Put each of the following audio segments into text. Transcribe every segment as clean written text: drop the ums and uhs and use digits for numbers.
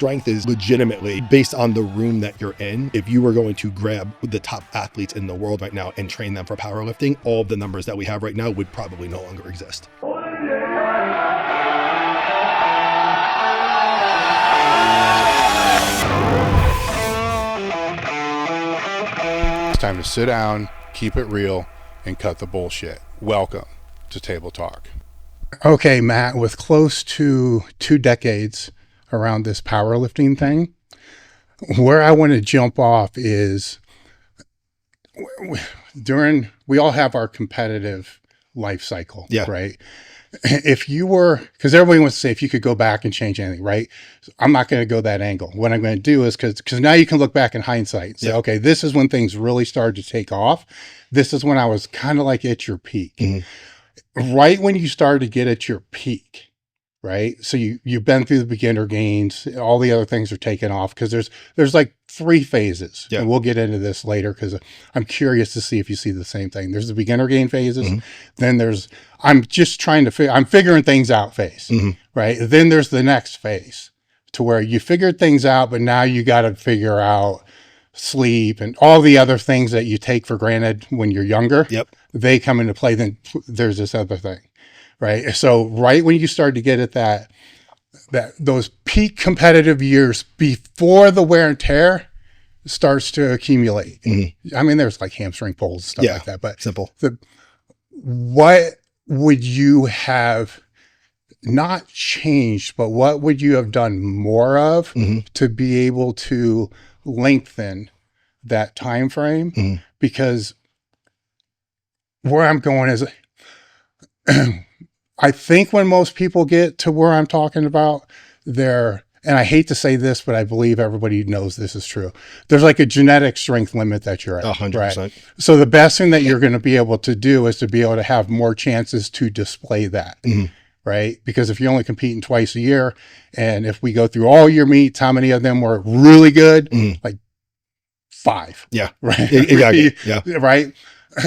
strength is legitimately based on the room that you're in. If you were going to grab the top athletes in the world right now and train them for powerlifting, all of the numbers that we have right now would probably no longer exist. It's time to sit down, keep it real, and cut the bullshit. Welcome to Table Talk. Okay, Matt, with close to 2 decades around this powerlifting thing, where I want to jump off is we all have our competitive life cycle, right? If you were, because everybody wants to say if you could go back and change anything, right? I'm not going to go that angle. What I'm going to do is because now you can look back in hindsight and say, okay, this is when things really started to take off. This is when I was kind of like at your peak. Mm-hmm. Right when you started to get at your peak, right? So you've been through the beginner gains, all the other things are taken off because there's like 3 phases. And we'll get into this later because I'm curious to see if you see the same thing. There's the beginner gain phases. Mm-hmm. Then there's, I'm just trying to I'm figuring things out phase, mm-hmm. right? Then there's the next phase to where you figured things out, but now you got to figure out sleep and all the other things that you take for granted when you're younger. They come into play. Then there's this other thing, right? So right when you start to get at those peak competitive years before the wear and tear starts to accumulate. Mm-hmm. I mean, there's like hamstring pulls, stuff like that, but simple. What would you have not changed, but what would you have done more of mm-hmm. to be able to lengthen that time frame? Mm-hmm. Because where I'm going is I think when most people get to where I'm talking about, and I hate to say this, but I believe everybody knows this is true. There's like a genetic strength limit that you're at. 100%. Right? So the best thing that you're going to be able to do is to be able to have more chances to display that. Mm-hmm. Right? Because if you're only competing twice a year, and if we go through all your meets, how many of them were really good? Mm-hmm. Like 5. Yeah. Right. Exactly. Yeah. Right.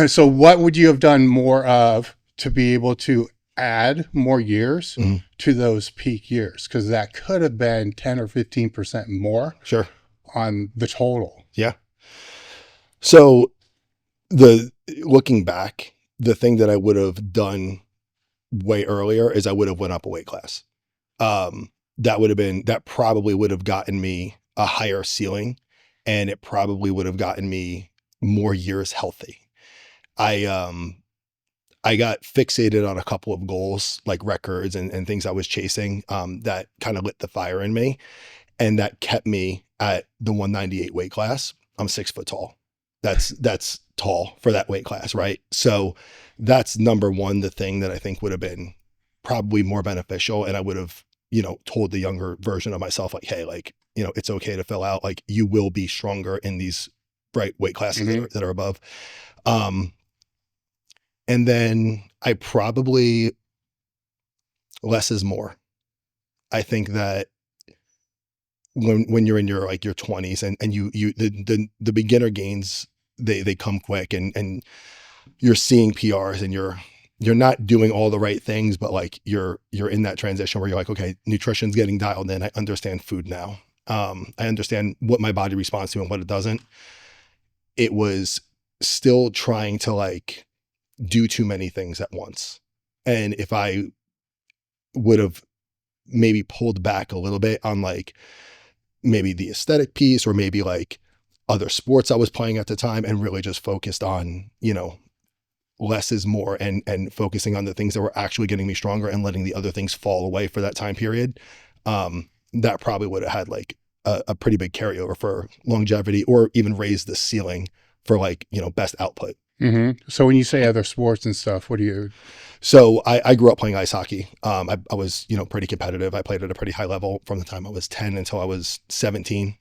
So what would you have done more of to be able to add more years mm-hmm. to those peak years? Because that could have been 10 or 15% more on the total. Yeah. So looking back, the thing that I would have done way earlier is I would have went up a weight class. That probably would have gotten me a higher ceiling, and it probably would have gotten me more years healthy. I got fixated on a couple of goals, like records and things I was chasing, that kind of lit the fire in me, and that kept me at the 198 weight class. I'm 6 foot tall. That's tall for that weight class, right? So that's number one, the thing that I think would have been probably more beneficial. And I would have, told the younger version of myself, like, hey, like, it's okay to fill out, like you will be stronger in these weight classes mm-hmm. that are above. And then I probably less is more. I think that when you're in your 20s and the beginner gains, they come quick and you're seeing PRs and you're not doing all the right things, but like you're in that transition where you're like, okay, nutrition's getting dialed in. I understand food now. I understand what my body responds to and what it doesn't. It was still trying to like do too many things at once. And if I would have maybe pulled back a little bit on like maybe the aesthetic piece or maybe like other sports I was playing at the time and really just focused on, less is more and focusing on the things that were actually getting me stronger and letting the other things fall away for that time period, that probably would have had like a pretty big carryover for longevity or even raised the ceiling for like, best output. Mm-hmm. So when you say other sports and stuff, what do you? So I grew up playing ice hockey. I was, pretty competitive. I played at a pretty high level from the time I was 10 until I was 17.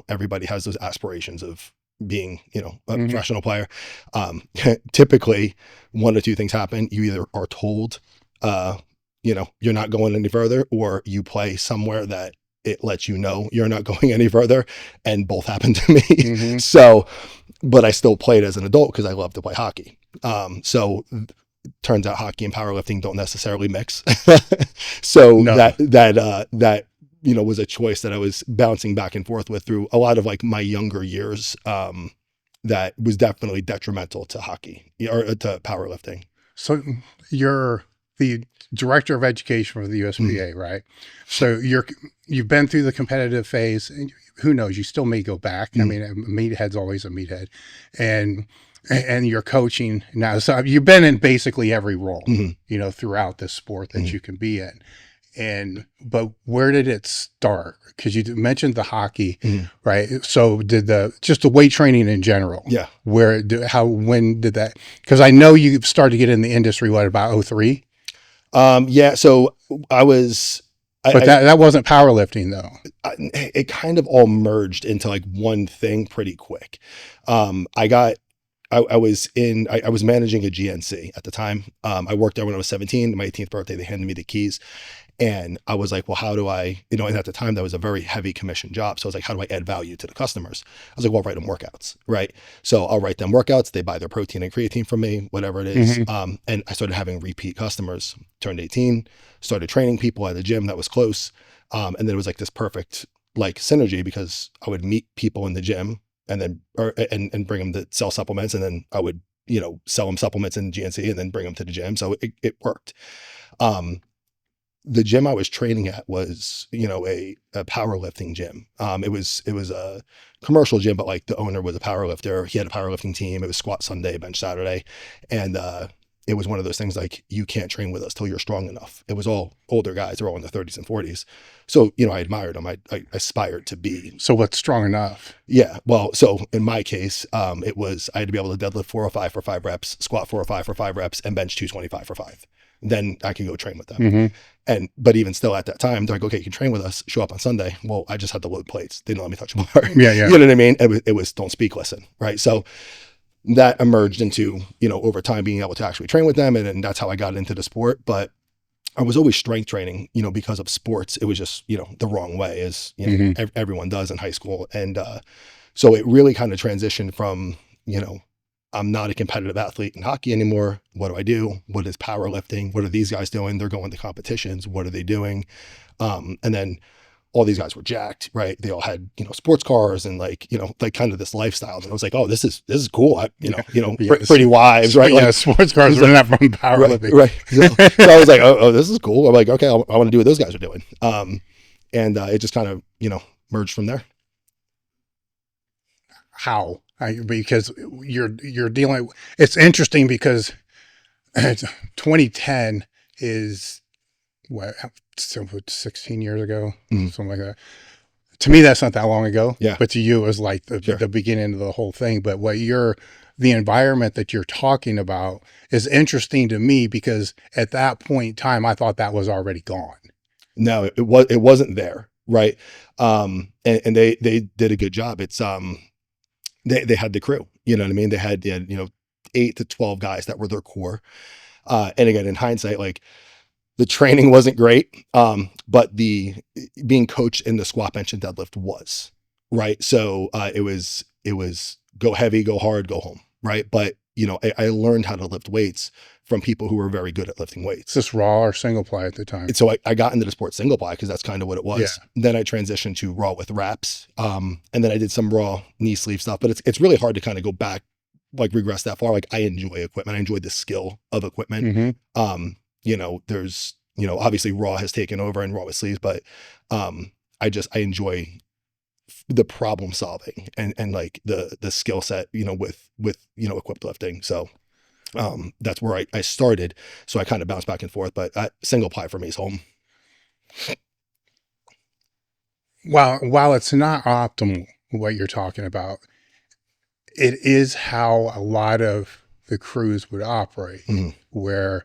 Everybody has those aspirations of being, a mm-hmm. professional player. Typically 1 or 2 things happen. You either are told, you're not going any further, or you play somewhere that it lets you know you're not going any further. And both happened to me. Mm-hmm. So, but I still played as an adult because I love to play hockey. So turns out hockey and powerlifting don't necessarily mix. So no. that was a choice that I was bouncing back and forth with through a lot of like my younger years. That was definitely detrimental to hockey or to powerlifting. So you're the director of education for the USPA, right? So you've been through the competitive phase, and who knows, you still may go back. I mean, a meathead's always a meathead, and you're coaching now. So you've been in basically every role, throughout this sport that you can be in. But where did it start? Because you mentioned the hockey, right? So just the weight training in general. Yeah. When did that? Because I know you started to get in the industry, what, about 2003? Yeah. So I was, but that wasn't powerlifting though. It kind of all merged into like one thing pretty quick. I was managing a GNC at the time. I worked there when I was 17. My 18th birthday, they handed me the keys. And I was like, well, how do I, and at the time that was a very heavy commission job. So I was like, how do I add value to the customers? I was like, well, I'll write them workouts, right? So I'll write them workouts. They buy their protein and creatine from me, whatever it is. And I started having repeat customers, turned 18, started training people at a gym that was close. And then it was like this perfect like synergy because I would meet people in the gym and then, and bring them to sell supplements. And then I would, sell them supplements in GNC and then bring them to the gym. So it worked. The gym I was training at was, a powerlifting gym. It was a commercial gym, but like the owner was a powerlifter. He had a powerlifting team. It was squat Sunday, bench Saturday. And, it was one of those things like, you can't train with us till you're strong enough. It was all older guys. They're all in their 30s and 40s. So, I admired them. I aspired to be. So what's strong enough? Yeah. Well, so in my case, it was, I had to be able to deadlift 405 for 5 reps, squat 405 for 5 reps, and bench 225 for 5. Then I can go train with them. But even still at that time, they're like, okay, you can train with us, show up on Sunday. Well, I just had to load plates. They didn't let me touch a bar. Yeah. You know what I mean? It was don't speak, listen. Right. So that emerged into, over time being able to actually train with them. And that's how I got into the sport. But I was always strength training, because of sports. It was just, the wrong way as, everyone does in high school. And so it really kind of transitioned from, I'm not a competitive athlete in hockey anymore. What do I do? What is powerlifting? What are these guys doing? They're going to competitions. What are they doing? And then all these guys were jacked, right? They all had, sports cars and like kind of this lifestyle. And I was like, oh, this is cool. Pretty wives, right? Yeah, like, sports cars are not from powerlifting. Right. So I was like, oh, this is cool. I'm like, okay, I want to do what those guys are doing. And it just kind of, merged from there. How? Because you're dealing, it's interesting because 2010 is what, 16 years ago, something like that. To me, that's not that long ago. Yeah. But to you, it was like the beginning of the whole thing. But the environment that you're talking about is interesting to me because at that point in time, I thought that was already gone. No, it wasn't there. Right. And they did a good job. It's, they had the crew, you know what I mean? They had 8 to 12 guys that were their core. And again, in hindsight, like the training wasn't great. But the being coached in the squat, bench, and deadlift was right. So, it was go heavy, go hard, go home. Right. But, I learned how to lift weights from people who were very good at lifting weights. Is this raw or single ply at the time? And so I got into the sport single ply because that's kind of what it was. Yeah. Then I transitioned to raw with wraps. And then I did some raw knee sleeve stuff, but it's really hard to kind of go back, like regress that far. Like I enjoy equipment. I enjoy the skill of equipment. There's, obviously raw has taken over and raw with sleeves, but I enjoy the problem solving and like the skill set, with equipped lifting. So that's where I started. So I kind of bounced back and forth, but single ply for me is home. While it's not optimal what you're talking about, it is how a lot of the crews would operate, where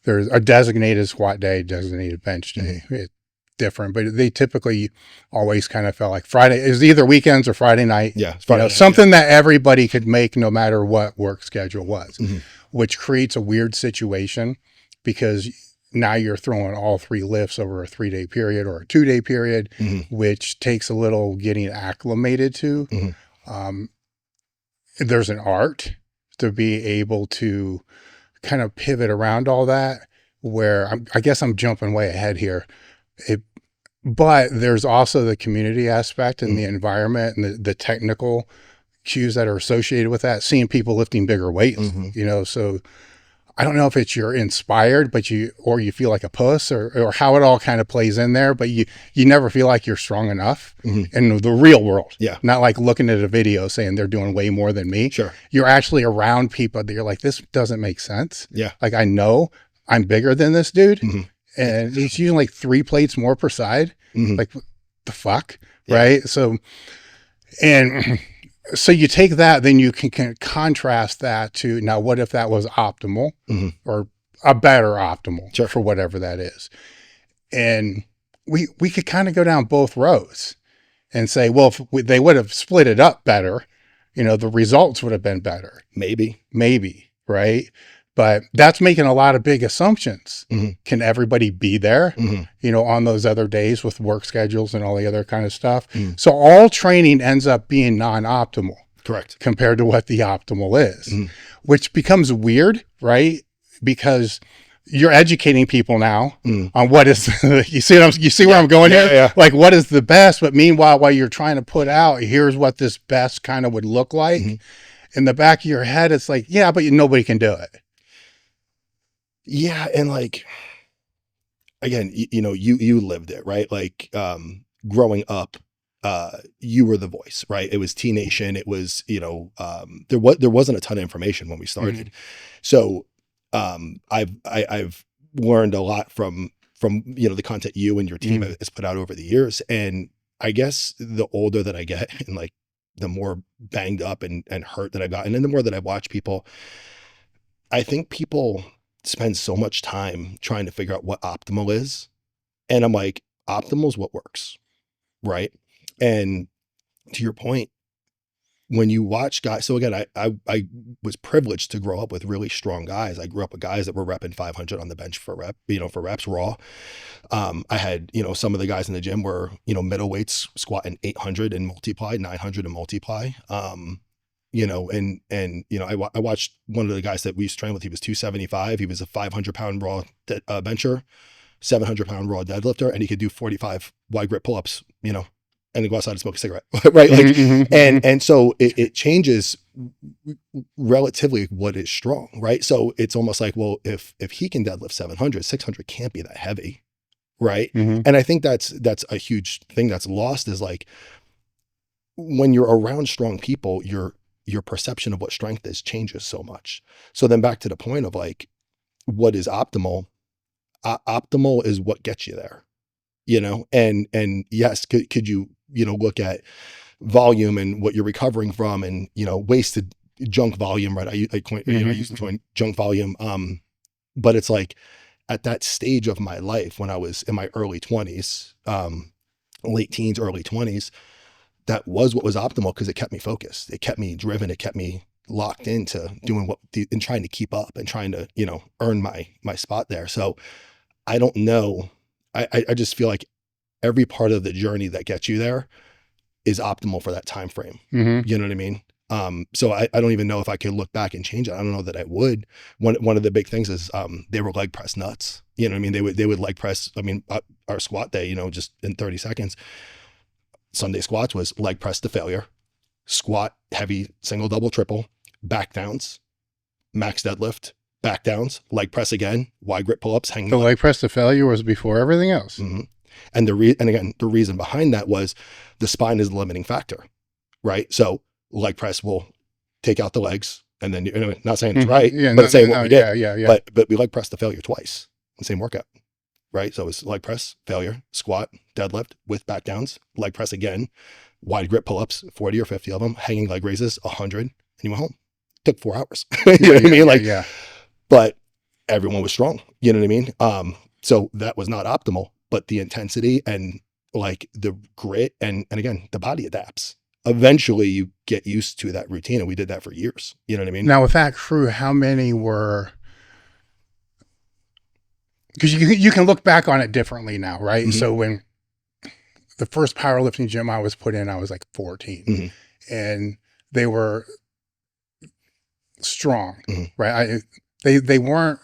there's a designated squat day, designated bench day. It's different, but they typically always kind of felt like Friday is either weekends or Friday night. Yeah, Friday night, something that everybody could make no matter what work schedule was, which creates a weird situation because now you're throwing all 3 lifts over a 3-day period or a 2-day period, which takes a little getting acclimated to. There's an art to be able to kind of pivot around all that, where I guess I'm jumping way ahead here. But there's also the community aspect and the environment and the technical cues that are associated with that, seeing people lifting bigger weights, so I don't know if it's you're inspired, but you feel like a puss or how it all kind of plays in there, but you never feel like you're strong enough in the real world. Yeah. Not like looking at a video saying they're doing way more than me. Sure. You're actually around people that you're like, this doesn't make sense. Yeah. Like, I know I'm bigger than this dude and he's using like 3 plates more per side. Like, what the fuck? Yeah. Right. So you take that, then you can contrast that to, now what if that was optimal or a better optimal for whatever that is. And we could kind of go down both roads and say, well, if they would have split it up better, the results would have been better. Maybe, right? But that's making a lot of big assumptions. Can everybody be there, on those other days with work schedules and all the other kind of stuff? So all training ends up being non-optimal. Correct. Compared to what the optimal is, which becomes weird, right? Because you're educating people now on what is, you see where I'm going here? Yeah. Like, what is the best? But meanwhile, while you're trying to put out, here's what this best kind of would look like. In the back of your head, it's like, yeah, but nobody can do it. Yeah. And like, again, you lived it, right? Like, growing up, you were the voice, right? It was T Nation. It was, there wasn't a ton of information when we started. So, I've learned a lot from, the content you and your team has put out over the years. And I guess the older that I get and like the more banged up and hurt that I've gotten, and the more that I watch people, I think people spend so much time trying to figure out what optimal is. And I'm like, optimal is what works. Right. And to your point, when you watch guys, so again, I was privileged to grow up with really strong guys. I grew up with guys that were repping 500 on the bench for reps raw. I had, some of the guys in the gym were, middleweights squatting 800 and multiply, 900 and multiply. I watched one of the guys that we used to train with. He was 275. He was a 500-pound raw bencher, 700-pound raw deadlifter, and he could do 45 wide grip pull-ups, and then go outside and smoke a cigarette, right? Like, and so it changes relatively what is strong, right? So it's almost like, well, if he can deadlift 700, 600 can't be that heavy, right? And I think that's a huge thing that's lost, is like, when you're around strong people, your perception of what strength is changes so much. So then back to the point of like, what is optimal? Optimal is what gets you there, and yes, could you, look at volume and what you're recovering from, and, wasted junk volume, right? I used the term junk volume. But it's like, at that stage of my life, when I was in my early 20s, late teens, early 20s, that was what was optimal, because it kept me focused. It kept me driven. It kept me locked into doing and trying to keep up and trying to, earn my spot there. So I don't know. I just feel like every part of the journey that gets you there is optimal for that time frame. You know what I mean? So I don't even know if I could look back and change it. I don't know that I would. One of the big things is, they were leg press nuts. You know what I mean? They would leg press. I mean, our squat day, just in 30 seconds, Sunday squats was leg press to failure, squat, heavy, single, double, triple, back downs, max deadlift, back downs, leg press again, wide grip pull-ups, hanging. The leg press to failure was before everything else. And again, the reason behind that was the spine is the limiting factor, right? So leg press will take out the legs, and then, not saying it's right, but it's saying what we did. Yeah. But we leg press to failure twice in the same workout, right? So it's leg press, failure, squat, deadlift with back downs, leg press again, wide grip pull-ups, 40 or 50 of them, hanging leg raises, 100, and you went home. Took 4 hours. You know what I mean? Like, but everyone was strong. You know what I mean? So that was not optimal, but the intensity and like the grit and again, the body adapts. Eventually you get used to that routine, and we did that for years. You know what I mean? Now with that crew, how many were, because you can look back on it differently now, right? So when the first powerlifting gym I was put in, I was like 14 and they were strong, right? They weren't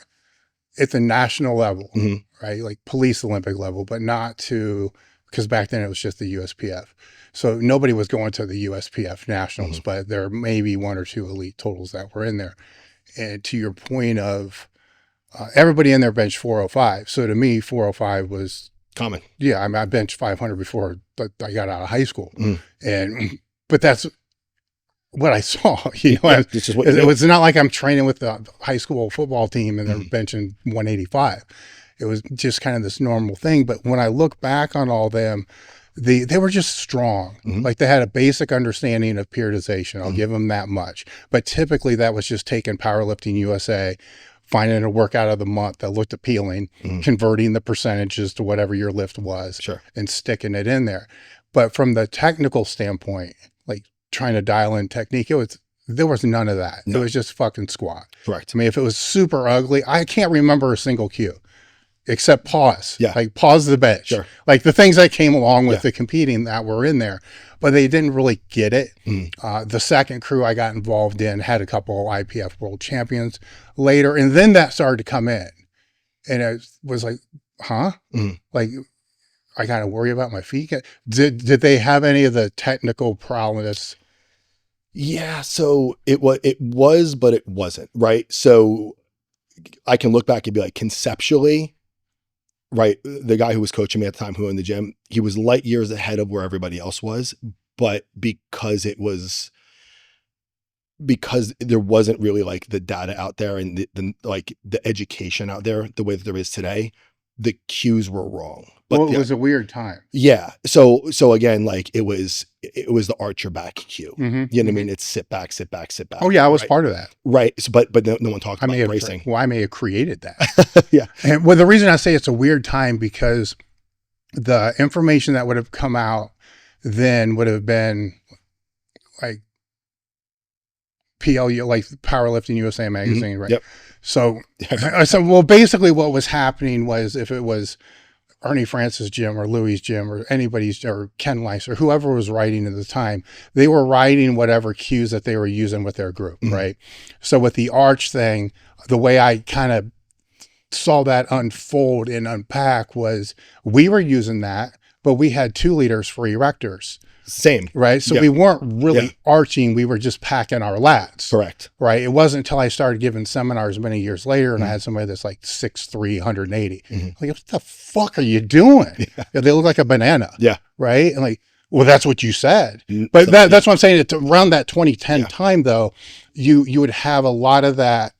at the national level, right? Like police Olympic level, but not to because back then it was just the USPF. So nobody was going to the USPF nationals, but there may be 1 or 2 elite totals that were in there. And to your point of everybody in there benched 405. So to me, 405 was common. Yeah. I mean, I benched 500 before I got out of high school. But that's what I saw, it was not like I'm training with the high school football team and they're benching 185. It was just kind of this normal thing. But when I look back on all them, they were just strong. Like they had a basic understanding of periodization. I'll give them that much. But typically that was just taking Powerlifting USA, finding a workout of the month that looked appealing, converting the percentages to whatever your lift was, and sticking it in there. But from the technical standpoint, like trying to dial in technique, there was none of that. No. It was just fucking squat. Correct. I mean, if it was super ugly, I can't remember a single cue. Except pause. Yeah. Like pause the bench. Sure. Like the things that came along with the competing that were in there, but they didn't really get it. The second crew I got involved in had a couple of IPF world champions later. And then that started to come in and it was like, huh? Like I got to worry about my feet. Did they have any of the technical prowess? Yeah. So it was, but it wasn't, right? So I can look back and be like, conceptually, right, the guy who was coaching me at the time, who in the gym, he was light years ahead of where everybody else was. But because there wasn't really like the data out there and the education out there the way that there is today, the cues were wrong. But it was a weird time. Yeah. So again, like it was the arch your back cue. You know what I mean? It's sit back. Oh yeah, I was part of that. Right. So, but no one talked about bracing. I may have created that. Yeah. And the reason I say it's a weird time because the information that would have come out then would have been like PLU, like Powerlifting USA magazine, right? Yep. So basically what was happening was if it was Ernie Francis' gym or Louis' gym or anybody's or Ken Lice or whoever was writing at the time, they were writing whatever cues that they were using with their group, right? So with the arch thing, the way I kind of saw that unfold and unpack was we were using that, but we had 2 liters for erectors. Same. Right. So we weren't really arching. We were just packing our lats. Correct. Right. It wasn't until I started giving seminars many years later and I had somebody that's like 6'3", 180. Like, what the fuck are you doing? They look like a banana. Yeah. Right. And like, well, that's what you said. But that's what I'm saying. It's around that 2010 time though, you would have a lot of that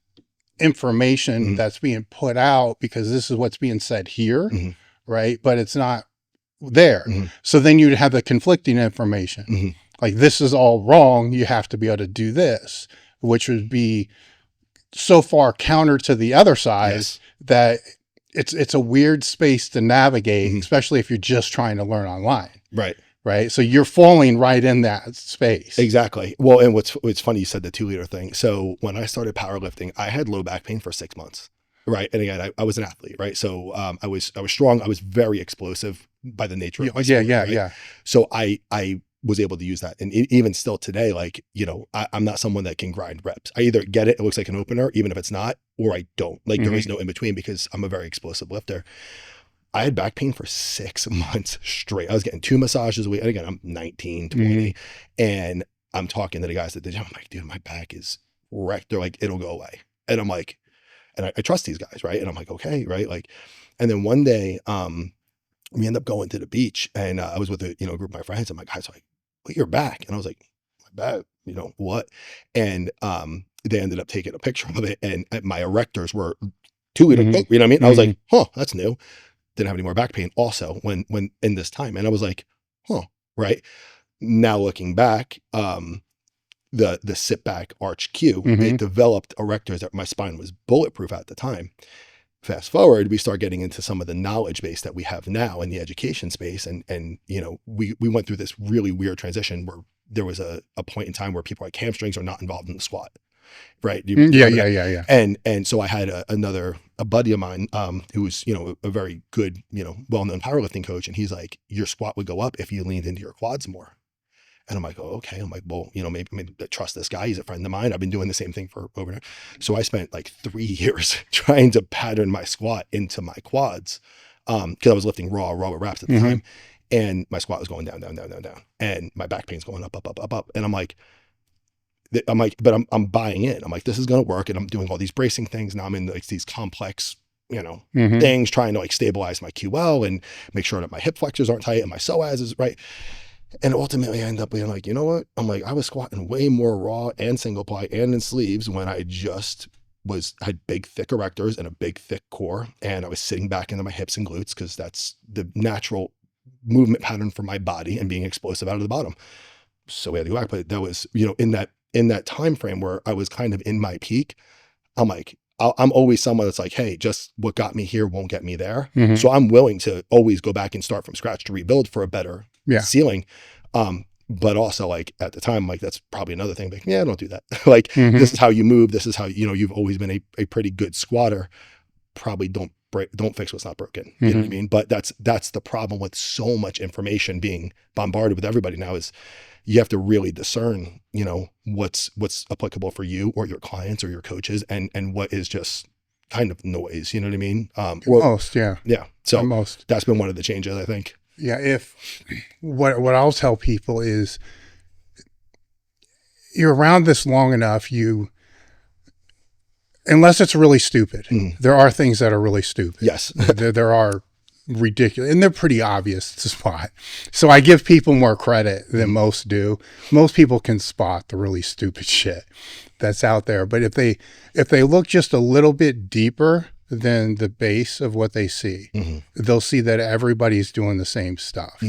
information that's being put out because this is what's being said here. Right. But it's not there. So then you'd have the conflicting information. Like this is all wrong. You have to be able to do this, which would be so far counter to the other side that it's a weird space to navigate, especially if you're just trying to learn online. Right. Right. So you're falling right in that space. Exactly. Well, and what's funny, you said the 2 liter thing. So when I started powerlifting, I had low back pain for 6 months. Right. And again, I was an athlete, right? So I was strong. I was very explosive by the nature of my sport, right? So I was able to use that. And even still today, like, I'm not someone that can grind reps. I either get it looks like an opener, even if it's not, or I don't. Like there is no in between because I'm a very explosive lifter. I had back pain for 6 months straight. I was getting 2 massages a week. And again, I'm 19, 20. And I'm talking to the guys at the gym. I'm like, dude, my back is wrecked. They're like, it'll go away. And I'm like, and I trust these guys, right? And I'm like, okay, right? Like, and then one day, we end up going to the beach, and I was with a group of my friends. I'm like, guys, like, look, you're back, and I was like, my back, what? And they ended up taking a picture of it, and my erectors were 2 liter, you know what I mean? I was like, huh, that's new. Didn't have any more back pain. Also, when in this time, and I was like, huh, right? Now looking back, the sit back arch cue, it developed erectors that my spine was bulletproof at the time. Fast forward, we start getting into some of the knowledge base that we have now in the education space. And we went through this really weird transition where there was a point in time where people like hamstrings are not involved in the squat. Right. Yeah. And so I had a buddy of mine, who was, a very good, well-known powerlifting coach. And he's like, your squat would go up if you leaned into your quads more. And I'm like, oh, okay. I'm like, well, maybe I trust this guy. He's a friend of mine. I've been doing the same thing for over. So I spent like 3 years trying to pattern my squat into my quads. Cause I was lifting raw reps at the time. and my squat was going down, down, down, down, down, and my back pain's going up, up, up, up, up. And I'm like, but I'm buying in. I'm like, this is going to work. And I'm doing all these bracing things. Now I'm in like these complex, things, trying to like stabilize my QL and make sure that my hip flexors aren't tight and my psoas is right. And ultimately I end up being like, you know what? I'm like, I was squatting way more raw and single ply and in sleeves when I just had big, thick erectors and a big, thick core. And I was sitting back into my hips and glutes because that's the natural movement pattern for my body and being explosive out of the bottom. So we had to go back. But that was, in that time frame where I was kind of in my peak, I'm like, I'm always someone that's like, hey, just what got me here won't get me there. Mm-hmm. So I'm willing to always go back and start from scratch to rebuild for a better ceiling. But also like at the time, like that's probably another thing. Like, yeah, don't do that. Like this is how you move. This is how, you've always been a pretty good squatter. Probably don't fix what's not broken. You know what I mean? But that's the problem with so much information being bombarded with everybody now is you have to really discern, what's applicable for you or your clients or your coaches and what is just kind of noise, you know what I mean? Most, yeah. Yeah. So most. That's been one of the changes, I think. Yeah. If what I'll tell people is you're around this long enough, unless it's really stupid, there are things that are really stupid. Yes. there are ridiculous, and they're pretty obvious to spot. So I give people more credit than most do. Most people can spot the really stupid shit that's out there. But if they look just a little bit deeper than the base of what they see, they'll see that everybody's doing the same stuff.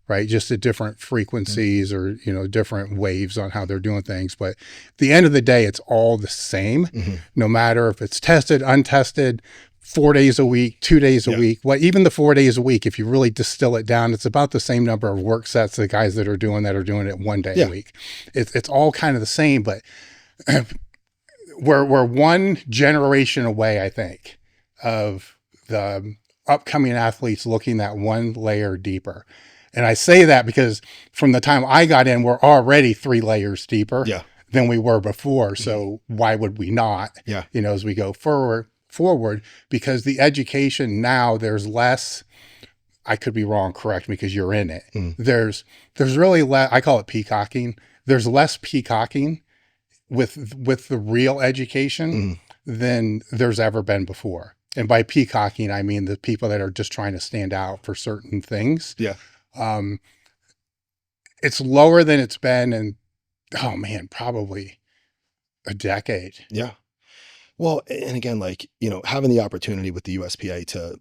Right? Just at different frequencies or, different waves on how they're doing things. But at the end of the day, it's all the same, no matter if it's tested, untested, 4 days a week, 2 days a week. Even the 4 days a week, if you really distill it down, it's about the same number of work sets the guys that are doing it 1 day a week. It's all kind of the same, but we're one generation away, I think, of the upcoming athletes looking that one layer deeper. And I say that because from the time I got in, we're already 3 layers deeper than we were before. So why would we not, as we go forward, because the education now, there's less, I could be wrong, correct me because you're in it. There's really less, I call it peacocking. There's less peacocking with the real education than there's ever been before. And by peacocking, I mean the people that are just trying to stand out for certain things. Yeah. It's lower than it's been in, probably a decade. Yeah. Well, and again, like, having the opportunity with the USPA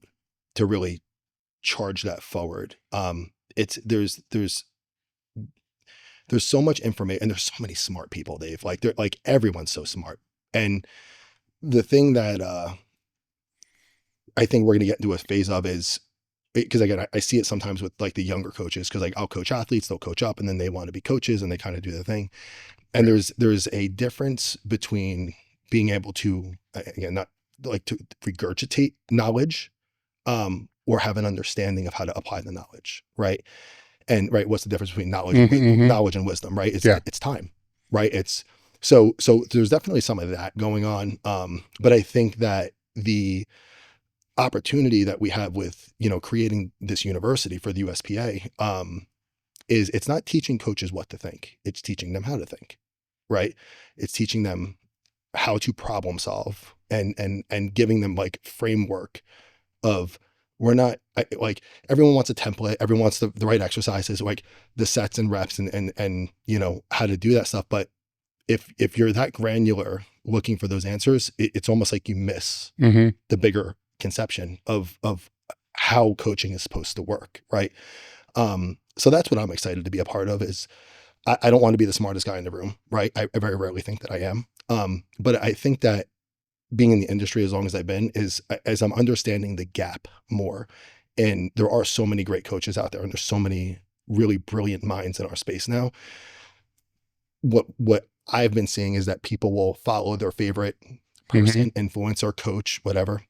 to really charge that forward. There's so much information and there's so many smart people, Dave. Like they're like, everyone's so smart. And the thing that, I think we're going to get into a phase of is, because again, I see it sometimes with like the younger coaches, because like I'll coach athletes, they'll coach up and then they want to be coaches and they kind of do their thing. And there's a difference between being able to, again, not like to regurgitate knowledge, or have an understanding of how to apply the knowledge. Right. And what's the difference between knowledge and wisdom, right? It's time, right? It's so there's definitely some of that going on. But I think that the opportunity that we have with, creating this university for the USPA, is it's not teaching coaches what to think. It's teaching them how to think, right? It's teaching them how to problem solve and giving them like framework of, we're not like, everyone wants a template. Everyone wants the right exercises, like the sets and reps and how to do that stuff. But if you're that granular looking for those answers, it's almost like you miss the bigger conception of how coaching is supposed to work. Right. So that's what I'm excited to be a part of is I don't want to be the smartest guy in the room. Right. I very rarely think that I am. But I think that being in the industry as long as I've been is as I'm understanding the gap more, and there are so many great coaches out there and there's so many really brilliant minds in our space now. What I've been seeing is that people will follow their favorite person, influencer, coach, whatever.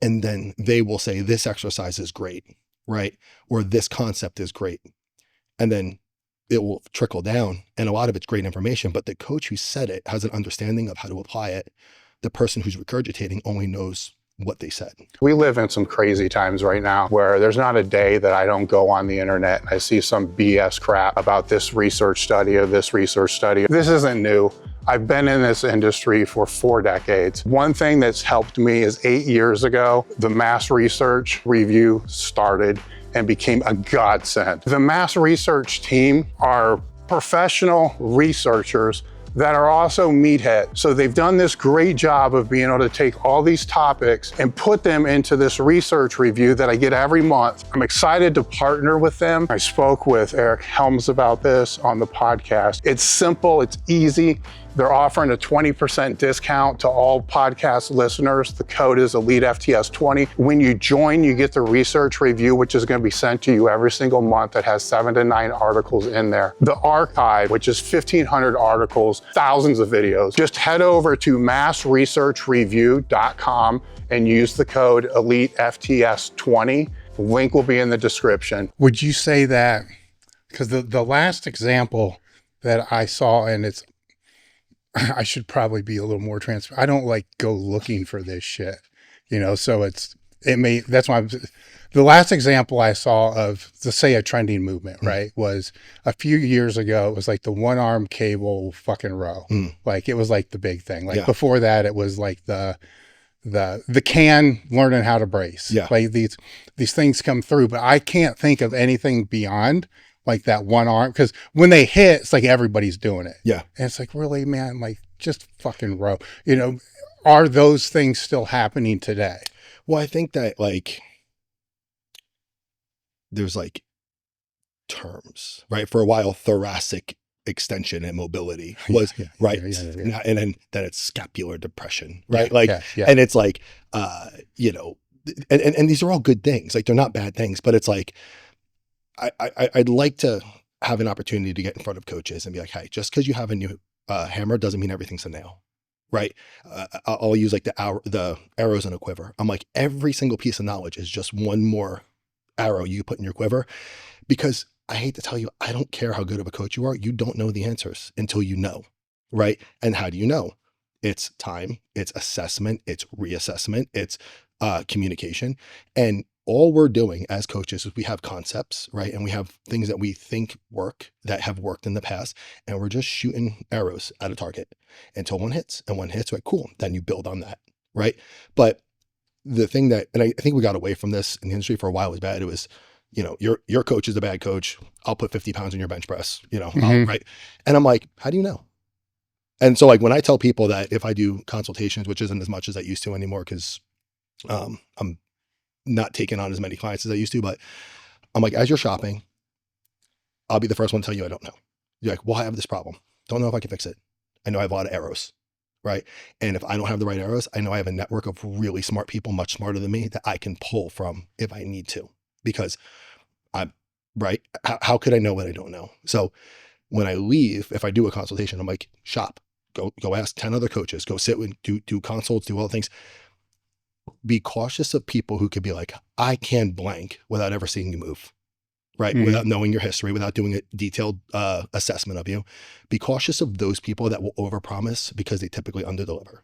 And then they will say, this exercise is great, right? Or this concept is great. And then it will trickle down. And a lot of it's great information, but the coach who said it has an understanding of how to apply it. The person who's regurgitating only knows what they said. We live in some crazy times right now where there's not a day that I don't go on the internet and I see some BS crap about this research study or this research study. This isn't new. I've been in this industry for 4 decades. One thing that's helped me is 8 years ago, the mass research review started and became a godsend. The mass research team are professional researchers that are also meatheads. So they've done this great job of being able to take all these topics and put them into this research review that I get every month. I'm excited to partner with them. I spoke with Eric Helms about this on the podcast. It's simple, it's easy. They're offering a 20% discount to all podcast listeners. The code is elitefts20. When you join, you get the research review, which is going to be sent to you every single month that has 7 to 9 articles in there. The archive, which is 1,500 articles, thousands of videos. Just head over to massresearchreview.com and use the code elitefts20. The link will be in the description. Would you say that, because the last example that I saw, and it's, I should probably be a little more transparent. I don't like go looking for this shit, so that's why the last example I saw of, say, a trending movement, right, was a few years ago. It was like the 1-arm cable fucking row. Like, it was like the big thing. Like, before that, it was like the can learning how to brace. Yeah. Like these things come through, but I can't think of anything beyond like that 1 arm, because when they hit, it's like everybody's doing it. Yeah. And it's like, really, man, like, just fucking row. Are those things still happening today? Well, I think that, like, there's like terms, right? For a while, thoracic extension and mobility was right. Yeah. And then it's scapular depression, right? And it's like, and these are all good things. Like, they're not bad things, but it's like, I'd like to have an opportunity to get in front of coaches and be like, hey, just because you have a new hammer doesn't mean everything's a nail, right? I'll use like the arrows in a quiver. I'm like, every single piece of knowledge is just one more arrow you put in your quiver, because I hate to tell you, I don't care how good of a coach you are. You don't know the answers until you know, right? And how do you know? It's time, it's assessment, it's reassessment, it's communication. And all we're doing as coaches is we have concepts, right? And we have things that we think work, that have worked in the past, and we're just shooting arrows at a target until one hits, and one hits, right? Cool. Then you build on that, right? But the thing that, and I think we got away from this in the industry for a while, was bad. It was, your coach is a bad coach. I'll put 50 pounds on your bench press, right? And I'm like, how do you know? And so, like, when I tell people that if I do consultations, which isn't as much as I used to anymore, because I'm not taking on as many clients as I used to, but I'm like, as you're shopping, I'll be the first one to tell you I don't know. You're like, well, I have this problem. Don't know if I can fix it. I know I have a lot of arrows, right? And if I don't have the right arrows, I know I have a network of really smart people, much smarter than me, that I can pull from if I need to, because I'm right. How could I know what I don't know? So when I leave, if I do a consultation, I'm like, shop, go ask 10 other coaches, go sit with, do consults, do all the things. Be cautious of people who could be like, I can blank without ever seeing you move, right? Without knowing your history, without doing a detailed assessment of you. Be cautious of those people that will overpromise because they typically underdeliver.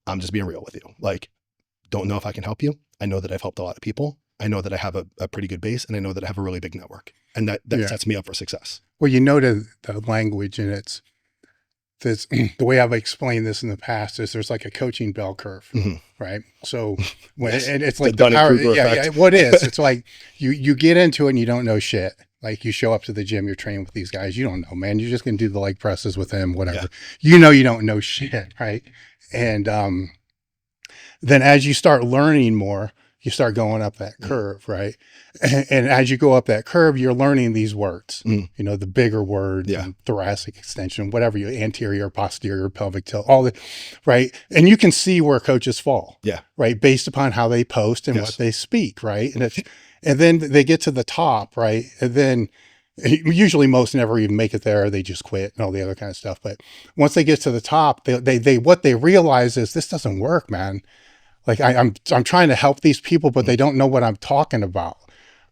I'm just being real with you. Like, don't know if I can help you. I know that I've helped a lot of people. I know that I have a pretty good base, and I know that I have a really big network, and that sets me up for success. Well, the language, and it's this, the way I've explained this in the past is there's like a coaching bell curve, right? So when and it's like the power, what is, it's like you get into it and you don't know shit. Like, you show up to the gym, you're training with these guys, you don't know, man. You're just going to do the leg presses with them, whatever. Yeah. You don't know shit, right? And then as you start learning more, you start going up that curve, right? And as you go up that curve, you're learning these words, the bigger words, thoracic extension, whatever, anterior, posterior, pelvic tilt, all the, right? And you can see where coaches fall, right? Based upon how they post and what they speak, right? And then they get to the top, right? And then usually most never even make it there. They just quit and all the other kind of stuff. But once they get to the top, they what they realize is, this doesn't work, man. Like, I'm trying to help these people, but they don't know what I'm talking about,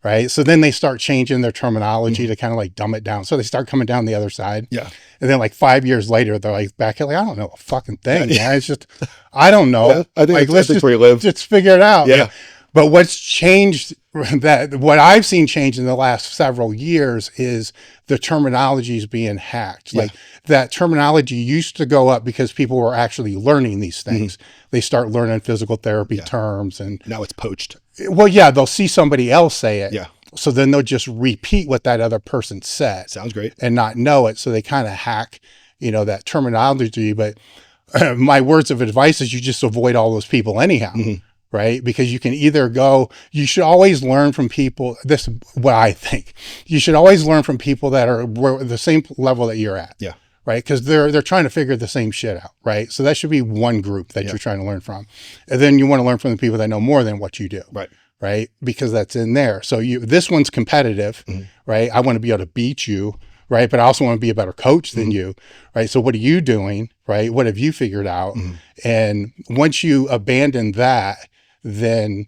Right. So then they start changing their terminology to kind of like dumb it down. So they start coming down the other side. Yeah. And then like 5 years later, they're like back at like, I don't know a fucking thing. Yeah. It's just, I don't know. Yeah, I think like, let's just where you live. Just figure it out. Yeah. But what's changed what I've seen change in the last several years is the terminology is being hacked. Like that terminology used to go up because people were actually learning these things. They start learning physical therapy terms, and now it's poached. Well, yeah, they'll see somebody else say it. Yeah. So then they'll just repeat what that other person said. Sounds great. And not know it. So they kind of hack, that terminology. But my words of advice is you just avoid all those people anyhow. Right? Because you can either you should always learn from people. This is what I think. You should always learn from people that are the same level that you're at. Yeah. Right. Because they're trying to figure the same shit out. Right. So that should be one group that you're trying to learn from. And then you want to learn from the people that know more than what you do. Right. Right. Because that's in there. So this one's competitive. Right. I want to be able to beat you. Right. But I also want to be a better coach than you. Right. So what are you doing? Right. What have you figured out? And once you abandon that, then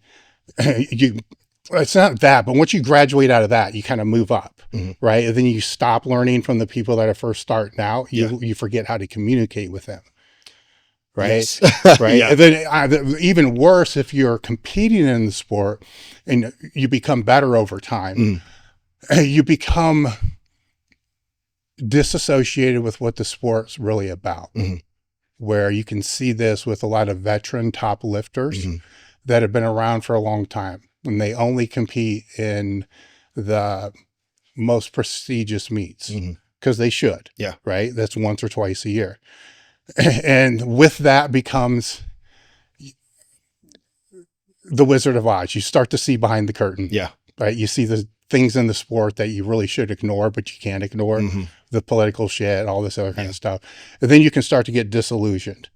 it's not that, but once you graduate out of that, you kind of move up, right? And then you stop learning from the people that are first starting out. You forget how to communicate with them, right? Yes. Right. And then even worse, if you're competing in the sport and you become better over time, you become disassociated with what the sport's really about, where you can see this with a lot of veteran top lifters that have been around for a long time, and they only compete in the most prestigious meets because they should. Yeah. Right. That's once or twice a year. And with that becomes the Wizard of Oz. You start to see behind the curtain. Yeah. Right. You see the things in the sport that you really should ignore, but you can't ignore the political shit, all this other kind of stuff. And then you can start to get disillusioned.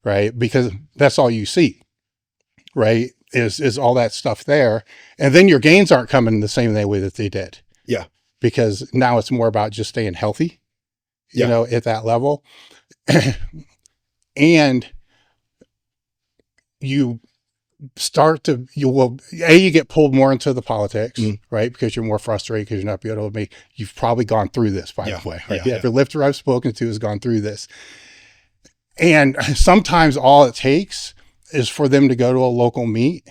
Right. Because that's all you see. Right, is all that stuff there. And then your gains aren't coming the same way that they did. Yeah. Because now it's more about just staying healthy, at that level. And you get pulled more into the politics, right? Because you're more frustrated because you're not being able to make, you've probably gone through this, by the way. Right? Every lifter I've spoken to has gone through this. And sometimes all it takes is for them to go to a local meet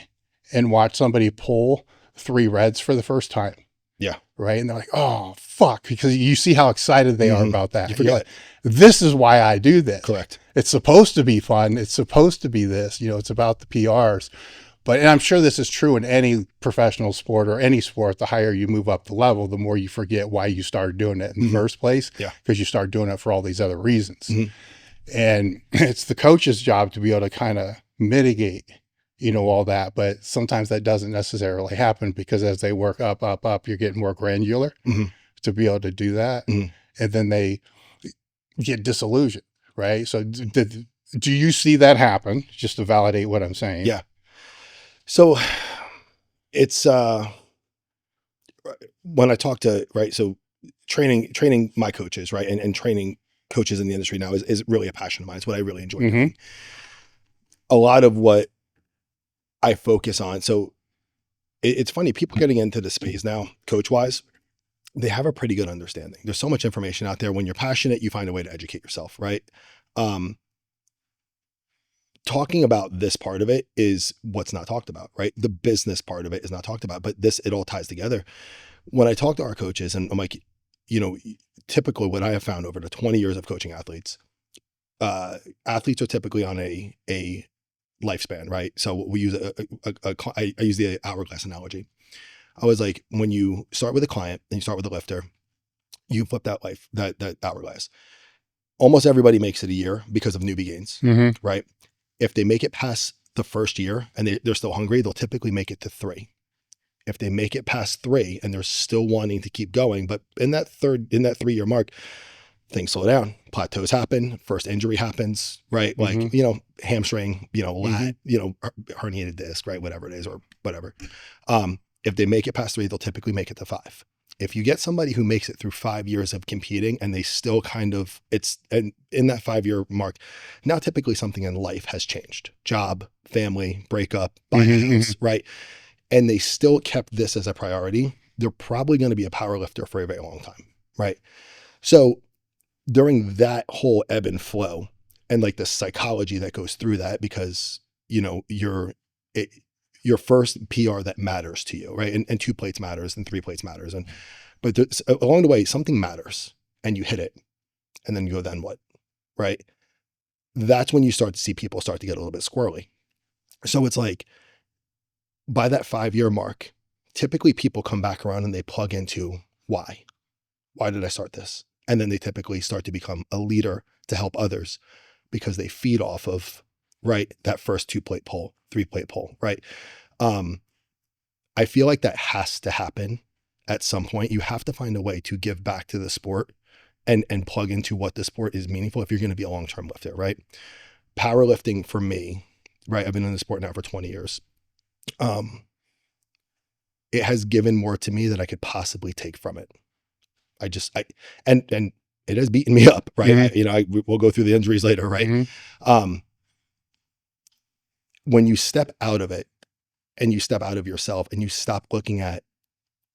and watch somebody pull 3 reds for the first time. Yeah. Right. And they're like, oh, fuck. Because you see how excited they are about that. You're like, this is why I do this. Correct. It's supposed to be fun. It's supposed to be this, it's about the PRs. And I'm sure this is true in any professional sport or any sport. The higher you move up the level, the more you forget why you started doing it in the first place. Yeah. Because you start doing it for all these other reasons. And it's the coach's job to be able to kind of mitigate, all that. But sometimes that doesn't necessarily happen because as they work up, you're getting more granular to be able to do that. And then they get disillusioned, right? So do you see that happen? Just to validate what I'm saying. Yeah. So it's, when I talk to, right. So training my coaches, right. And training coaches in the industry now is really a passion of mine. It's what I really enjoy doing. A lot of what I focus on. So it's funny, people getting into the space now, coach wise, they have a pretty good understanding. There's so much information out there. When you're passionate, you find a way to educate yourself. Right. Talking about this part of it is what's not talked about, right? The business part of it is not talked about, but it all ties together. When I talk to our coaches and I'm like, typically what I have found over the 20 years of coaching athletes, athletes are typically on a lifespan, right? So we use I use the hourglass analogy. I was like, when you start with a client and you start with a lifter, you flip that hourglass. Almost everybody makes it a year because of newbie gains, right? If they make it past the first year and they're still hungry, they'll typically make it to 3. If they make it past 3 and they're still wanting to keep going, but in that 3-year mark, things slow down, plateaus happen, first injury happens, right? Like, hamstring, lat, herniated disc, right? Whatever it is, or whatever. If they make it past 3, they'll typically make it to 5. If you get somebody who makes it through 5 years of competing and they still and in that 5-year mark, now typically something in life has changed. Job, family, breakup, buy a house, right? and they still kept this as a priority, they're probably going to be a power lifter for a very long time, right? So during that whole ebb and flow and like the psychology that goes through that, because, you know, your first PR that matters to you, right? And 2 plates matters and 3 plates matters. But along the way, something matters and you hit it and then you go, then what, right? That's when you start to see people start to get a little bit squirrely. So it's like by that 5-year mark, typically people come back around and they plug into why did I start this? And then they typically start to become a leader to help others because they feed off of, right, that first 2-plate pull, 3-plate pull, right? I feel like that has to happen at some point. You have to find a way to give back to the sport and plug into what the sport is meaningful if you're going to be a long-term lifter, right? Powerlifting for me, right? I've been in the sport now for 20 years. It has given more to me than I could possibly take from it. And it has beaten me up, right? We'll go through the injuries later, right? When you step out of it and you step out of yourself and you stop looking at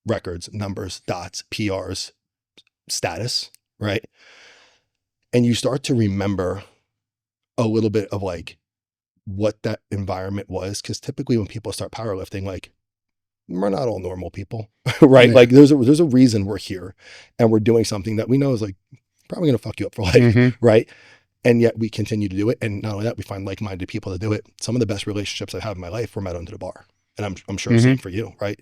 records, numbers, dots, PRs, status, right? And you start to remember a little bit of like what that environment was. Cause typically when people start powerlifting, like we're not all normal people, right? Yeah. Like there's a reason we're here and we're doing something that we know is like probably going to fuck you up for life, right? And yet we continue to do it. And not only that, we find like-minded people to do it. Some of the best relationships I have in my life were met under the bar. And I'm sure same for you, right?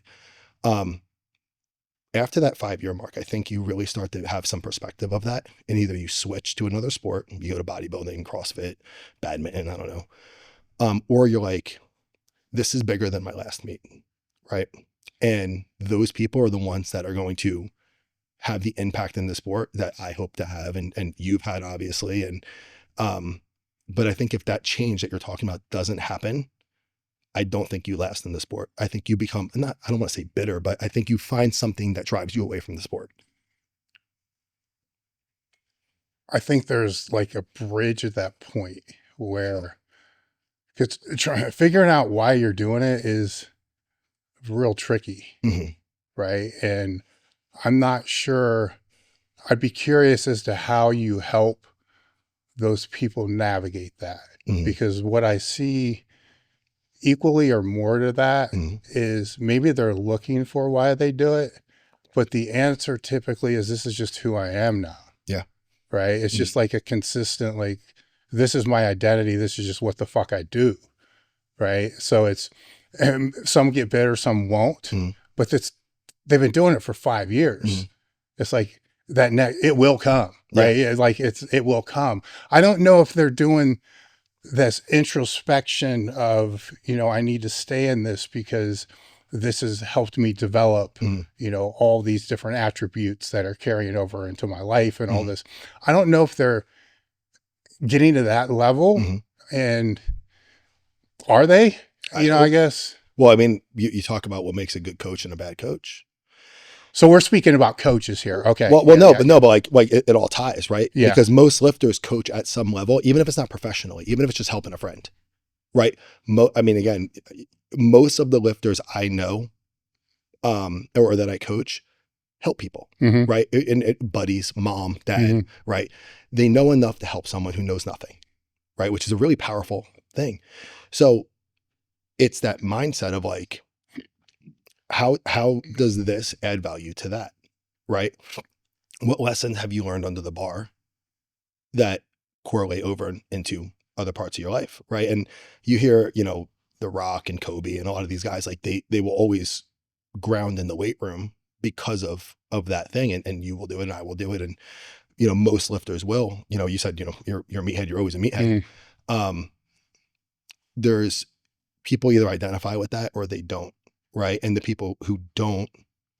After that 5-year mark, I think you really start to have some perspective of that. And either you switch to another sport, you go to bodybuilding, CrossFit, badminton, I don't know. Or you're like, this is bigger than my last meet, right? And those people are the ones that are going to have the impact in the sport that I hope to have. And you've had obviously. And, but I think if that change that you're talking about doesn't happen, I don't think you last in the sport. I think you become I don't want to say bitter, but I think you find something that drives you away from the sport. I think there's like a bridge at that point where, because figuring out why you're doing it is real tricky, right? And I'm not sure. I'd be curious as to how you help those people navigate that, because what I see equally or more to that is maybe they're looking for why they do it, but the answer typically is this is just who I am now. Yeah. Right. It's just like a consistent, like, this is my identity. This is just what the fuck I do. Right. So it's, and some get better, some won't, but they've been doing it for 5 years. It's like that it will come. Right. Yeah. Like it will come. I don't know if they're doing this introspection of, I need to stay in this because this has helped me develop, all these different attributes that are carrying over into my life and all this. I don't know if they're getting to that level, and are they, I guess. Well, I mean, you talk about what makes a good coach and a bad coach. So we're speaking about coaches here. Okay. But it all ties, right? Yeah. Because most lifters coach at some level, even if it's not professionally, even if it's just helping a friend, right? Again, most of the lifters I know, or that I coach, help people, right? And buddies, mom, dad, right? They know enough to help someone who knows nothing, right? Which is a really powerful thing. So it's that mindset of like, how does this add value to that, right? What lessons have you learned under the bar that correlate over into other parts of your life, right? And you hear, The Rock and Kobe and a lot of these guys, like they will always ground in the weight room because of that thing, and you will do it and I will do it, and most lifters will. You said you're a meathead, you're always a meathead. There's people either identify with that or they don't. Right. And the people who don't,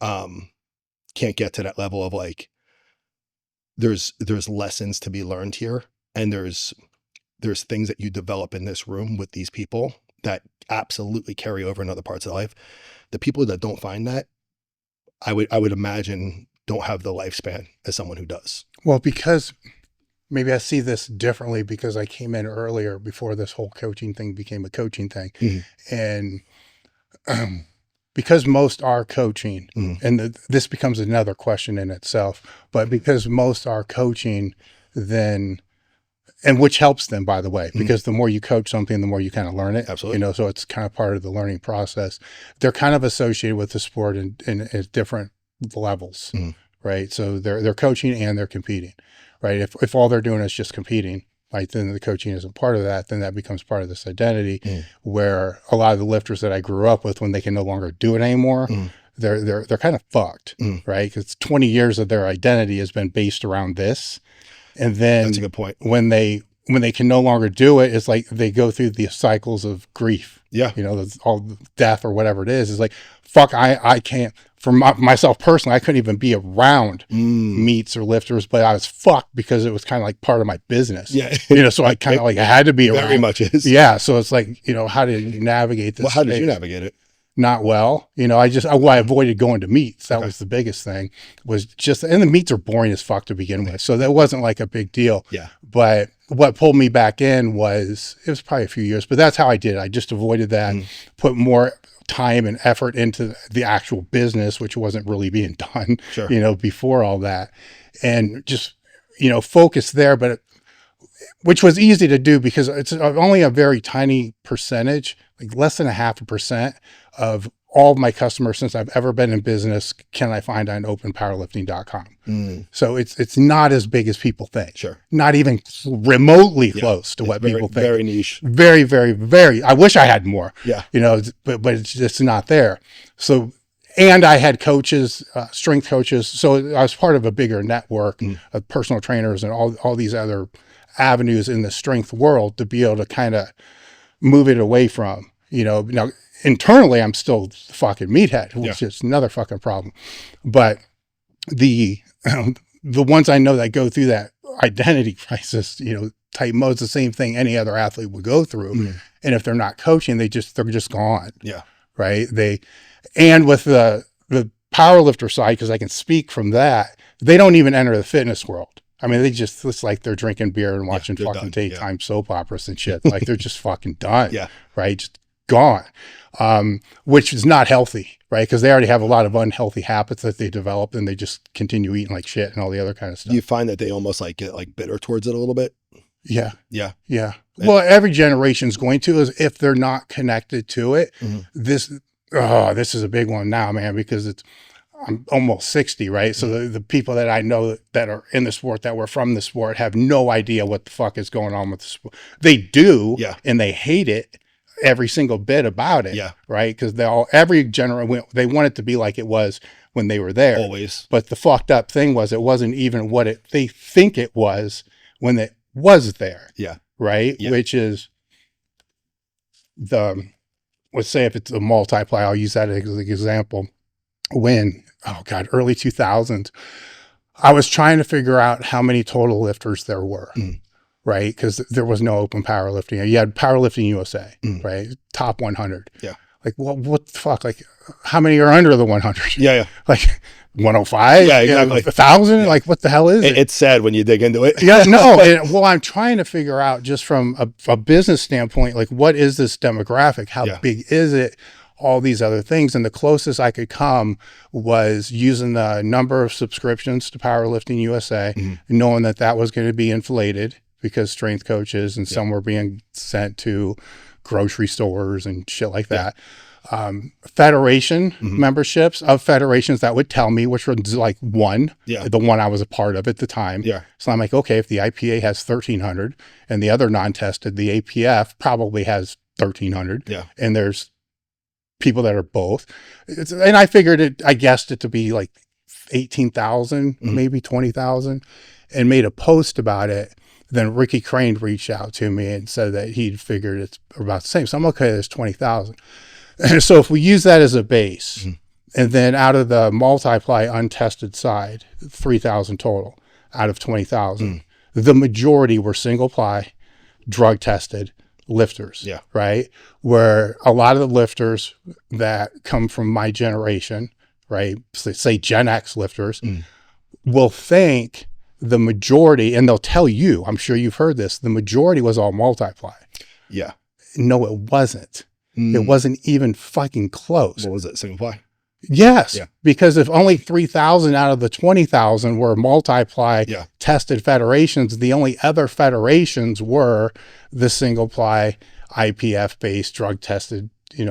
can't get to that level of like, there's lessons to be learned here. And there's things that you develop in this room with these people that absolutely carry over in other parts of life. The people that don't find that, I would imagine don't have the lifespan as someone who does. Well, because maybe I see this differently because I came in earlier before this whole coaching thing became a coaching thing. And, because most are coaching, and this becomes another question in itself, but because most are coaching, then, and which helps them, by the way, because the more you coach something, the more you kind of learn it. Absolutely. You know, so it's kind of part of the learning process. They're kind of associated with the sport in different levels, right? So they're coaching and they're competing, right? If all they're doing is just competing, like, then the coaching isn't part of that, then that becomes part of this identity where a lot of the lifters that I grew up with, when they can no longer do it anymore, they're kind of fucked, right? Because 20 years of their identity has been based around this. And then that's a good point. When they can no longer do it, it's like they go through the cycles of grief. Yeah. You know, all death or whatever it is. It's like, fuck, I can't, for myself personally, I couldn't even be around meets or lifters, but I was fucked because it was kind of like part of my business. Yeah. You know, so I kind of like, I had to be around. Very much is. Yeah. So it's like, you know, how did you navigate this? Well, how did you navigate it? Not well. You know, I avoided going to meets. That was the biggest thing, was just, and the meets are boring as fuck to begin with. So that wasn't like a big deal. Yeah. But what pulled me back in was, it was probably a few years, but that's how I did it. I just avoided that, put more time and effort into the actual business, which wasn't really being done, you know, before all that, and just, you know, focus there, but which was easy to do because it's only a very tiny percentage, like less than 0.5% of all of my customers since I've ever been in business can I find on openpowerlifting.com. So it's not as big as people think. Sure. Not even remotely close to what people think. Very niche. Very, very, very. I wish I had more. Yeah. You know, but it's just not there. So, and I had coaches, strength coaches. So I was part of a bigger network of personal trainers and all these other avenues in the strength world to be able to kind of move it away from, you know. Now, internally, I'm still the fucking meathead, which is another fucking problem. But the ones I know that go through that identity crisis, you know, type mode, it's the same thing any other athlete would go through. And if they're not coaching, they're just gone. Yeah. Right. And with the powerlifter side, because I can speak from that, they don't even enter the fitness world. I mean, it's like they're drinking beer and watching fucking daytime soap operas and shit. Like they're just fucking done. Yeah. Right. Just gone. Which is not healthy, right? Because they already have a lot of unhealthy habits that they developed, and they just continue eating like shit and all the other kind of stuff. Do you find that they almost like get like bitter towards it a little bit? Yeah. Yeah. Yeah. Well, every generation's going to, is if they're not connected to it. This is a big one now, man, because I'm almost 60, right? So the people that I know that are in the sport, that were from the sport, have no idea what the fuck is going on with the sport. They do, and they hate it, every single bit about it, right? Because every generation, they want it to be like it was when they were there. Always. But the fucked up thing was, it wasn't even what they think it was when it was there. Yeah. Right? Yeah. Which is let's say if it's a multiply, I'll use that as an example. When, early 2000s, I was trying to figure out how many total lifters there were, right? Because there was no open powerlifting. You had Powerlifting USA, right? Top 100. Yeah. Like, well, what the fuck? Like, how many are under the 100? Yeah. Like 105? Yeah, exactly. 1,000? Like, what the hell is it? It's sad when you dig into it. Yeah, no. Well, I'm trying to figure out, just from a business standpoint, like, what is this demographic? How big is it? All these other things. And the closest I could come was using the number of subscriptions to Powerlifting USA, knowing that was going to be inflated because strength coaches and some were being sent to grocery stores and shit like that. Federation memberships of federations that would tell me which was like the one I was a part of at the time. Yeah. So I'm like, okay, if the IPA has 1,300 and the other non-tested, the APF probably has 1,300. Yeah. And there's people that are both. And I figured I guessed it to be like 18,000, maybe 20,000, and made a post about it. Then Ricky Crane reached out to me and said that he'd figured it's about the same. So I'm okay, there's 20,000. And so if we use that as a base, and then out of the multiply untested side, 3,000 total out of 20,000, the majority were single ply, drug tested lifters, right? Where a lot of the lifters that come from my generation, right, say Gen X lifters, will think the majority, and they'll tell you, I'm sure you've heard this, the majority was all multiply. Yeah. No, it wasn't. It wasn't even fucking close. What was it? Single ply? Yes. Yeah. Because if only 3,000 out of the 20,000 were multiply tested federations, the only other federations were the single ply IPF based drug tested,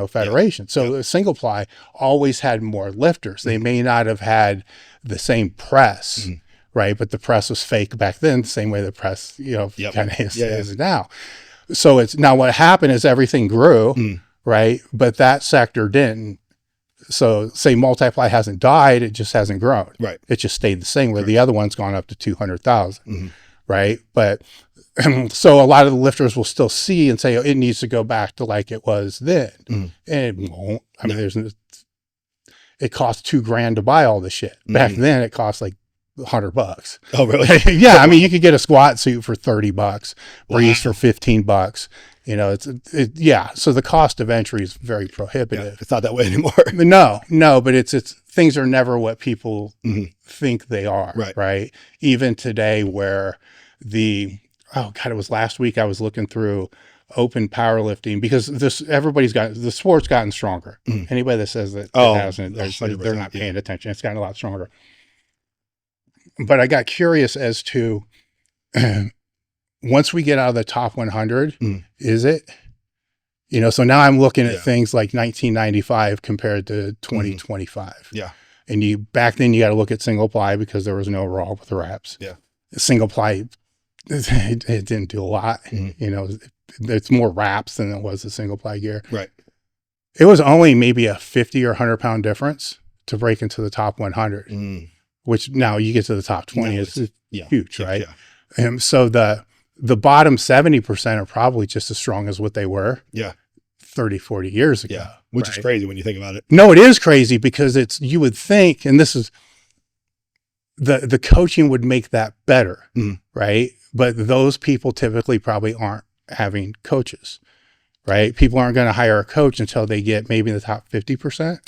federation. So the single ply always had more lifters. They may not have had the same press, right? But the press was fake back then, the same way the press, kind of is now. So it's now what happened is everything grew, right? But that sector didn't. So say multiply hasn't died, it just hasn't grown. Right. It just stayed the same, where the other one's gone up to 200,000. Right. But so a lot of the lifters will still see and say, oh, it needs to go back to like it was then. And it won't. I mean, it costs $2,000 to buy all this shit. Back then it cost like $100. Oh, really? Yeah. I mean, you could get a squat suit for $30, breeze for $15. So the cost of entry is very prohibitive. It's not that way anymore. No, but it's things are never what people think they are. Right. Even today where it was last week I was looking through open powerlifting, because the sport's gotten stronger. Anybody that says that it hasn't, they're not paying attention. It's gotten a lot stronger. But I got curious as to once we get out of the top 100, is it? So now I'm looking at things like 1995 compared to 2025. Yeah. And back then you got to look at single ply because there was no raw with reps. Yeah. Single ply, it didn't do a lot. It's more wraps than it was the single ply gear. Right. It was only maybe a 50 or 100 pound difference to break into the top 100, which now you get to the top 20 is huge, right? Yeah. And so the bottom 70% are probably just as strong as what they were 30, 40 years ago. Yeah. Which is crazy when you think about it. No, it is crazy because you would think, and this is the coaching would make that better, right? But those people typically probably aren't having coaches, right? People aren't going to hire a coach until they get maybe in the top 50%.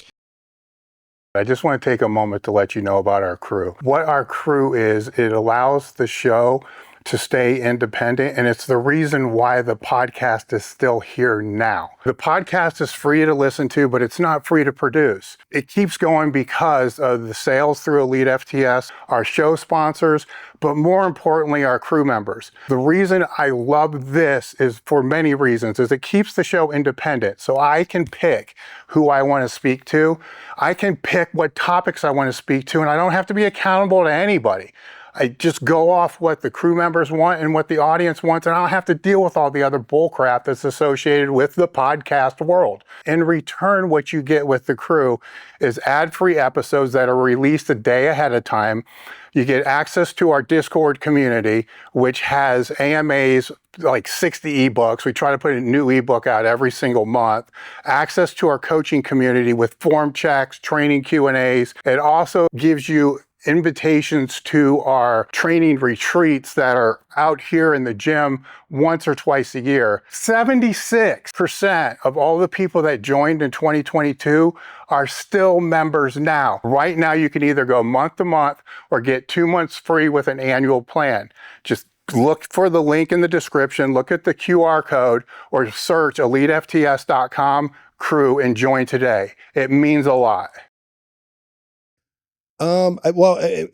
I just want to take a moment to let you know about our crew. What our crew is, it allows the show to stay independent, and it's the reason why the podcast is still here now. The podcast is free to listen to, but it's not free to produce. It keeps going because of the sales through elitefts, our show sponsors, but more importantly, our crew members. The reason I love this is for many reasons, is it keeps the show independent. So I can pick who I want to speak to. I can pick what topics I want to speak to, and I don't have to be accountable to anybody. I just go off what the crew members want and what the audience wants, and I don't have to deal with all the other bullcrap that's associated with the podcast world. In return, what you get with the crew is ad-free episodes that are released a day ahead of time. You get access to our Discord community, which has AMAs, like 60 ebooks. We try to put a new ebook out every single month. Access to our coaching community with form checks, training Q&As. It also gives you invitations to our training retreats that are out here in the gym once or twice a year. 76% of all the people that joined in 2022 are still members now. Right now, you can either go month to month or get 2 months free with an annual plan. Just look for the link in the description, look at the QR code, or search elitefts.com crew and join today. It means a lot.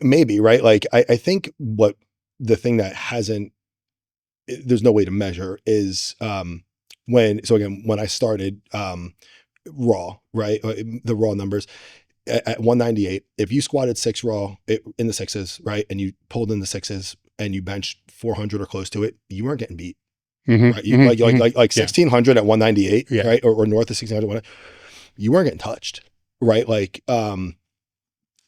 Maybe, right? Like, I think what the thing that there's no way to measure is, when I started, raw, right? The raw numbers at 198, if you squatted 6 raw in the sixes, right? And you pulled in the sixes and you benched 400 or close to it, you weren't getting beat, right? You like 1600 at 198, right? Or north of 1600, you weren't getting touched, right? Like,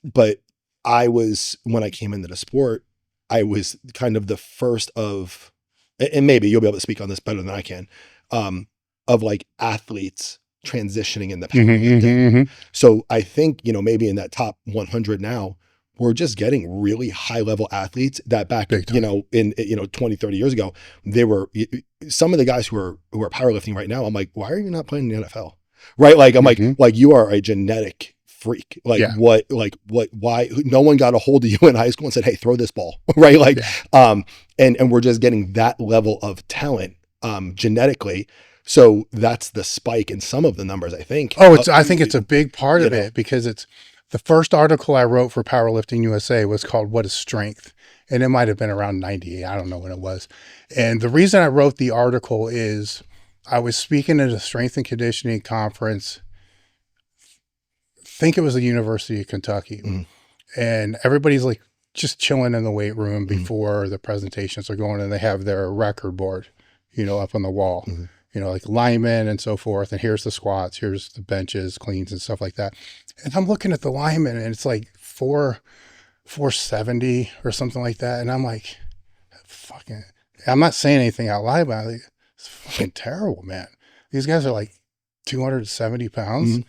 but when I came into the sport, I was kind of the first of, and maybe you'll be able to speak on this better than I can, of like athletes transitioning in the powerlifting. So I think, maybe in that top 100 now, we're just getting really high level athletes that back, in 20, 30 years ago, they were some of the guys who are powerlifting right now. I'm like, why are you not playing in the NFL? Right. Like, I'm like, you are a genetic freak. Like why no one got a hold of you in high school and said, hey, throw this ball. Right. Like, and we're just getting that level of talent, genetically. So that's the spike in some of the numbers, I think. I think it's a big part of it, because it's the first article I wrote for Powerlifting USA was called "What is Strength?" And it might have been around 98. I don't know when it was. And the reason I wrote the article is I was speaking at a strength and conditioning conference. I think it was the University of Kentucky. And everybody's like just chilling in the weight room before the presentations are going, and they have their record board, up on the wall, like linemen and so forth. And here's the squats, here's the benches, cleans and stuff like that. And I'm looking at the linemen, and it's like 470 or something like that. And I'm like, I'm not saying anything out loud about it. It's fucking terrible, man. These guys are like 270 pounds.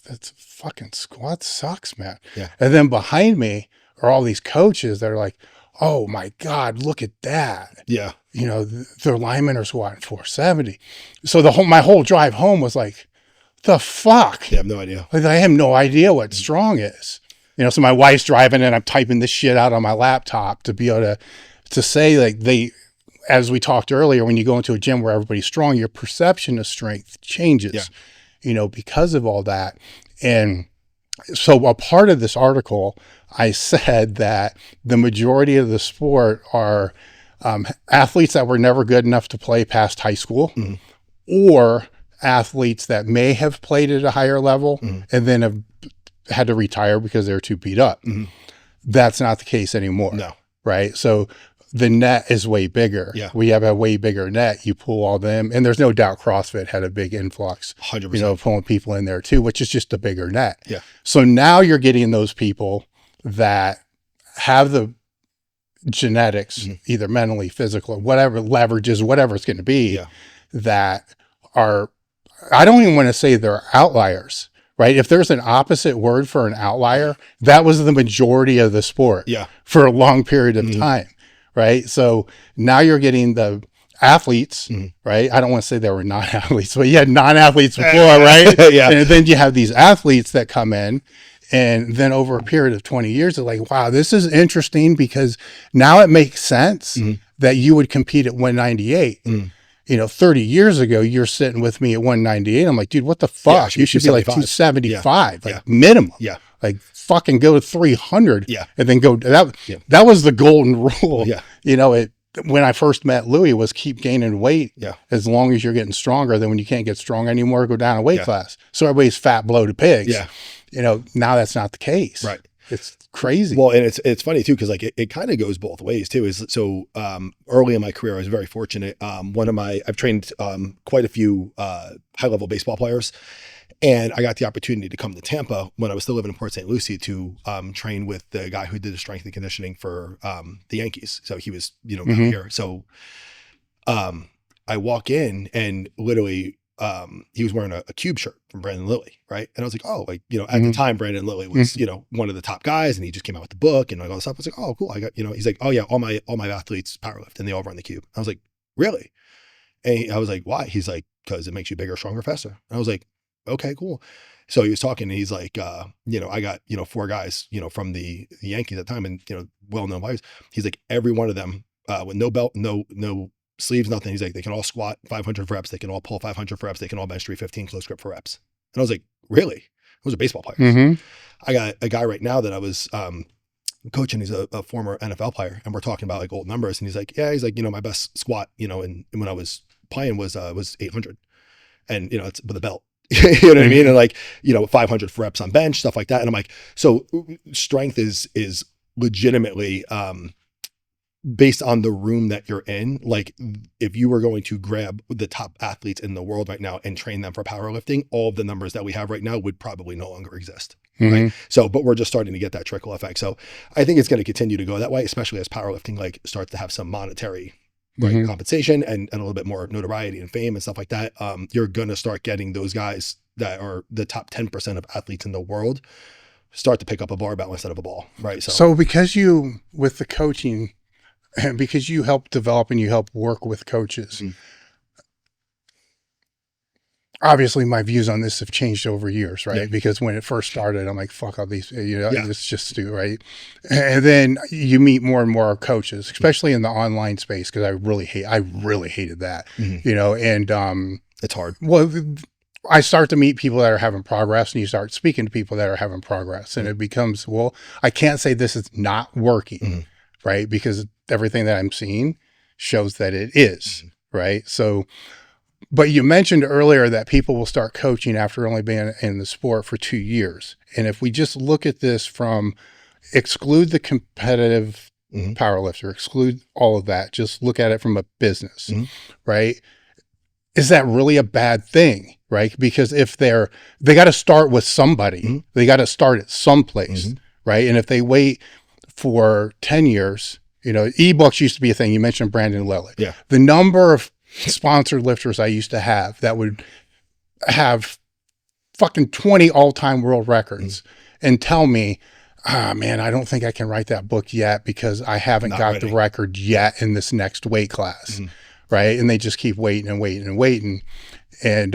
That's fucking squat sucks, man. Yeah. And then behind me are all these coaches that are like, oh my God, look at that. Yeah. Their linemen are squatting 470. So my whole drive home was like, the fuck? Yeah, I have no idea. Like, I have no idea what strong is. So my wife's driving and I'm typing this shit out on my laptop to be able to say, like, as we talked earlier, when you go into a gym where everybody's strong, your perception of strength changes, because of all that. And so a part of this article, I said that the majority of the sport are athletes that were never good enough to play past high school, or athletes that may have played at a higher level and then have had to retire because they were too beat up. That's not the case anymore. No. Right. So the net is way bigger. Yeah. We have a way bigger net. You pull all them, and there's no doubt CrossFit had a big influx, 100%. Pulling people in there too, which is just a bigger net. Yeah. So now you're getting those people that have the genetics, either mentally, physical, whatever leverages, whatever it's going to be, that are, I don't even want to say they're outliers, right? If there's an opposite word for an outlier, that was the majority of the sport for a long period of time, right? So now you're getting the athletes, right? I don't want to say they were non-athletes, but you had non-athletes before, right? And then you have these athletes that come in, and then over a period of 20 years, they're like, wow, this is interesting, because now it makes sense that you would compete at 198. 30 years ago, you're sitting with me at 198. I'm like, dude, what the fuck? You should be like 275, like minimum. Yeah. Like fucking go to 300 Yeah. and then go. That was the golden rule. Yeah. When I first met Louis, was keep gaining weight as long as you're getting stronger. Then when you can't get strong anymore, go down a weight class. So everybody's fat, bloated pigs. Yeah. Now that's not the case. Right. It's crazy. Well, and it's funny too, because like it kind of goes both ways too. Early in my career, I was very fortunate. I've trained quite a few high level baseball players, and I got the opportunity to come to Tampa when I was still living in Port St. Lucie to train with the guy who did the strength and conditioning for the Yankees. So he was down here. So I walk in, and literally he was wearing a cube shirt from Brandon Lilly, right? And I was like, oh, like, at the time, Brandon Lilly was, one of the top guys, and he just came out with the book and like all this stuff. I was like, oh, cool. I got, he's like, oh yeah, all my athletes powerlift and they all run the cube. I was like, really? And I was like, why? He's like, because it makes you bigger, stronger, faster. And I was like, okay, cool. So he was talking, and he's like, I got, 4 guys, from the Yankees at the time, and, well-known players. He's like, every one of them with no belt, no sleeves, nothing. He's like, they can all squat 500 for reps. They can all pull 500 for reps. They can all bench 315 close grip for reps. And I was like, really? Those are baseball players. I got a guy right now that I was coaching. He's a former NFL player, and we're talking about like old numbers. And he's like, yeah, he's like, my best squat, and when I was playing was 800, and it's with a belt. You know what I mean? And like, 500 for reps on bench, stuff like that. And I'm like, so strength is legitimately based on the room that you're in. Like, if you were going to grab the top athletes in the world right now and train them for powerlifting, all of the numbers that we have right now would probably no longer exist. Right. So, but we're just starting to get that trickle effect. So I think it's going to continue to go that way, especially as powerlifting like starts to have some monetary compensation and a little bit more notoriety and fame and stuff like that. You're going to start getting those guys that are the top 10% of athletes in the world start to pick up a barbell instead of a ball. Right. So because you, with the coaching, and because you help develop and you help work with coaches, obviously my views on this have changed over years, right? Yeah. Because when it first started, I'm like, fuck all these, it's just stupid, right? And then you meet more and more coaches, especially in the online space, because I really hated that, and It's hard. Well, I start to meet people that are having progress, and you start speaking to people that are having progress, and it becomes, well, I can't say this is not working, right? Because everything that I'm seeing shows that it is, right? So, but you mentioned earlier that people will start coaching after only being in the sport for 2 years. And if we just look at this from exclude the competitive powerlifter, exclude all of that, just look at it from a business, right? Is that really a bad thing, right? Because if they got to start with somebody, they got to start at someplace, right? And if they wait for 10 years, ebooks used to be a thing. You mentioned Brandon Lilly. Yeah. The number of sponsored lifters I used to have that would have fucking 20 all-time world records and tell me, man, I don't think I can write that book yet because I haven't got the record yet in this next weight class. Right. And they just keep waiting and waiting and waiting. And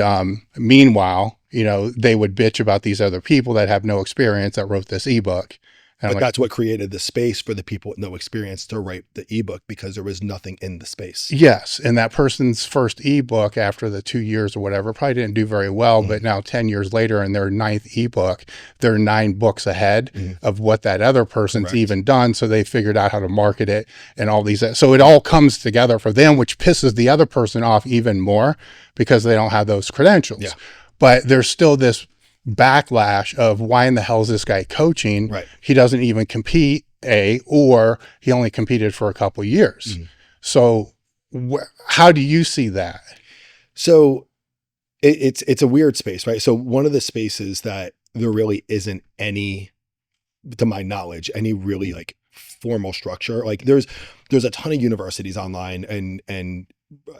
meanwhile, they would bitch about these other people that have no experience that wrote this ebook. But that's what created the space for the people with no experience to write the ebook, because there was nothing in the space. Yes. And that person's first ebook after the 2 years or whatever probably didn't do very well. But now 10 years later in their 9th ebook, they're 9 books ahead of what that other person's even done. So they figured out how to market it and all these. So it all comes together for them, which pisses the other person off even more because they don't have those credentials. Yeah. But there's still this backlash of why in the hell is this guy coaching? Right. He doesn't even compete, or he only competed for a couple of years. So how do you see that? So it's a weird space, right? So one of the spaces that there really isn't any, to my knowledge, any really like formal structure. Like there's a ton of universities online and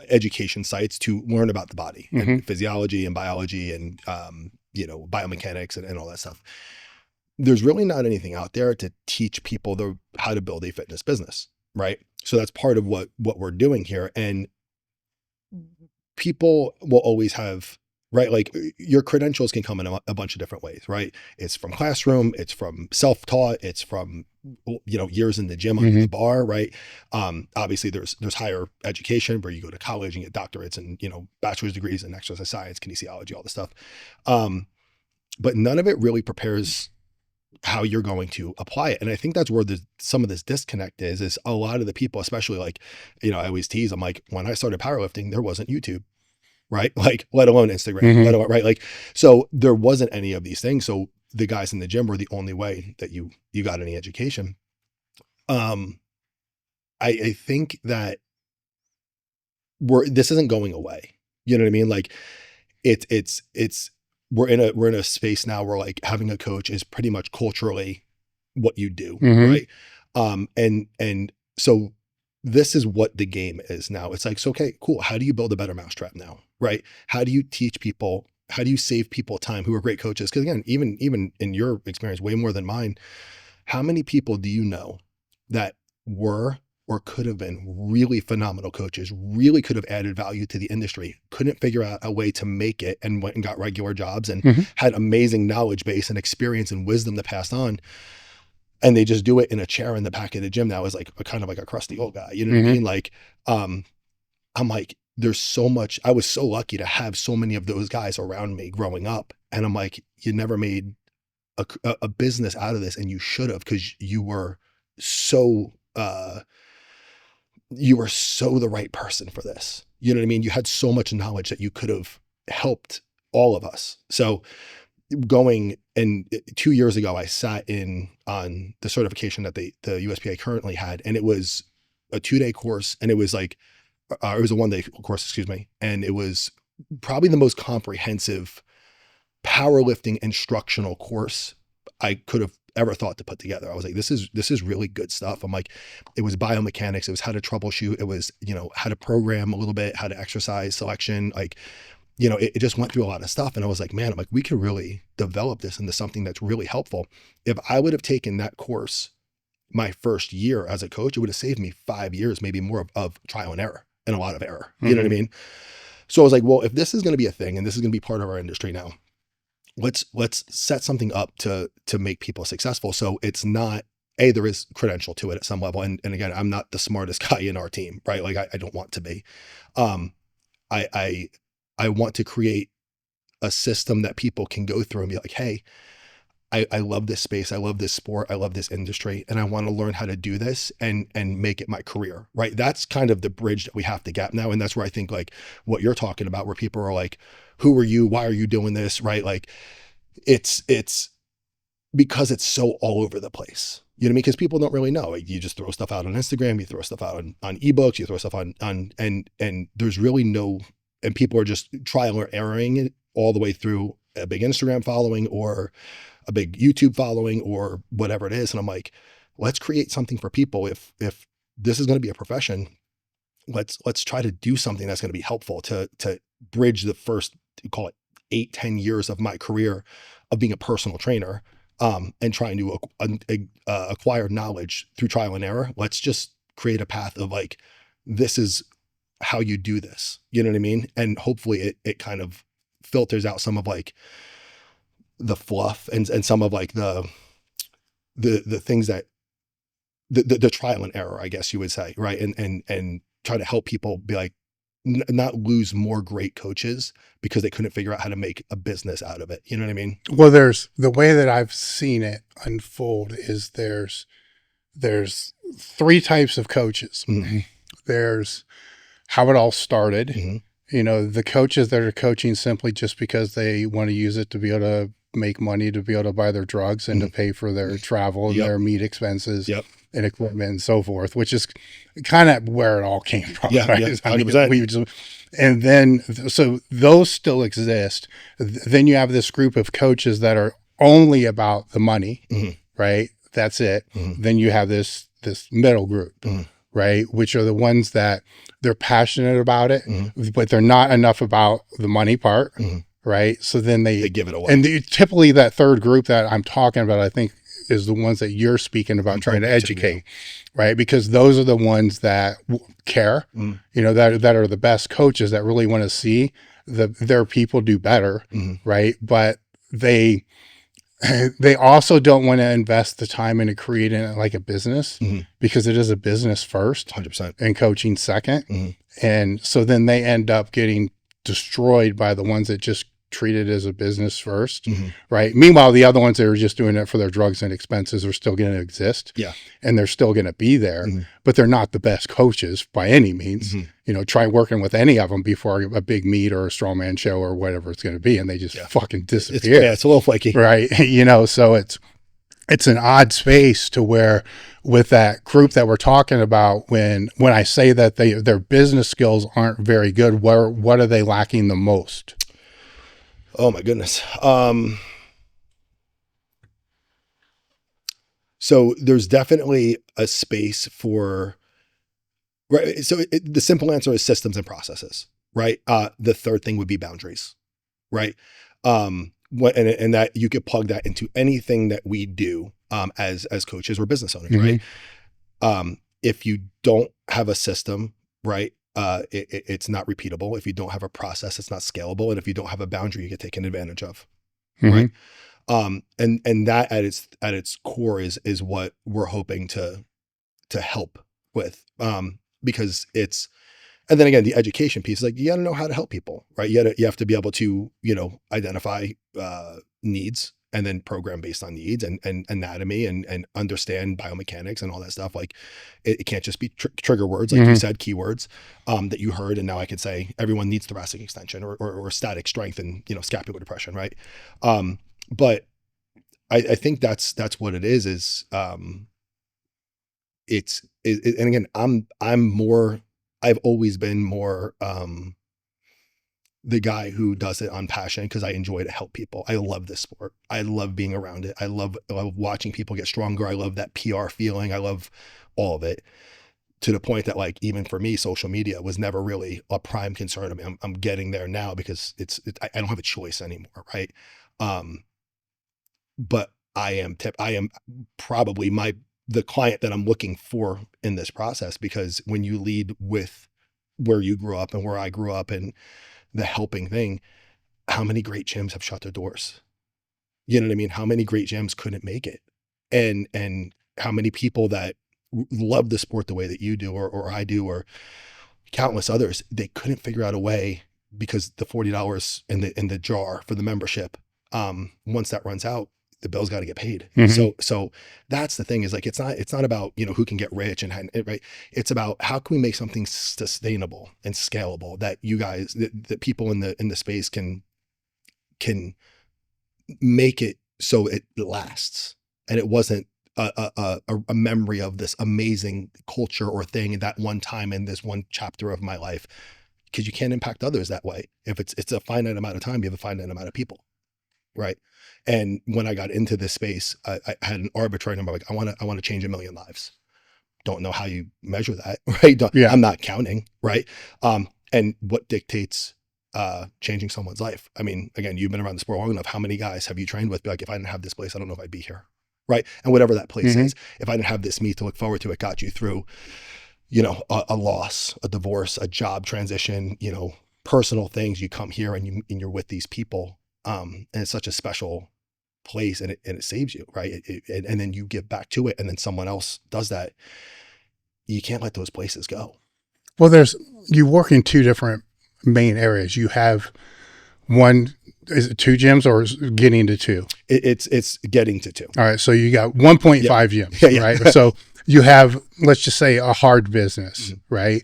education sites to learn about the body and physiology and biology and biomechanics and all that stuff. There's really not anything out there to teach people how to build a fitness business, right? So that's part of what we're doing here. And people will always have, right? Like your credentials can come in a bunch of different ways, right? It's from classroom, it's from self-taught, it's from, years in the gym under the bar, right? Obviously there's higher education where you go to college and get doctorates and, bachelor's degrees in exercise science, kinesiology, all this stuff. But none of it really prepares how you're going to apply it. And I think that's where some of this disconnect is a lot of the people, especially like, I always tease, I'm like, when I started powerlifting, there wasn't YouTube, right? Like, let alone Instagram, right? Like, so there wasn't any of these things. So the guys in the gym were the only way that you got any education. I think that this isn't going away. You know what I mean? Like we're in a space now where like having a coach is pretty much culturally what you do. Right. And so this is what the game is now. It's like, so, okay, cool. How do you build a better mousetrap now? Right. How do you teach people? How do you save people time who are great coaches? Cause again, even in your experience, way more than mine, how many people do you know that were or could have been really phenomenal coaches, really could have added value to the industry, couldn't figure out a way to make it and went and got regular jobs and had amazing knowledge base and experience and wisdom to pass on. And they just do it in a chair in the back of the gym now as like kind of like a crusty old guy. You know what I mean? Like, I'm like, there's so much, I was so lucky to have so many of those guys around me growing up. And I'm like, you never made a business out of this, and you should have, because you were so the right person for this. You know what I mean? You had so much knowledge that you could have helped all of us. So going, and 2 years ago, I sat in on the certification that the USPA currently had, and it was a 2-day course, and it was like, it was a 1-day course, excuse me. And it was probably the most comprehensive powerlifting instructional course I could have ever thought to put together. I was like, this is really good stuff. I'm like, it was biomechanics. It was how to troubleshoot. It was, how to program a little bit, how to exercise selection. Like, it just went through a lot of stuff. And I was like, man, I'm like, we could really develop this into something that's really helpful. If I would have taken that course my first year as a coach, it would have saved me 5 years, maybe more of trial and error and a lot of error. You know what I mean? So I was like, well, if this is going to be a thing and this is going to be part of our industry now, let's set something up to make people successful. So it's not, there is credential to it at some level. And again, I'm not the smartest guy in our team, right? Like I don't want to be. I want to create a system that people can go through and be like, hey, I love this space. I love this sport. I love this industry. And I want to learn how to do this and make it my career, right? That's kind of the bridge that we have to gap now. And that's where I think like what you're talking about, where people are like, who are you? Why are you doing this? Right? Like it's because it's so all over the place. You know what I mean? Because people don't really know. Like, you just throw stuff out on Instagram, you throw stuff out on ebooks, you throw stuff on and there's really no, and people are just trial or erroring it all the way through a big Instagram following or a big YouTube following or whatever it is. And I'm like, let's create something for people. If this is going to be a profession, let's try to do something that's going to be helpful to bridge the first, call it 8-10 years of my career of being a personal trainer, and trying to acquire knowledge through trial and error. Let's just create a path of like, this is how you do this. You know what I mean? And hopefully it kind of filters out some of like the fluff and some of like the things that the trial and error, I guess you would say, right? And try to help people be like, not lose more great coaches because they couldn't figure out how to make a business out of it. You know what I mean? Well, there's the way that I've seen it unfold is there's 3 types of coaches. Mm-hmm. There's how it all started. Mm-hmm. You know, the coaches that are coaching simply just because they want to use it to be able to make money, to be able to buy their drugs and to pay for their travel and their meat expenses and equipment and so forth, which is kind of where it all came from. Yeah, right? yeah, 100%. And then, so those still exist. Then you have this group of coaches that are only about the money, right? That's it. Then you have this middle group, right? Which are the ones that they're passionate about it, but they're not enough about the money part, right? So then they give it away. And typically that third group that I'm talking about, I think, is the ones that you're speaking about, trying to educate, right? Because those are the ones that care, you know, that are the best coaches that really want to see their people do better, right? But they also don't want to invest the time into creating it like a business, because it is a business first, 100%, and coaching second. And so then they end up getting destroyed by the ones that just treat it as a business first, right? Meanwhile, the other ones that are just doing it for their drugs and expenses are still going to exist, and they're still going to be there, but they're not the best coaches by any means. You know, try working with any of them before a big meet or a strongman show or whatever it's going to be, and they just fucking disappear. It's a little flaky, right? You know, so it's an odd space to where, with that group that we're talking about, when I say that their business skills aren't very good, what are they lacking the most? Oh my goodness. So there's definitely a space for, right? So the simple answer is systems and processes, right? The third thing would be boundaries, right? And that you could plug that into anything that we do, as coaches or business owners, right? If you don't have a system, right, it's not repeatable. If you don't have a process, it's not scalable. And if you don't have a boundary, you get taken advantage of, right? And that at its core is what we're hoping to help with, because it's, and then again, the education piece is like, you got to know how to help people, right? You have to be able to, you know, identify needs and then program based on needs and anatomy and understand biomechanics and all that stuff. Like it can't just be trigger words, like you said, keywords that you heard. And now I could say everyone needs thoracic extension or static strength and, you know, scapular depression, right? But I think that's what it is. And again, I've always been more the guy who does it on passion because I enjoy to help people. I love this sport. I love being around it. I love watching people get stronger. I love that PR feeling. I love all of it, to the point that, like, even for me, social media was never really a prime concern. I mean, I'm getting there now because I don't have a choice anymore, right? But I am probably the client that I'm looking for in this process, because when you lead with where you grew up and where I grew up and the helping thing, how many great gyms have shut their doors? You know what I mean? How many great gyms couldn't make it? And how many people that love the sport the way that you do, or I do, or countless others, they couldn't figure out a way because the $40 in the jar for the membership, once that runs out, the bill's got to get paid. So that's the thing, is like, it's not about, who can get rich right. It's about how can we make something sustainable and scalable that you guys, that people in the space can make it so it lasts. And it wasn't a memory of this amazing culture or thing that one time in this one chapter of my life, because you can't impact others that way. If it's a finite amount of time, you have a finite amount of people. Right. And when I got into this space, I had an arbitrary number. Like, I want to change 1 million lives. Don't know how you measure that. Right. I'm not counting. Right. And what dictates changing someone's life? I mean, again, you've been around the sport long enough. How many guys have you trained with? Be like, if I didn't have this place, I don't know if I'd be here. Right. And whatever that place is, if I didn't have this meet to look forward to, it got you through, a loss, a divorce, a job transition, personal things. You come here and you're with these people. And it's such a special place, and it saves you. Right. And then you give back to it, and then someone else does that. You can't let those places go. Well, you work in two different main areas. You have one, is it 2 gyms, or is it getting to 2? It's getting to 2. All right. So you got 1.5 gyms, right? So you have, let's just say, a hard business, right?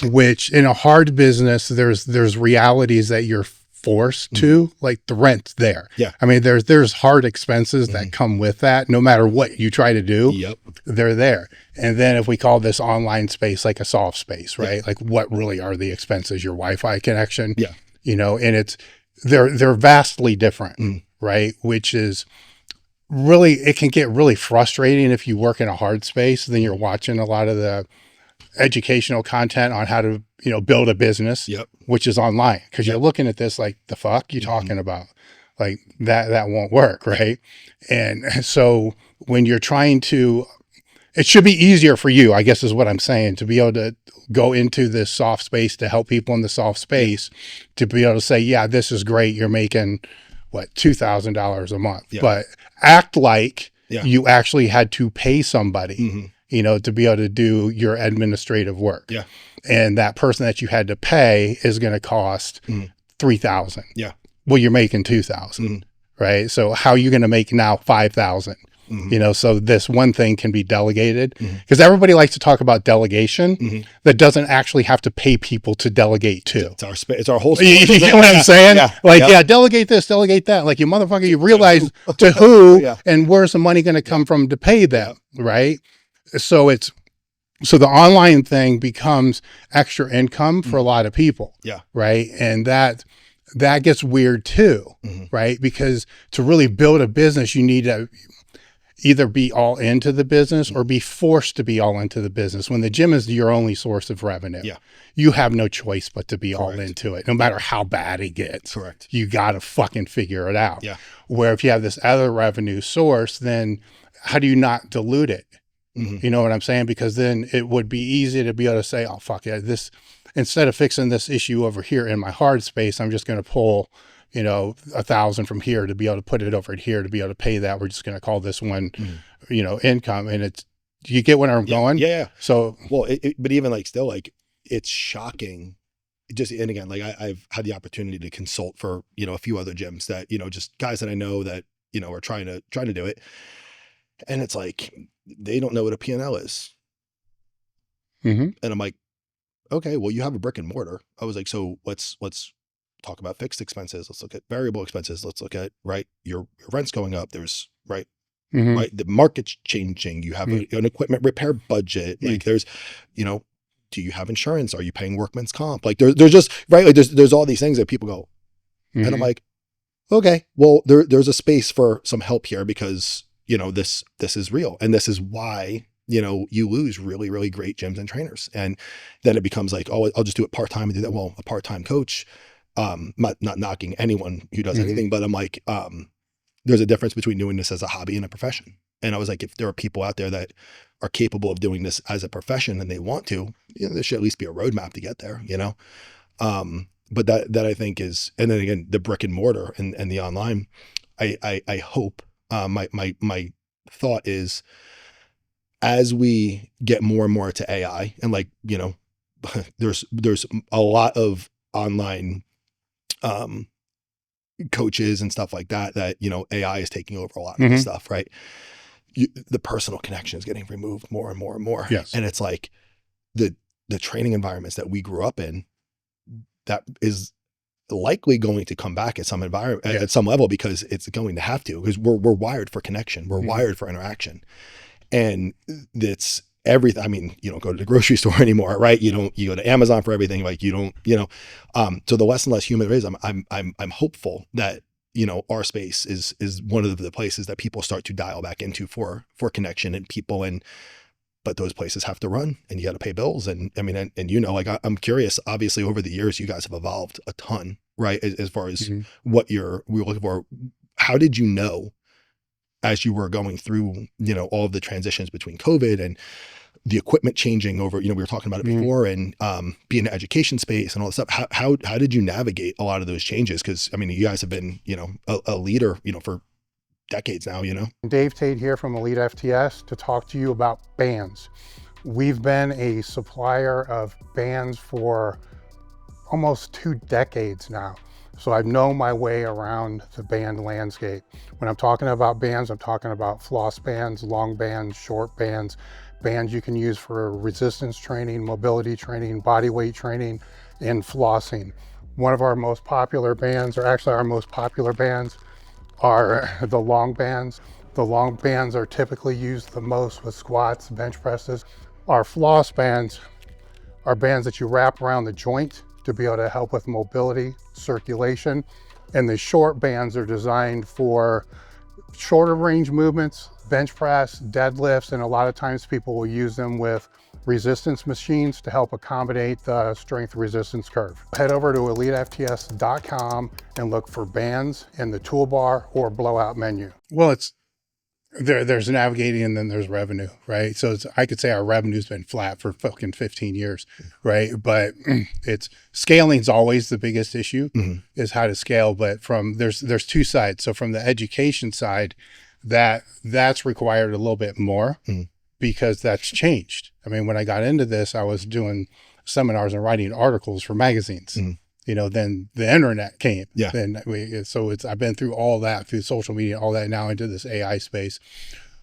Which, in a hard business, there's realities that you're forced to, like the rent there. Yeah. I mean, there's hard expenses that come with that. No matter what you try to do, they're there. And then if we call this online space like a soft space, right? Like, what really are the expenses? Your Wi-Fi connection, and they're vastly different, right? Which is really, it can get really frustrating if you work in a hard space. Then you're watching a lot of the educational content on how to, build a business, which is online, because you're looking at this like, the fuck you talking about? Like, that won't work, right? And so when you're trying to, it should be easier for you, I guess is what I'm saying, to be able to go into this soft space, to help people in the soft space, to be able to say, yeah, this is great. You're making what, $2,000 a month, but act like you actually had to pay somebody, to be able to do your administrative work. Yeah. And that person that you had to pay is going to cost $3,000. Yeah. Well, you're making $2,000, right? So how are you going to make now $5,000? So this one thing can be delegated, because everybody likes to talk about delegation that doesn't actually have to pay people to delegate to. It's our whole. You get what I'm saying? Delegate this, delegate that. Like, you motherfucker, you realize to who and where's the money going to come from to pay them, right? So the online thing becomes extra income for a lot of people. Yeah. Right. And that gets weird too. Right. Because to really build a business, you need to either be all into the business or be forced to be all into the business. When the gym is your only source of revenue, you have no choice but to be all into it, no matter how bad it gets. Correct. You got to fucking figure it out. Yeah. Where if you have this other revenue source, then how do you not dilute it? You know what I'm saying? Because then it would be easy to be able to say, oh, fuck yeah, this, instead of fixing this issue over here in my hard space, I'm just going to pull, 1,000 from here to be able to put it over here to be able to pay that. We're just going to call this one, income. And you get where I'm going? Yeah. So, well, but even like still, like, it's shocking. And again, like, I've had the opportunity to consult for, a few other gyms that, just guys that I know that, are trying to do it. And it's like, they don't know what a P&L is. And I'm like, okay, well, you have a brick and mortar. I was like, so let's talk about fixed expenses. Let's look at variable expenses. Let's look at, your rent's going up. There's right. The market's changing. You have an equipment repair budget. Like, there's, do you have insurance? Are you paying workman's comp? Like, there's just, like, there's all these things that people go, and I'm like, okay, well, there's a space for some help here, because, this is real. And this is why, you lose really, really great gyms and trainers. And then it becomes like, oh, I'll just do it part-time and do that. Well, a part-time coach, not knocking anyone who does anything, but I'm like, there's a difference between doing this as a hobby and a profession. And I was like, if there are people out there that are capable of doing this as a profession and they want to, there should at least be a roadmap to get there, but that I think is, and then again, the brick and mortar and the online, I hope, my thought is, as we get more and more to AI, and like, there's a lot of online coaches and stuff like that, AI is taking over a lot of this stuff, right? The personal connection is getting removed more and more and more. Yes. And it's like the training environments that we grew up in, that is likely going to come back at some environment, at some level, because it's going to have to, because we're wired for connection. We're wired for interaction. And it's everything. I mean, you don't go to the grocery store anymore, right? You go to Amazon for everything. Like so the less and less human it is, I'm hopeful that, our space is one of the places that people start to dial back into for connection and people. But those places have to run, and you got to pay bills. And I mean, like, I'm curious, obviously over the years, you guys have evolved a ton, right? As far as what we were looking for. How did you know, as you were going through, all of the transitions between COVID and the equipment changing over, we were talking about it before, and being in the education space and all this stuff, how did you navigate a lot of those changes? Because I mean, you guys have been, a leader, for decades now, Dave Tate here from elitefts to talk to you about bands. We've been a supplier of bands for almost 2 decades now. So I've known my way around the band landscape. When I'm talking about bands, I'm talking about floss bands, long bands, short bands, bands you can use for resistance training, mobility training, body weight training, and flossing. One of our most popular bands, or actually our most popular bands, are the long bands. The long bands are typically used the most with squats, bench presses. Our floss bands are bands that you wrap around the joint to be able to help with mobility, circulation. And the short bands are designed for shorter range movements, bench press, deadlifts, and a lot of times people will use them with resistance machines to help accommodate the strength resistance curve. Head over to elitefts.com and look for bands in the toolbar or blowout menu. Well, there's navigating, and then there's revenue, right? So I could say our revenue's been flat for fucking 15 years, right? But scaling's always the biggest issue, is how to scale. But there's 2 sides. So from the education side, that's required a little bit more, because that's changed. I mean, when I got into this, I was doing seminars and writing articles for magazines. Then the internet came. Yeah. I've been through all that, through social media, all that, now into this AI space,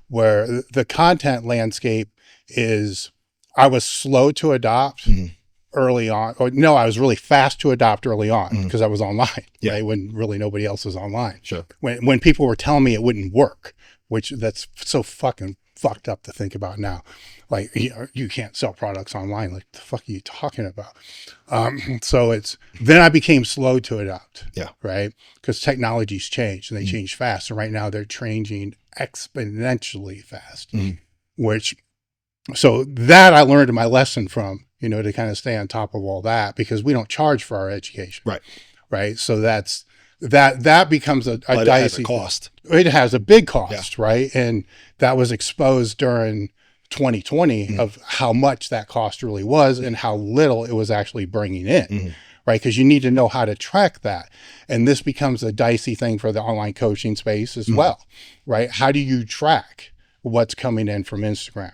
where the content landscape is, I was slow to adopt early on. I was really fast to adopt early on, because I was online, right? When really nobody else was online. Sure. When people were telling me it wouldn't work, which that's so fucking fucked up to think about now. Like, you can't sell products online. Like, the fuck are you talking about? Then I became slow to adopt. Yeah. Right. Because technology's changed, and they change fast. And right now they're changing exponentially fast, so that I learned my lesson from, to kind of stay on top of all that, because we don't charge for our education. Right. Right. So that becomes a dicey cost. It has a big cost, right? And that was exposed during 2020 of how much that cost really was and how little it was actually bringing in, right? Because you need to know how to track that. And this becomes a dicey thing for the online coaching space as well, right? How do you track what's coming in from Instagram?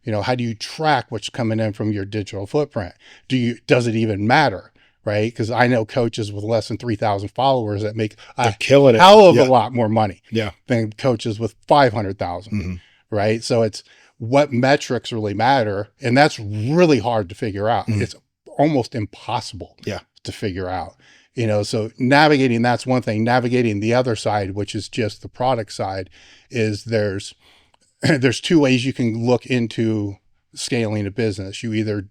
How do you track what's coming in from your digital footprint? Does it even matter? Right? Because I know coaches with less than 3,000 followers that make a hell of a lot more money than coaches with 500,000. Right? So it's what metrics really matter. And that's really hard to figure out. It's almost impossible to figure out. So navigating, that's one thing. Navigating the other side, which is just the product side, is there's 2 ways you can look into scaling a business. You either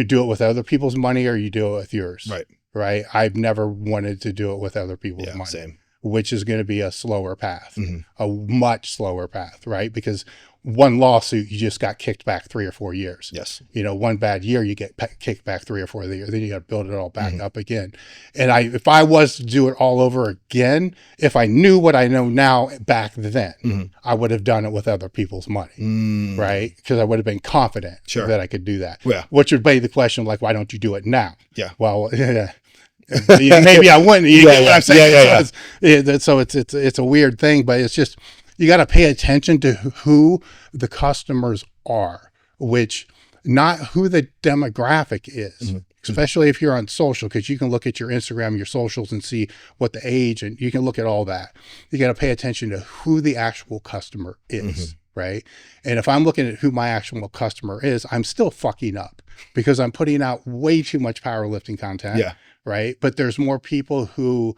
do it with other people's money, or you do it with yours. Right. Right. I've never wanted to do it with other people's money. Same. Which is going to be a slower path, a much slower path, right? Because one lawsuit, you just got kicked back 3 or 4 years. Yes. One bad year, you get kicked back 3 or 4 years. Then you got to build it all back up again. And if I was to do it all over again, if I knew what I know now back then, I would have done it with other people's money, right? Because I would have been confident that I could do that. Yeah. Which would beg the question, like, why don't you do it now? Yeah. Well, maybe I wouldn't. You get what I'm saying? So it's a weird thing, but it's just, you got to pay attention to who the customers are, which not who the demographic is, especially if you're on social, because you can look at your Instagram, your socials, and see what the age, and you can look at all that. You got to pay attention to who the actual customer is, right? And if I'm looking at who my actual customer is, I'm still fucking up because I'm putting out way too much powerlifting content, right? But there's more people who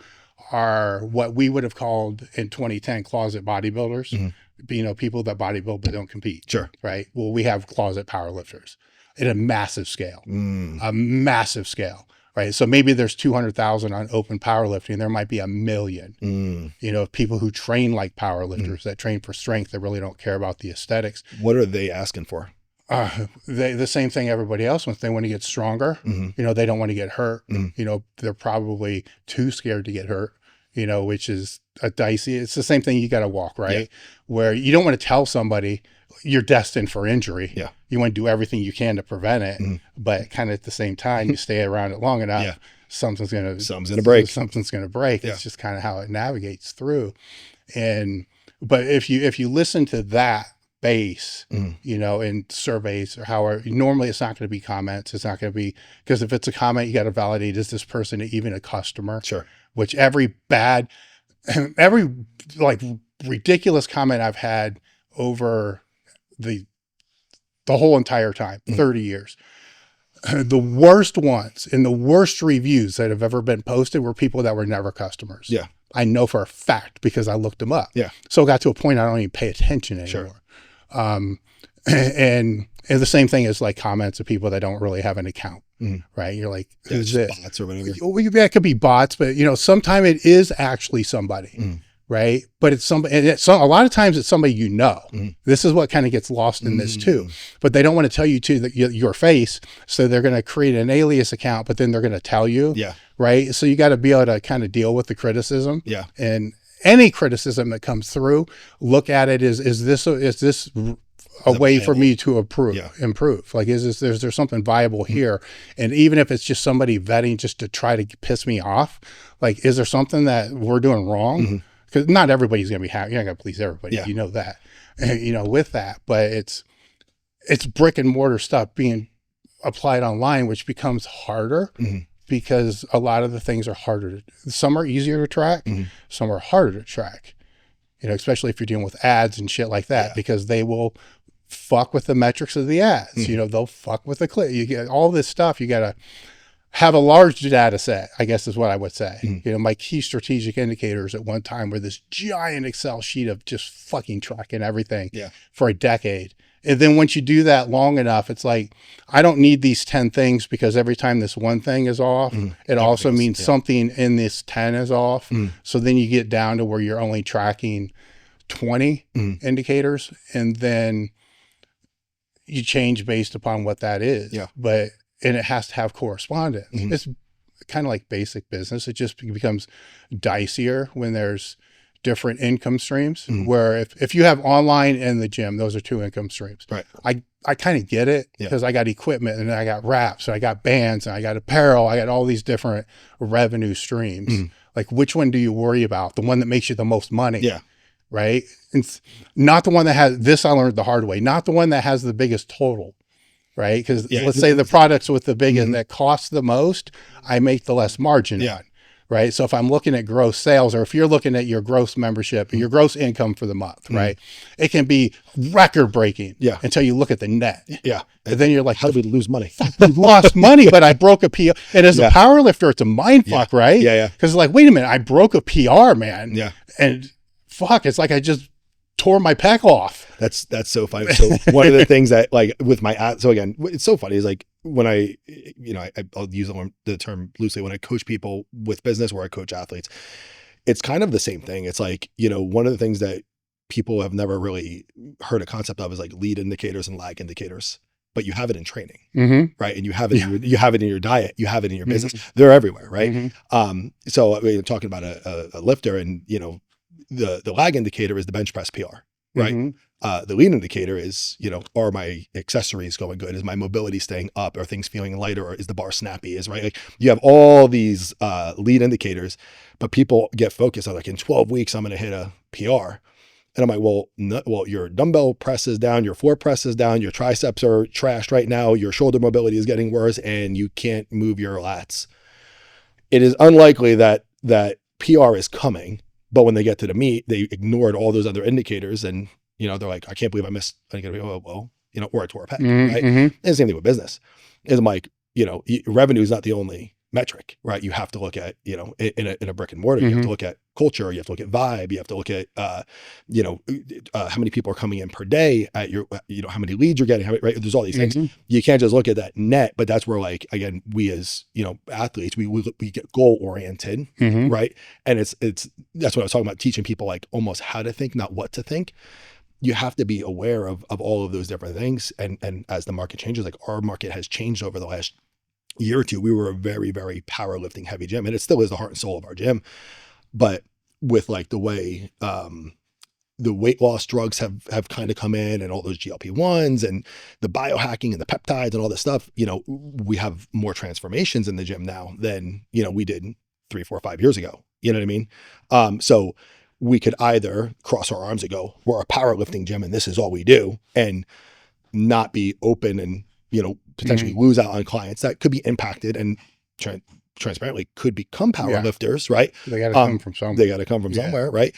are what we would have called in 2010 closet bodybuilders, you know, people that bodybuild but don't compete. Sure. Right. Well, we have closet powerlifters at a massive scale, right? So maybe there's 200,000 on open powerlifting. There might be 1 million, you know, people who train like powerlifters that train for strength that really don't care about the aesthetics. What are they asking for? The same thing everybody else wants. They want to get stronger. You know, they don't want to get hurt. You know, they're probably too scared to get hurt, you know, which is a dicey. It's the same thing you got to walk, right? Where you don't want to tell somebody you're destined for injury. You want to do everything you can to prevent it, but kind of at the same time, you stay around it long enough, something's going to break. Something's going to break. It's just kind of how it navigates through. But if you listen to that base, you know, in surveys or however, normally it's not going to be comments. It's not going to be, because if it's a comment, you got to validate, is this person even a customer? Sure. Which every like ridiculous comment I've had over the whole entire time, 30 years, the worst ones and the worst reviews that have ever been posted were people that were never customers. I know for a fact because I looked them up. So it got to a point I don't even pay attention anymore. And the same thing is like comments of people that don't really have an account, right? You're like, who's this? Bots or whatever. It could be bots, but you know, sometimes it is actually somebody, right? But it's somebody, and a lot of times it's somebody you know. This is what kind of gets lost in this too. But they don't want to tell you to your face, so they're going to create an alias account, but then they're going to tell you, right? So you got to be able to kind of deal with the criticism, and any criticism that comes through, look at it as, is this a way for me to improve? Like, is there something viable here? And even if it's just somebody vetting just to try to piss me off, like, is there something that we're doing wrong? Because not everybody's going to be happy. You're not going to please everybody. You know that, you know, with that, but it's brick and mortar stuff being applied online, which becomes harder because a lot of the things are harder. Some are easier to track. Some are harder to track, you know, especially if you're dealing with ads and shit like that, because they will fuck with the metrics of the ads. You know, they'll fuck with the click. You get all this stuff. You got to have a large data set, I guess is what I would say. You know, my key strategic indicators at one time were this giant Excel sheet of just fucking tracking everything for a decade. And then once you do that long enough, it's like, I don't need these 10 things because every time this one thing is off, it also means something in this 10 is off. So then you get down to where you're only tracking 20 indicators, and then you change based upon what that is. And it has to have correspondence. It's kind of like basic business. It just becomes dicier when there's different income streams, where if you have online and the gym, those are 2 income streams. I kind of get it because I got equipment, and I got wraps, and I got bands, and I got apparel. I got all these different revenue streams. Like, which one do you worry about? The one that makes you the most money. Right. It's not the one that has this. I learned the hard way, not the one that has the biggest total. Right. Because let's say the products with the biggest that cost the most, I make the less margin on. Right. So if I'm looking at gross sales, or if you're looking at your gross membership, your gross income for the month, right, it can be record breaking until you look at the net. And then you're like, how did we lose money? We lost money, but I broke a PR. And as a power lifter, it's a mind fuck, right? Because like, wait a minute, I broke a PR, man. And fuck, it's like I just tore my pec off. That's so funny. So one of the things that, like, with my ad, so again, it's so funny is like when I, you know, I'll use the term loosely, when I coach people with business or I coach athletes, it's kind of the same thing. It's like, you know, one of the things that people have never really heard a concept of is like lead indicators and lag indicators, but you have it in training, right? And you have it, you have it in your diet, you have it in your business. They're everywhere, right? So we're talking about a lifter, and, you know, the lag indicator is the bench press PR, right? The lead indicator is, you know, are my accessories going good? Is my mobility staying up? Are things feeling lighter? Or is the bar snappy? Is right? Like, you have all these lead indicators, but people get focused on, like, in 12 weeks, I'm going to hit a PR. And I'm like, well, no, well, your dumbbell press is down, your floor press is down, your triceps are trashed right now, your shoulder mobility is getting worse, and you can't move your lats. It is unlikely that PR is coming, but when they get to the meet, they ignored all those other indicators, and they're like, I can't believe I missed. I gotta be, well, or a tore pec, right? And the same thing with business. Is I'm like, revenue is not the only metric, right? You have to look at, in a brick and mortar, you have to look at culture, you have to look at vibe, you have to look at, how many people are coming in per day at your, how many leads you're getting, right? There's all these things. You can't just look at that net, but that's where, like, again, we as, athletes, we get goal oriented, right? And that's what I was talking about, teaching people like almost how to think, not what to think. You have to be aware of all of those different things. And as the market changes, like our market has changed over the last year or two. We were a very, very powerlifting heavy gym, and it still is the heart and soul of our gym. But with like the way the weight loss drugs have kind of come in, and all those GLP-1s and the biohacking and the peptides and all this stuff, we have more transformations in the gym now than, we did 3, 4, 5 years ago. You know what I mean? So we could either cross our arms and go, we're a powerlifting gym and this is all we do, and not be open and, potentially lose out on clients that could be impacted and transparently could become powerlifters, right? They got to come from somewhere. They got to come from somewhere, right?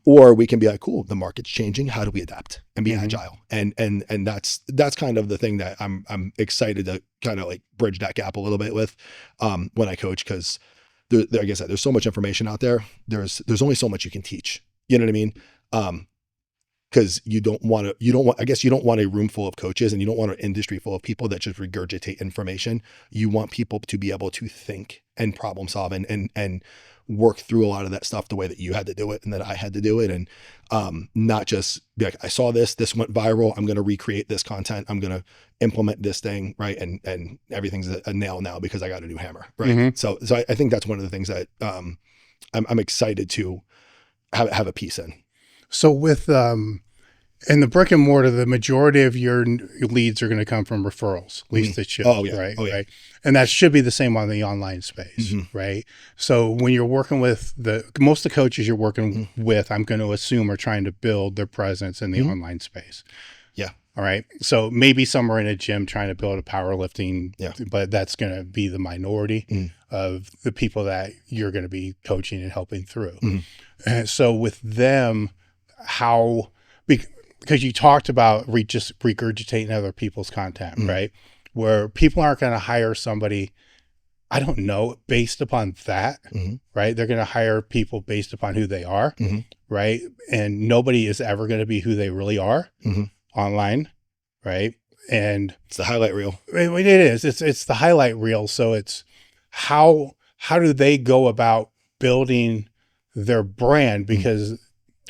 Or we can be like, cool, the market's changing. How do we adapt and be agile? And that's kind of the thing that I'm excited to kind of like bridge that gap a little bit with when I coach, because like I said, there's so much information out there. There's only so much you can teach. You know what I mean? Because you don't want a room full of coaches, and you don't want an industry full of people that just regurgitate information. You want people to be able to think and problem solve and work through a lot of that stuff the way that you had to do it and that I had to do it. And not just be like, I saw this went viral, I'm going to recreate this content, I'm going to implement this thing, right? And everything's a nail now because I got a new hammer, right? So I think that's one of the things that I'm excited to have a piece in. So with in the brick and mortar, the majority of your leads are going to come from referrals, at least it should, right? Right. And that should be the same on the online space, right? So when you're working with most of the coaches you're working with, I'm going to assume are trying to build their presence in the online space. Yeah. All right. So maybe some are in a gym trying to build a powerlifting, but that's going to be the minority of the people that you're going to be coaching and helping through. And so with them, because you talked about just regurgitating other people's content, right? Where people aren't going to hire somebody, I don't know, based upon that, right? They're going to hire people based upon who they are, right? And nobody is ever going to be who they really are online, right? And it's the highlight reel. It is. It's the highlight reel. So it's how do they go about building their brand? Because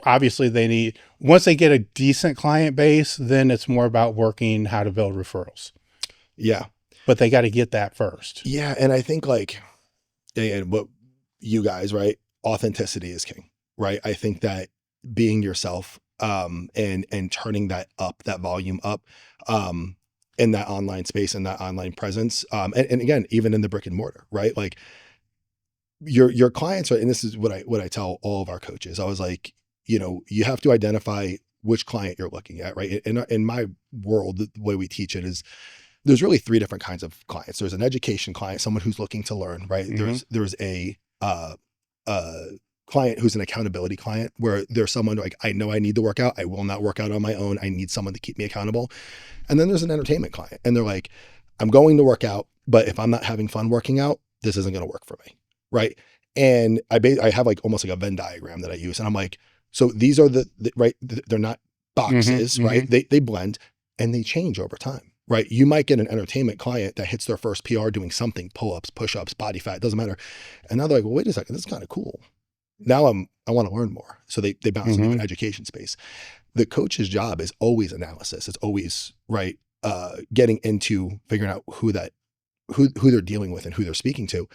obviously they need, once they get a decent client base, then it's more about working how to build referrals. Yeah. But they got to get that first. Yeah. And I think like, and what you guys, right? Authenticity is king, right? I think that being yourself, and turning that volume up, in that online space and that online presence. And again, even in the brick and mortar, right? Like your clients are, and this is what I tell all of our coaches. I was like, you have to identify which client you're looking at, right? In my world, the way we teach it is there's really 3 different kinds of clients. There's an education client, someone who's looking to learn, right? There's a client who's an accountability client, where there's someone like, I know I need to work out. I will not work out on my own. I need someone to keep me accountable. And then there's an entertainment client, and they're like, I'm going to work out, but if I'm not having fun working out, this isn't going to work for me, right? And I have like almost like a Venn diagram that I use, and I'm like, so these are the right, they're not boxes, right? They blend and they change over time, right? You might get an entertainment client that hits their first PR doing something, pull-ups, push-ups, body fat, doesn't matter. And now they're like, well, wait a second, this is kind of cool. Now I want to learn more. So they bounce into an education space. The coach's job is always analysis. It's always, right, getting into figuring out who they're dealing with and who they're speaking to,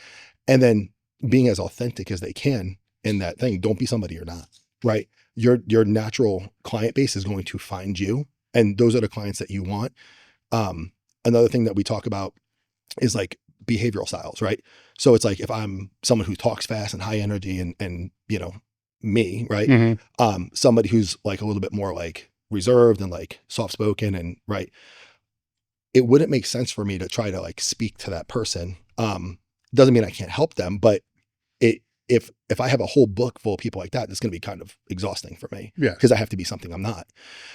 and then being as authentic as they can in that thing. Don't be somebody you're not. Right. Your natural client base is going to find you, and those are the clients that you want. Another thing that we talk about is like behavioral styles, right? So it's like, if I'm someone who talks fast and high energy and me, right? Mm-hmm. Somebody who's like a little bit more like reserved and like soft spoken and right. It wouldn't make sense for me to try to like speak to that person. Doesn't mean I can't help them, but if I have a whole book full of people like that, it's going to be kind of exhausting for me. Yeah. Because I have to be something I'm not.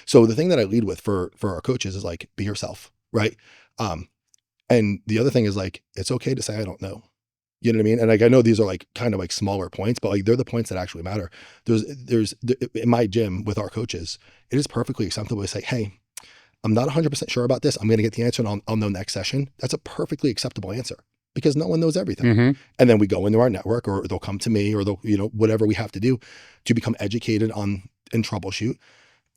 So the thing that I lead with for our coaches is like, be yourself. Right. And the other thing is like, it's okay to say, I don't know. You know what I mean? And like, I know these are like kind of like smaller points, but like, they're the points that actually matter. There's in my gym with our coaches, it is perfectly acceptable to say, hey, I'm not 100% sure about this. I'm going to get the answer and I'll know next session. That's a perfectly acceptable answer because no one knows everything. Mm-hmm. And then we go into our network or they'll come to me or they'll, you know, whatever we have to do to become educated on and troubleshoot.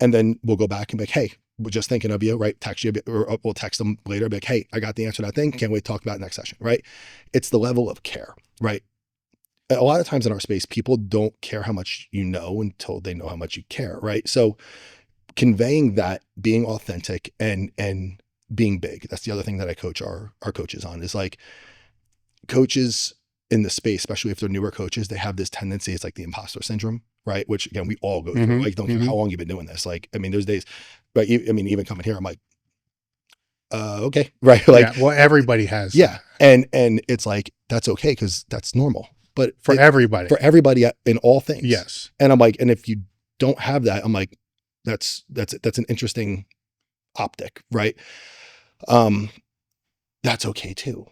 And then we'll go back and be like, hey, we're just thinking of you, right? Text you or we'll text them later, be like, hey, I got the answer to that thing. Can't wait to talk about it next session, right? It's the level of care, right? A lot of times in our space, people don't care how much you know until they know how much you care, right? So conveying that, being authentic and being big. That's the other thing that I coach our coaches on is like coaches in the space, especially if they're newer coaches, they have this tendency, it's like the imposter syndrome, right? Which again, we all go through. Like, don't care how long you've been doing this. Like, I mean, there's days, but I mean, even coming here, I'm like, okay. Right. Like, well, everybody has. Yeah. And it's like, that's okay. Cause that's normal, but for everybody in all things. Yes. And I'm like, and if you don't have that, I'm like, that's an interesting optic. Right. That's okay too.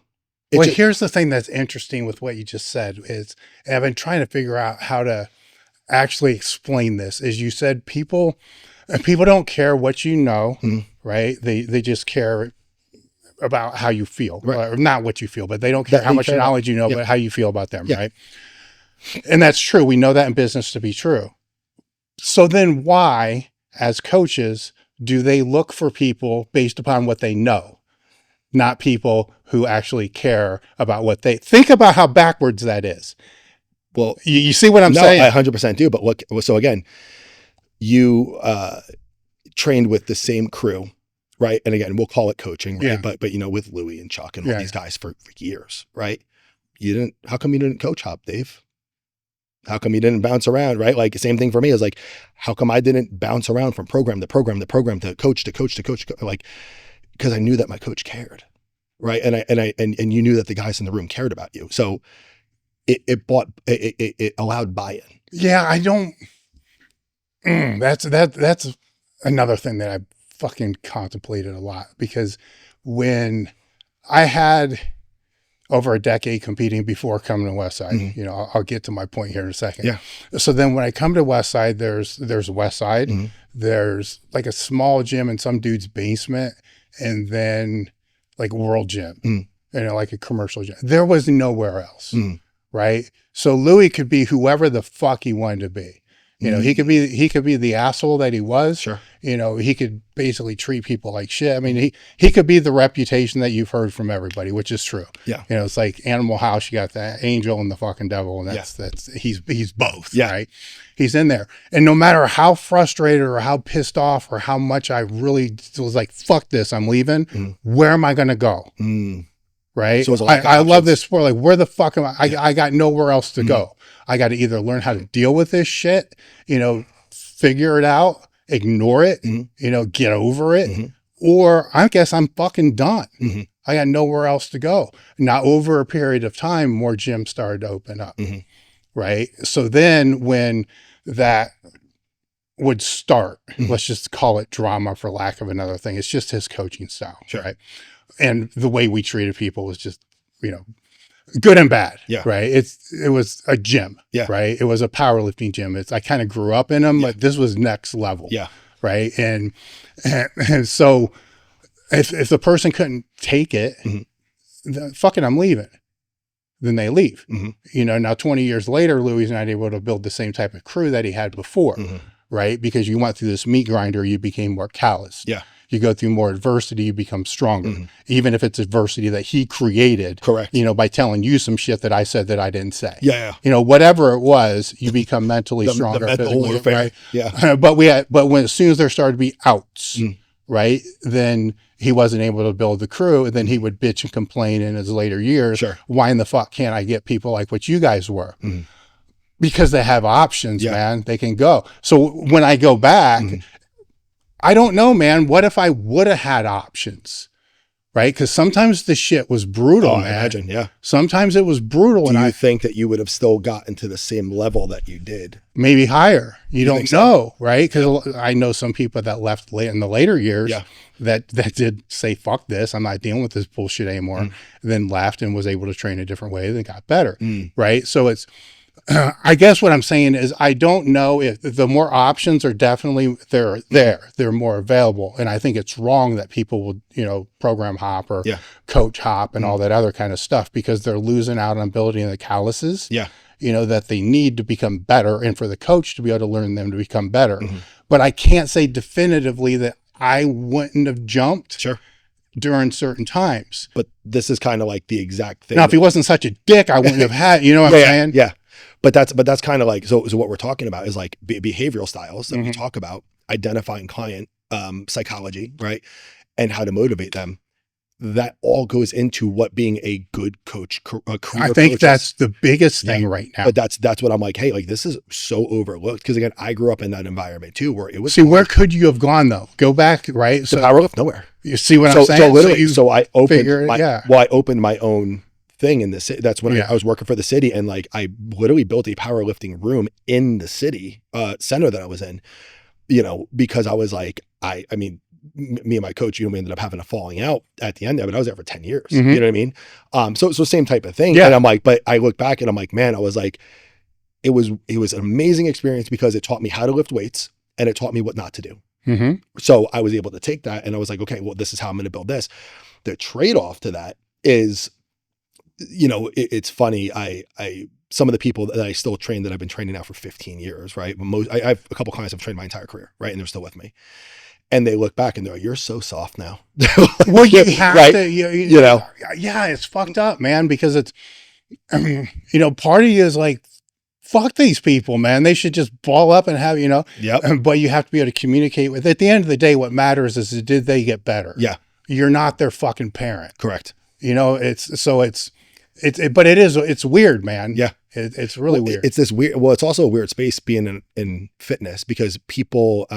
Here's the thing that's interesting with what you just said is, and I've been trying to figure out how to actually explain this. As you said, people don't care what you know, right? They just care about how you feel, right. Or not what you feel, but they don't care how much knowledge you know, but how you feel about them, right? And that's true. We know that in business to be true. So then why, as coaches, do they look for people based upon what they know? Not people who actually care about what they think about how backwards that is. Well, you see what I'm saying? I 100% do. But so again, you trained with the same crew, right? And again, we'll call it coaching, right? Yeah. But you know, with Louie and Chuck and all these guys for years, right? How come you didn't coach hop, Dave? How come you didn't bounce around, right? Like same thing for me is like, how come I didn't bounce around from program to program to program to coach to coach to coach? Like, because I knew that my coach cared, right? And you knew that the guys in the room cared about you. So it allowed buy-in. Yeah, I don't. That's another thing that I fucking contemplated a lot, because when I had over a decade competing before coming to Westside, you know, I'll get to my point here in a second. Yeah. So then when I come to Westside, there's Westside, there's like a small gym in some dude's basement, and then like World Gym, you know, like a commercial gym. There was nowhere else, right? So Louis could be whoever the fuck he wanted to be. You know, he could be the asshole that he was. Sure. You know, he could basically treat people like shit. I mean, he could be the reputation that you've heard from everybody, which is true. Yeah. You know, it's like Animal House. You got the angel and the fucking devil, and he's both. Yeah. Right. He's in there, and no matter how frustrated or how pissed off or how much I really was like, fuck this, I'm leaving. Where am I going to go? Right. So I love this sport. Like, where the fuck am I? I got nowhere else to go. I got to either learn how to deal with this shit, you know, figure it out, ignore it, you know, get over it, or I guess I'm fucking done. I got nowhere else to go. Now, over a period of time, more gyms started to open up, right? So then when that would start, let's just call it drama for lack of another thing. It's just his coaching style, right? And the way we treated people was just, you know, good and bad, right? It was a gym, right? It was a powerlifting gym. I kind of grew up in them, but this was next level, right? And so if the person couldn't take it, then fucking I'm leaving. Then they leave. You know, now 20 years later, Louis is not able to build the same type of crew that he had before, right? Because you went through this meat grinder, you became more callous. You go through more adversity, you become stronger, even if it's adversity that he created. Correct. You know, by telling you some shit that I said that I didn't say. You know, whatever it was, you become mentally stronger. The mental warfare. Right? But as soon as there started to be outs, right, then he wasn't able to build the crew, and then he would bitch and complain in his later years. Why in the fuck can't I get people like what you guys were? because they have options, man. They can go. So when I go back, I don't know, man. What if I would have had options? Right? Because sometimes the shit was brutal, man. I imagine, yeah. Sometimes it was brutal. Do you think that you would have still gotten to the same level that you did? Maybe higher. You don't know, right? Because I know some people that left late in the later years that did say, fuck this, I'm not dealing with this bullshit anymore. Then left and was able to train a different way, then got better, right? So it's, I guess what I'm saying is I don't know if the more options are definitely they're more available. And I think it's wrong that people will, you know, program hop or coach hop and all that other kind of stuff, because they're losing out on building the calluses, you know, that they need to become better, and for the coach to be able to learn them to become better. But I can't say definitively that I wouldn't have jumped during certain times. But this is kind of like the exact thing. Now, if he wasn't such a dick, I wouldn't have had, you know what I'm saying? Yeah. But that's kind of like, so what we're talking about is like behavioral styles that we talk about, identifying client psychology, right? And how to motivate them. That all goes into what being a good coach, a career I think coach that's the biggest thing right now. But that's what I'm like, hey, like this is so overlooked. Because again, I grew up in that environment too, where it was. See, where could you have gone though? Go back, right? So powerlift, nowhere. You see what I'm saying? So literally, so I opened I opened my own thing in the city. That's when I was working for the city, and like I literally built a powerlifting room in the city center that I was in, you know, because I was like, I mean, me and my coach, you know, we ended up having a falling out at the end of it. I was there for 10 years, you know what I mean? So same type of thing. And I'm like, but I look back and I'm like, man, I was like, it was an amazing experience because it taught me how to lift weights and it taught me what not to do. So I was able to take that and I was like, okay, well, this is how I'm going to build this. The trade-off to that is, you know, it's funny. Some of the people that I still train that I've been training now for 15 years, right? I have a couple clients I've trained my entire career, right? And they're still with me. And they look back and they're like, you're so soft now. Well, you have to, you know, yeah, it's fucked up, man, because it's, you know, part of you is like, fuck these people, man. They should just ball up and have, you know, but you have to be able to communicate with, at the end of the day, what matters is, did they get better? Yeah. You're not their fucking parent. Correct. You know, it's weird, man. Yeah. It's really weird. It's this weird, well, it's also a weird space being in fitness because people,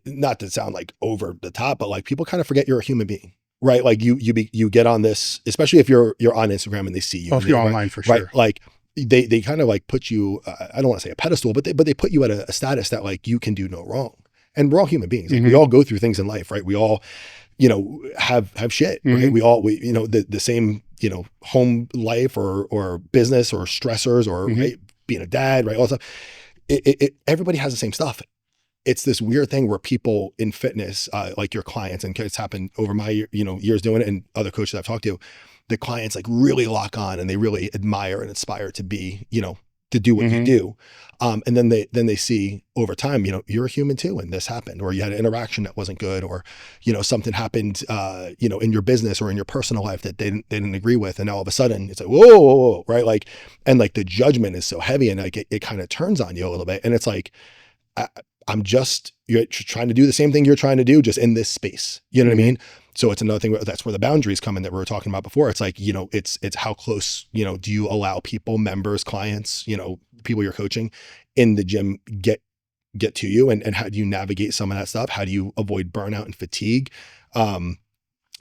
not to sound like over the top, but like people kind of forget you're a human being, right? Like you get on this, especially if you're on Instagram and they see you. Oh, if you're online for sure. Right? Like they kind of like put you, I don't want to say a pedestal, but they put you at a status that like you can do no wrong. And we're all human beings. Like, we all go through things in life, right? We all, you know, have shit, right? We you know, the same, you know, home life or business or stressors or right? Being a dad, right? All that stuff. Everybody has the same stuff. It's this weird thing where people in fitness, like your clients, and it's happened over my, you know, years doing it and other coaches I've talked to, the clients like really lock on and they really admire and aspire to be, you know, to do what you do. And then they see over time, you know, you're a human too, and this happened, or you had an interaction that wasn't good, or, you know, something happened, you know, in your business or in your personal life that they didn't agree with. And now all of a sudden it's like, whoa, right? Like, and like the judgment is so heavy and like it kind of turns on you a little bit. And it's like, you're trying to do the same thing you're trying to do, just in this space. You know what I mean? So it's another thing that's where the boundaries come in that we were talking about before. It's like, you know, it's how close, you know, do you allow people, members, clients, you know, people you're coaching in the gym get to you, and how do you navigate some of that stuff? How do you avoid burnout and fatigue? You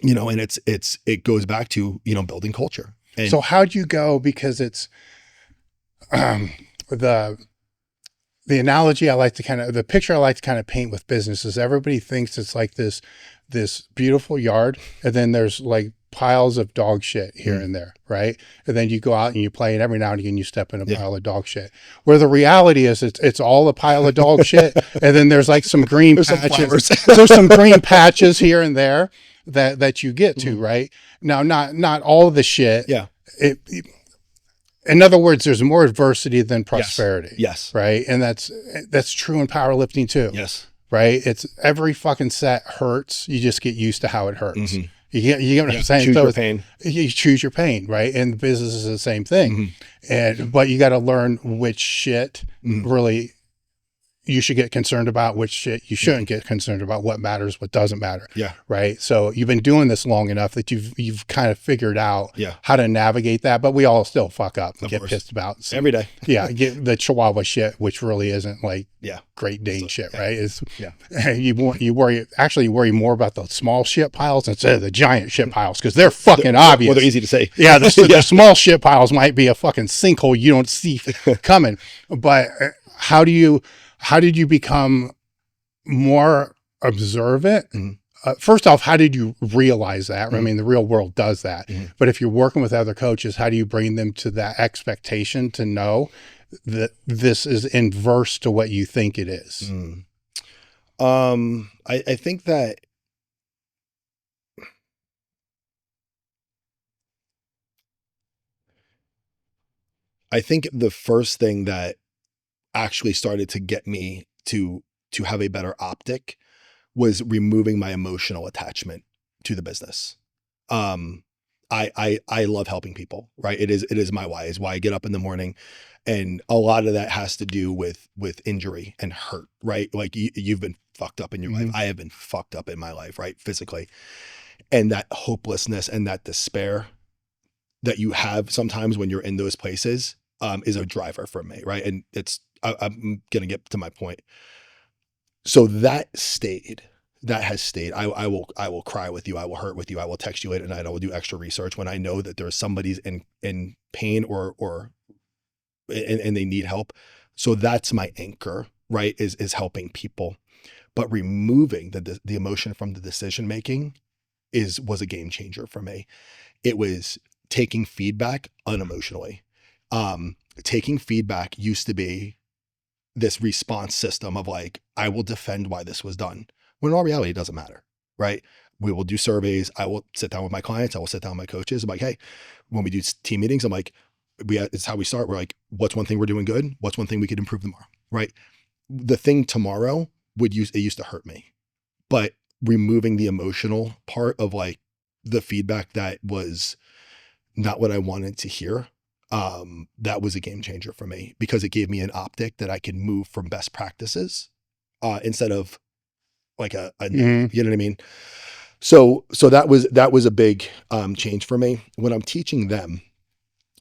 know, and it goes back to, you know, building culture. And so how'd you go? Because it's, the analogy I like to the picture I like to kind of paint with business is everybody thinks it's like this beautiful yard, and then there's like piles of dog shit here and there, right? And then you go out and you play, and every now and again you step in a pile of dog shit. Where the reality is it's all a pile of dog shit, and then there's like some green patches. There's some green patches here and there that you get to, right? Now, not all of the shit. Yeah. In other words, there's more adversity than prosperity. Yes. Right. And that's true in powerlifting too. Yes. Right. It's every fucking set hurts. You just get used to how it hurts. You get what I'm saying? Choose your pain. You choose your pain. Right. And the business is the same thing. But you got to learn which shit really, you should get concerned about, which shit you shouldn't get concerned about, what matters, what doesn't matter. Yeah. Right. So you've been doing this long enough that you've kind of figured out how to navigate that, but we all still fuck up and get pissed about every day. Get the Chihuahua shit, which really isn't like Great Dane shit, right? It's you worry more about the small shit piles instead of the giant shit piles, because they're fucking obvious. Well, they're easy to say. Yeah, the small shit piles might be a fucking sinkhole you don't see coming. But how did you become more observant? First off, how did you realize that? I mean, the real world does that. But if you're working with other coaches, how do you bring them to that expectation to know that this is inverse to what you think it is? I think that the first thing that actually started to get me to have a better optic was removing my emotional attachment to the business. I love helping people, right? It is my why. It's why I get up in the morning, and a lot of that has to do with injury and hurt, right? Like you've been fucked up in your life. I have been fucked up in my life, right? Physically. And that hopelessness and that despair that you have sometimes when you're in those places is a driver for me, right? And I'm going to get to my point. So that has stayed. I will cry with you. I will hurt with you. I will text you late at night. I will do extra research when I know that there's somebody's in pain or they need help. So that's my anchor, right? Is helping people, but removing the emotion from the decision making was a game changer for me. It was taking feedback unemotionally. Taking feedback used to be this response system of like, I will defend why this was done. When in all reality, it doesn't matter, right? We will do surveys. I will sit down with my clients. I will sit down with my coaches. I'm like, hey, when we do team meetings, I'm like, it's how we start. We're like, what's one thing we're doing good? What's one thing we could improve tomorrow, right? The thing tomorrow it used to hurt me, but removing the emotional part of like the feedback that was not what I wanted to hear, that was a game changer for me, because it gave me an optic that I could move from best practices instead of like you know what I mean? So that was a big change for me when I'm teaching them.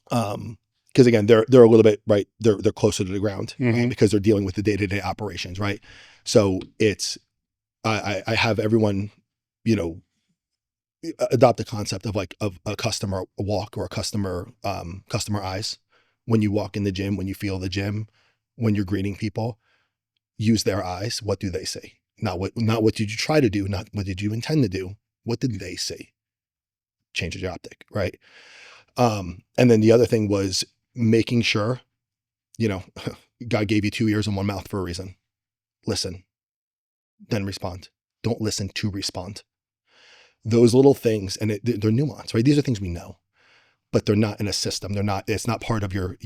Because again, they're a little bit, right, they're closer to the ground because they're dealing with the day-to-day operations, right? So it's I have everyone, adopt the concept of like of a customer walk or a customer eyes. When you walk in the gym, when you feel the gym, when you're greeting people, use their eyes. What do they see? Not what did you try to do? Not what did you intend to do? What did they see? Changes your optic, right? And then the other thing was making sure, God gave you 2 ears and 1 mouth for a reason. Listen, then respond. Don't listen to respond. Those little things, and they're nuanced, right? These are things we know, but they're not in a system. It's not part of your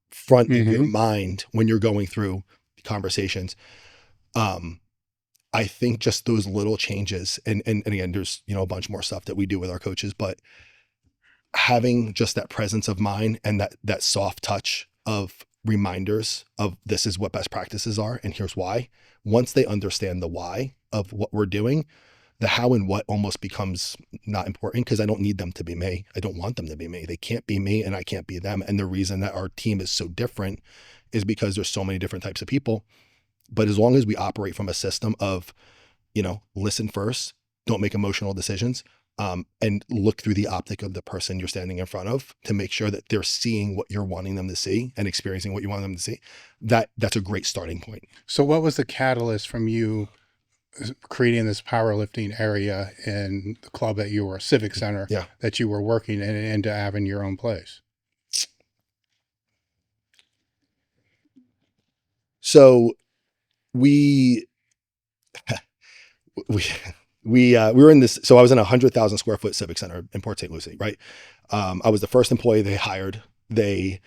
front of your mind when you're going through conversations. I think just those little changes, and again, there's, a bunch more stuff that we do with our coaches, but having just that presence of mind and that soft touch of reminders of this is what best practices are, and here's why. Once they understand the why of what we're doing, the how and what almost becomes not important, because I don't need them to be me. I don't want them to be me. They can't be me and I can't be them. And the reason that our team is so different is because there's so many different types of people. But as long as we operate from a system of, listen first, don't make emotional decisions, and look through the optic of the person you're standing in front of to make sure that they're seeing what you're wanting them to see and experiencing what you want them to see, that's a great starting point. So what was the catalyst from you creating this powerlifting area in the club that you were, a civic center that you were working in, and to having your own place? So we were in this, so I was in a 100,000 square foot civic center in Port St. Lucie, right? I was the first employee they hired. I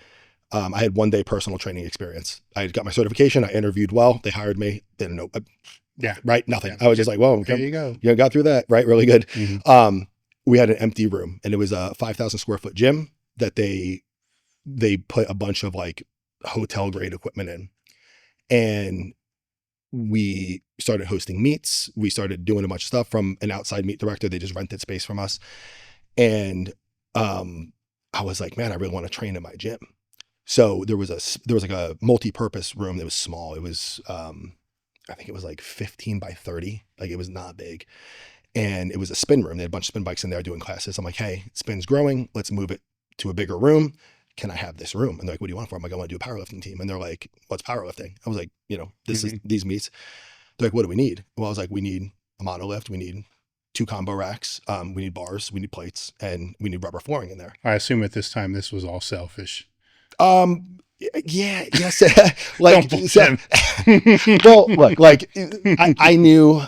had 1 day personal training experience. I got my certification. I interviewed well. They hired me. Didn't know. Right. Nothing. I was just like, well, there you go. Got through that. Right. Really good. We had an empty room, and it was a 5,000 square foot gym that they put a bunch of like hotel grade equipment in. And we started hosting meets. We started doing a bunch of stuff from an outside meet director. They just rented space from us. And I was like, man, I really want to train in my gym. So there was like a multi-purpose room that was small. It was, I think it was like 15 by 30. Like, it was not big. And it was a spin room. They had a bunch of spin bikes in there doing classes. I'm like, hey, spin's growing. Let's move it to a bigger room. Can I have this room? And they're like, what do you want it for? I'm like, I want to do a powerlifting team. And they're like, what's powerlifting? I was like, this is these meets. They're like, what do we need? Well, I was like, we need a monolift. We need 2 combo racks. We need bars. We need plates, and we need rubber flooring in there. I assume at this time this was all selfish. Yeah, yes. Like, well, look, like, I knew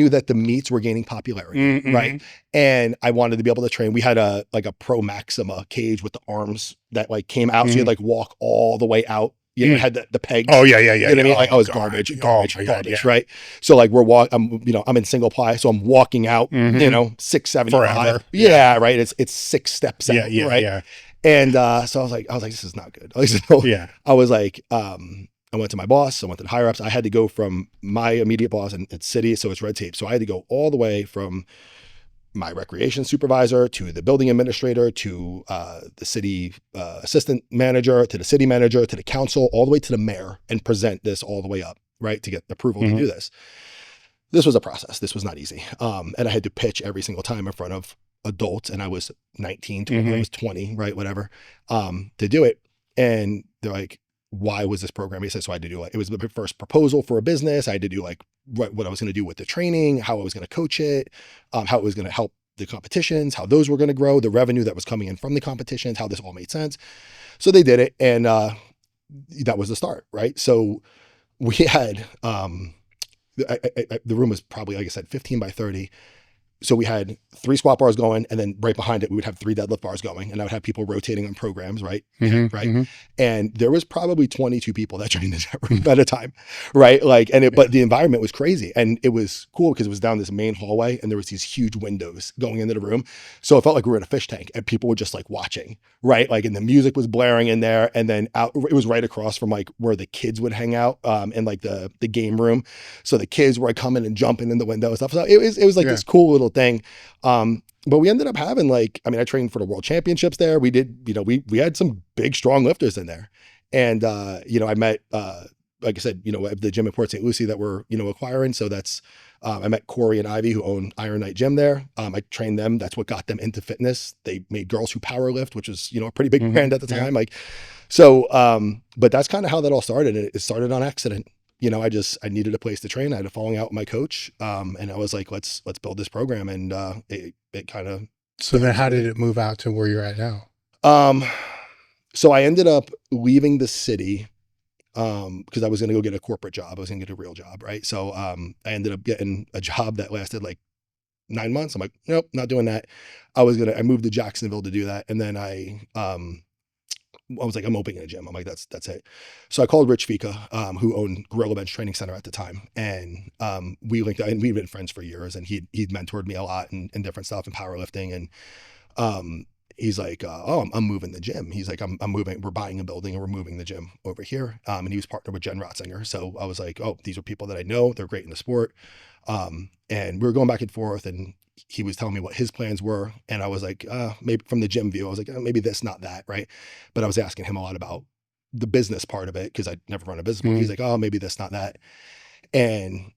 that the meets were gaining popularity, right? And I wanted to be able to train. We had a Pro Maxima cage with the arms that like came out. So you'd like walk all the way out. You had the pegs. Oh yeah. You know what I mean? Like, I was garbage, right? So like I'm in single ply. So I'm walking out, 675. Yeah, right. It's 6 steps out, right? Yeah. And so I was like, this is not good. So I was like, I went to my boss, I went to the higher ups. I had to go from my immediate boss, and it's city, so it's red tape. So I had to go all the way from my recreation supervisor to the building administrator to the city assistant manager to the city manager to the council, all the way to the mayor, and present this all the way up, right, to get approval to do this. This was a process. This was not easy. And I had to pitch every single time in front of adults, and I was 19, 20, I was 20, right, whatever, to do it. And they're like, why was this program? He said, so I had to do it was the first proposal for a business. I had to do like what I was going to do with the training, how I was going to coach it, how it was going to help the competitions, how those were going to grow, the revenue that was coming in from the competitions, how this all made sense. So they did it. And that was the start, right? So we had, the room was probably, like I said, 15 by 30. So we had 3 squat bars going, and then right behind it, we would have 3 deadlift bars going, and I would have people rotating on programs, right? And there was probably 22 people that trained in that room at a time, right? Like, but the environment was crazy, and it was cool because it was down this main hallway, and there was these huge windows going into the room. So it felt like we were in a fish tank, and people were just like watching, right? Like, and the music was blaring in there, and then it was right across from like where the kids would hang out, in like the game room. So the kids were coming and jumping in the window and stuff. So it was like this cool little thing. But we ended up having I trained for the world championships there. We did, we had some big, strong lifters in there. And, I met, like I said, the gym in Port St. Lucie that we're, acquiring. So that's, I met Corey and Ivy, who own Iron Night Gym there. I trained them. That's what got them into fitness. They made Girls Who Powerlift, which was, a pretty big brand at the time. But that's kind of how that all started. And it started on accident. I needed a place to train. I had a falling out with my coach. And I was like, let's build this program. And it kind of. So then how did it move out to where you're at now? So I ended up leaving the city because I was going to go get a corporate job. I was going to get a real job. Right. So I ended up getting a job that lasted like 9 months. I'm like, nope, not doing that. I moved to Jacksonville to do that. And then I was like, I'm opening a gym. I'm like, that's it. So I called Rich Fika, who owned Gorilla Bench Training Center at the time. And we linked up, and we've been friends for years, and he'd mentored me a lot in different stuff in powerlifting. And he's like, I'm moving the gym. He's like, I'm moving, we're buying a building and we're moving the gym over here. And he was partnered with Jen Rotzinger. So I was like, oh, these are people that I know. They're great in the sport. And we were going back and forth, and he was telling me what his plans were. And I was like, maybe from the gym view, I was like, maybe this, not that. Right. But I was asking him a lot about the business part of it, because I'd never run a business. He's like, oh, maybe this, not that. And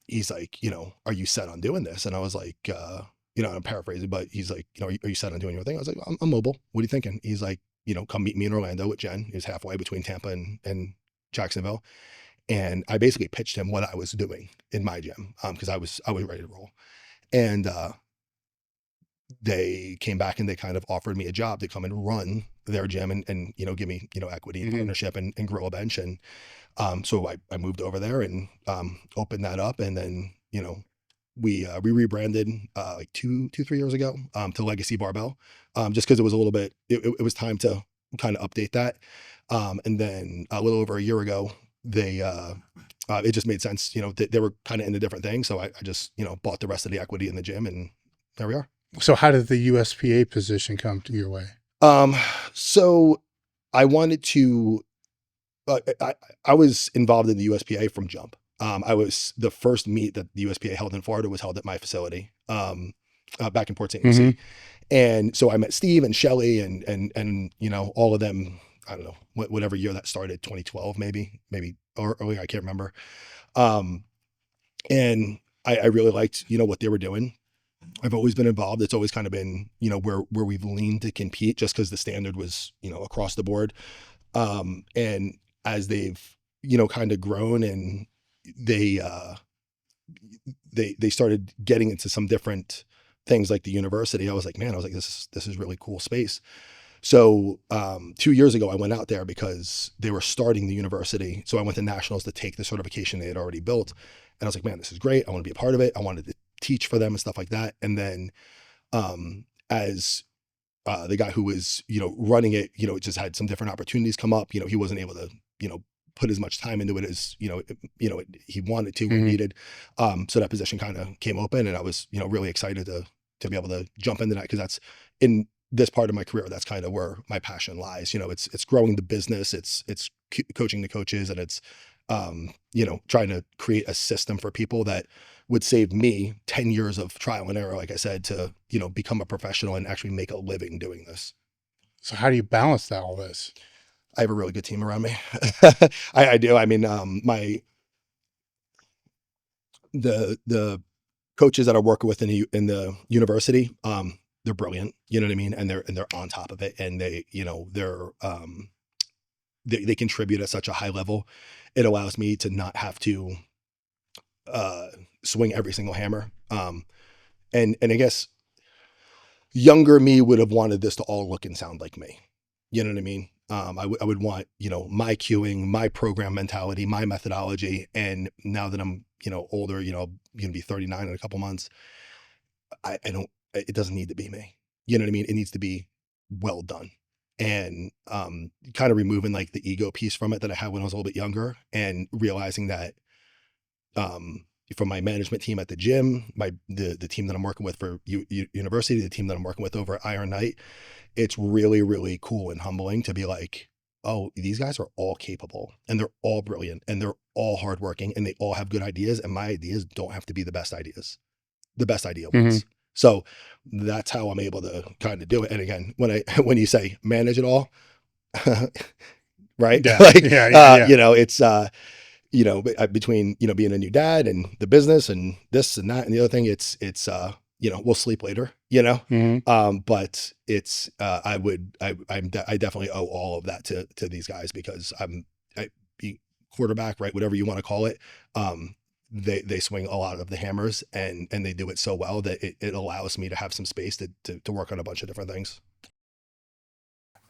he's like, are you set on doing this? And I was like, I'm paraphrasing, but he's like, are you set on doing your thing? I was like, I'm mobile. What are you thinking? He's like, come meet me in Orlando with Jen. He was halfway between Tampa and Jacksonville. And I basically pitched him what I was doing in my gym, because I was ready to roll. And they came back and they kind of offered me a job to come and run their gym and give me, equity and partnership and Gorilla Bench. And so I moved over there and opened that up. And then, we rebranded like 3 years ago to Legacy Barbell, just because it was a little bit, it was time to kind of update that. And then a little over a year ago, it just made sense, they were kind of in a different thing. So I just, bought the rest of the equity in the gym, and there we are. So how did the USPA position come to your way? So I wanted to, I was involved in the USPA from jump. The first meet that the USPA held in Florida was held at my facility, back in Port St. Lucie. And so I met Steve and Shelly and, you know, all of them, I don't know, whatever year that started, 2012, maybe earlier, I can't remember. And I really liked, you know, what they were doing. I've always been involved. It's always kind of been, you know, where we've leaned to compete just because the standard was, you know, across the board. And as they've, you know, kind of grown and they started getting into some different things like the university, I was like, this is really cool space. So 2 years ago, I went out there because they were starting the university. So I went to nationals to take the certification they had already built. And I was like, man, this is great. I want to be a part of it. I wanted to teach for them and stuff like that. And then as the guy who was, you know, running it, you know, just had some different opportunities come up. You know, he wasn't able to, you know, put as much time into it as, you know, he wanted to or needed. So that position kind of came open, and I was, you know, really excited to be able to jump into that, because that's in this part of my career, that's kind of where my passion lies. You know, it's growing the business, it's coaching the coaches, and it's, you know, trying to create a system for people that would save me 10 years of trial and error, like I said, to, you know, become a professional and actually make a living doing this. So how do you balance that, all this? I have a really good team around me. I do. I mean, the coaches that I work with in the university, they're brilliant. You know what I mean? And they're on top of it, and they, you know, they contribute at such a high level. It allows me to not have to swing every single hammer. And I guess younger me would have wanted this to all look and sound like me. You know what I mean? I would want, you know, my cueing, my program mentality, my methodology. And now that I'm, you know, older, you know, going to be 39 in a couple months, it doesn't need to be me. You know what I mean? It needs to be well done. And kind of removing like the ego piece from it that I had when I was a little bit younger, and realizing that from my management team at the gym, the team that I'm working with for university, the team that I'm working with over at Iron Knight, it's really, really cool and humbling to be like, oh, these guys are all capable, and they're all brilliant, and they're all hardworking, and they all have good ideas. And my ideas don't have to be the best ideas, the best idea ones. So that's how I'm able to kind of do it. And again, when you say manage it all, right? Yeah. Like, yeah. You know, it's, you know, between, you know, being a new dad and the business and this and that and the other thing, it's, you know, we'll sleep later, you know? But it's, I definitely owe all of that to these guys, because quarterback, right? Whatever you want to call it. They swing a lot of the hammers, and they do it so well that it allows me to have some space to work on a bunch of different things.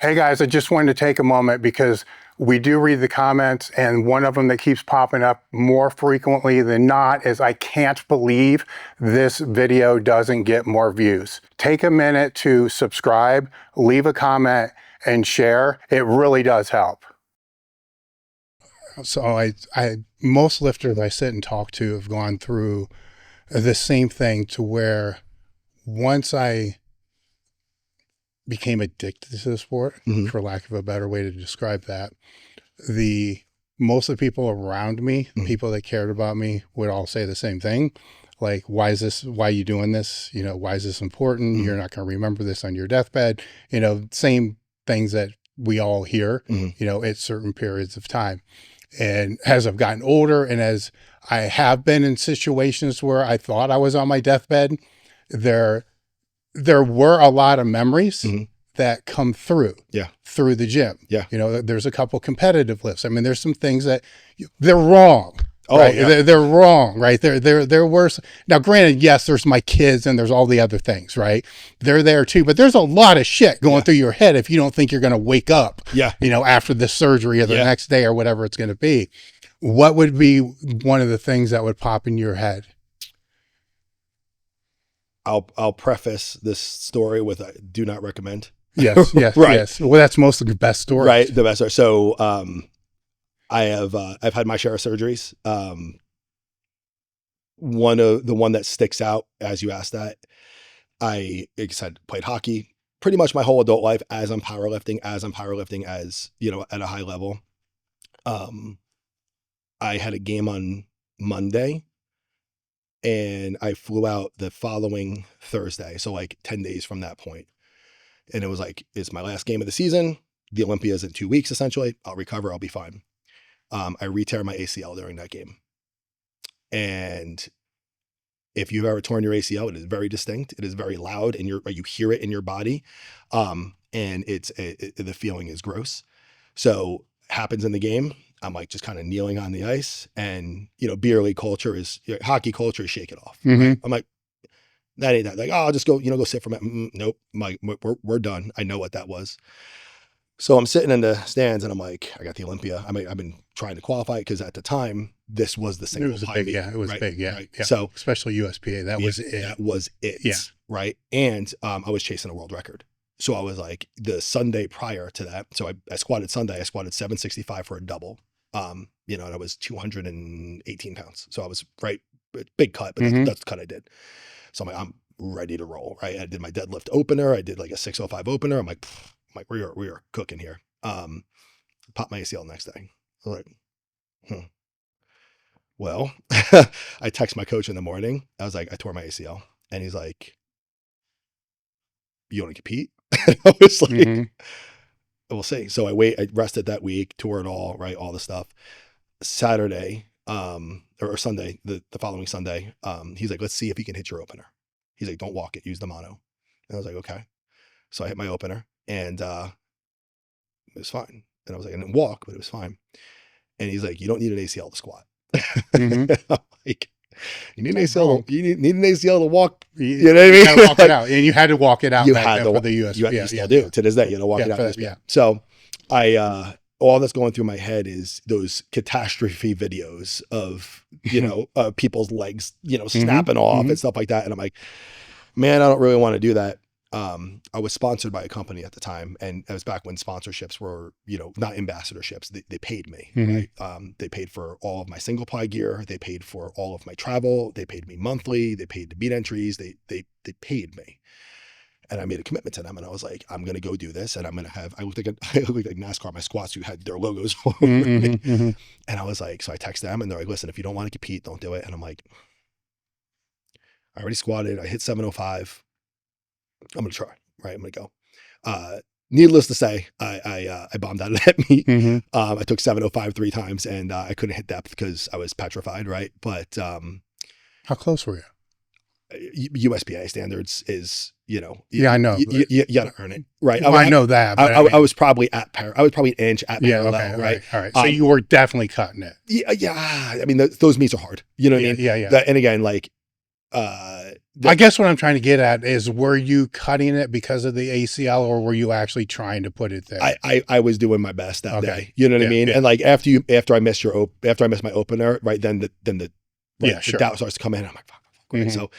Hey guys, I just wanted to take a moment because we do read the comments, and one of them that keeps popping up more frequently than not is, I can't believe this video doesn't get more views. Take a minute to subscribe, leave a comment, and share. It really does help. So most lifters I sit and talk to have gone through the same thing, to where once I became addicted to the sport, for lack of a better way to describe that, most of the people around me, people that cared about me, would all say the same thing. Like, why are you doing this? You know, why is this important? You're not going to remember this on your deathbed. You know, same things that we all hear, you know, at certain periods of time. And as I've gotten older, and as I have been in situations where I thought I was on my deathbed, there were a lot of memories that come through the gym. Yeah. You know, there's a couple competitive lifts. I mean, there's some things that they're wrong. Oh, right? Yeah. They're wrong, right? There were, now granted, yes, there's my kids and there's all the other things, right? They're there too, but there's a lot of shit going through your head if you don't think you're going to wake up, you know, after the surgery or the next day or whatever it's going to be. What would be one of the things that would pop in your head? I'll preface this story with I do not recommend. Yes, right. Yes. Well, that's most of the best stories. Right, the best story. So I've had my share of surgeries. One that sticks out, as you asked that, like I said, played hockey pretty much my whole adult life as I'm powerlifting as, you know, at a high level. I had a game on Monday and I flew out the following Thursday. So like 10 days from that point. And it was like, it's my last game of the season. The Olympia is in 2 weeks, essentially. I'll recover. I'll be fine. I re-tear my ACL during that game. And if you've ever torn your ACL, it is very distinct. It is very loud and you hear it in your body. And the feeling is gross. So happens in the game. I'm like just kind of kneeling on the ice and, beer league culture hockey culture is shake it off. Mm-hmm. Right? I'm like, that ain't that. Like, oh, I'll just go, go sit for a minute. Nope. I'm like, we're done. I know what that was. So I'm sitting in the stands and I'm like, I got the Olympia. I've been trying to qualify because at the time this was the single. It was big, yeah. It was right? big, yeah. Right. Yeah. So especially USPA, that was it. That was it. Yeah. Right. And I was chasing a world record. So I was like the Sunday prior to that. So I squatted Sunday. I squatted 765 for a double. And I was 218 pounds. So I was big cut, but that's the cut I did. So I'm like, I'm ready to roll. Right. I did my deadlift opener. I did like a 605 opener. I'm like, we are cooking here. Popped my ACL next day. I was like, Well, I text my coach in the morning. I was like, I tore my ACL. And he's like, you want to compete? I was like, we'll see. So I rested that week, tore it all, right? All the stuff. Saturday, or Sunday, the following Sunday, he's like, let's see if you can hit your opener. He's like, don't walk it, use the mono. And I was like, okay. So I hit my opener and it was fine. And I was like, I didn't walk, but it was fine. And he's like, you don't need an ACL to squat. I'm like, you need an ACL. You need an ACL to walk. You know what I mean? You gotta walk it out, and you had to walk it out. You had to for the US. You still do to this day. You know, walk it out. Yeah. So I all that's going through my head is those catastrophe videos of people's legs snapping off and stuff like that. And I'm like, man, I don't really want to do that. I was sponsored by a company at the time, and it was back when sponsorships were, not ambassadorships. They paid me, right? They paid for all of my single ply gear. They paid for all of my travel. They paid me monthly. They paid the meet entries. They paid me. And I made a commitment to them, and I was like, I'm going to go do this, and I'm going to have, I looked like NASCAR, my squats who had their logos all over me. And I was like, so I text them, and they're like, listen, if you don't want to compete, don't do it. And I'm like, I already squatted. I hit 705. I'm going to try, right? I'm going to go. Needless to say, I bombed out of that meet. I took 705 3 times and I couldn't hit depth because I was petrified, right? But how close were you? USPA standards is, I know. You got to earn it, right? Well, I know that. But I was probably at I was probably an inch at parallel, okay, right? All right. So you were definitely cutting it. Yeah. I mean, those meets are hard. You know what I mean? Yeah. And again, like, I guess what I'm trying to get at is, were you cutting it because of the ACL, or were you actually trying to put it there? I was doing my best that day. You know what I mean? Yeah. And like after I missed my opener, right? Then the doubt starts to come in. I'm like, fuck. Right? So,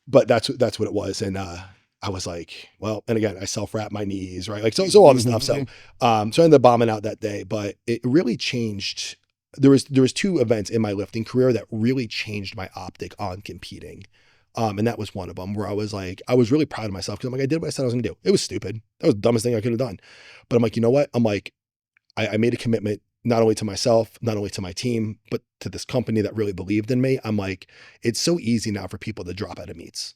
but that's what it was. And I was like, well, and again, I self-wrapped my knees, right? Like so all the stuff. So I ended up bombing out that day, but it really changed. There was 2 events in my lifting career that really changed my optic on competing. And that was one of them, where I was really proud of myself because I'm like, I did what I said I was gonna do. It was stupid. That was the dumbest thing I could have done. But I'm like, you know what? I'm like, I made a commitment not only to myself, not only to my team, but to this company that really believed in me. I'm like, it's so easy now for people to drop out of meets.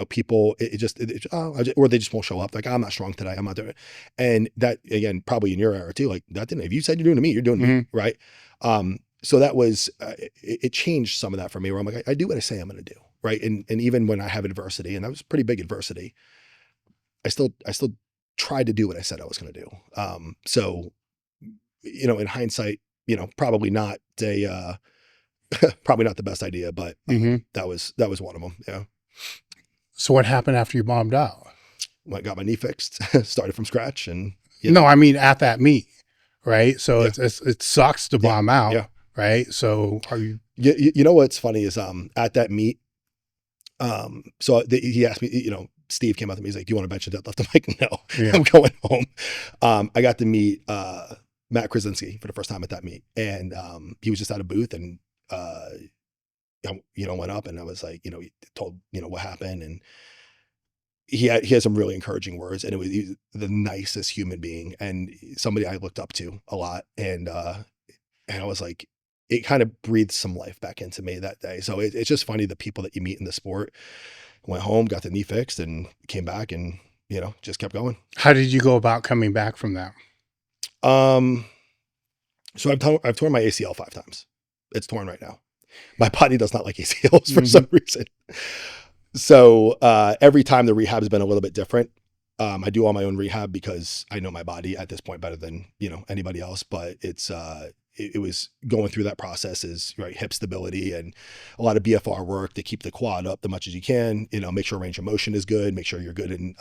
People, or they just won't show up. Like, I'm not strong today. I'm not doing it. And that, again, probably in your era too, like that didn't, if you said you're doing to me, you're doing to me, right? So that was, it changed some of that for me, where I'm like, I do what I say I'm going to do. Right. And even when I have adversity, and that was pretty big adversity, I still tried to do what I said I was going to do. So, in hindsight, probably not probably not the best idea, but that was one of them. Yeah. So what happened after you bombed out? I got my knee fixed, started from scratch, and no, I mean at that meet, right? So it sucks to bomb out, right? So are you? You know what's funny is at that meet, so he asked me, Steve came up to me, he's like, "Do you want to bench a deadlift?" I'm like, "No, I'm going home." I got to meet Matt Krasinski for the first time at that meet, and he was just at a booth, and went up, and I was like, told what happened, and he had some really encouraging words, and he was the nicest human being and somebody I looked up to a lot, and I was like, it kind of breathed some life back into me that day. So it's just funny, the people that you meet in the sport. Went home, got the knee fixed, and came back, and just kept going. How did you go about coming back from that? So I've torn my ACL 5 times. It's torn right now. My body does not like ACLs for some reason. So every time the rehab has been a little bit different. I do all my own rehab because I know my body at this point better than anybody else. But it was going through that process is right, hip stability and a lot of BFR work to keep the quad up the much as you can. Make sure range of motion is good. Make sure you're good in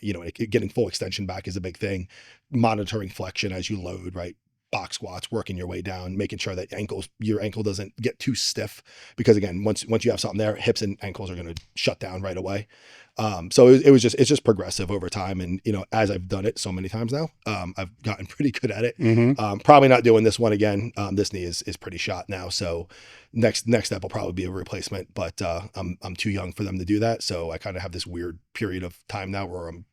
getting full extension back is a big thing. Monitoring flexion as you load, right? Box squats, working your way down, making sure that your ankle doesn't get too stiff, because again, once you have something there, hips and ankles are going to shut down right away. So it's just progressive over time. And, as I've done it so many times now, I've gotten pretty good at it. Probably not doing this one again. This knee is pretty shot now. So next step will probably be a replacement, but, I'm too young for them to do that. So I kind of have this weird period of time now where I'm.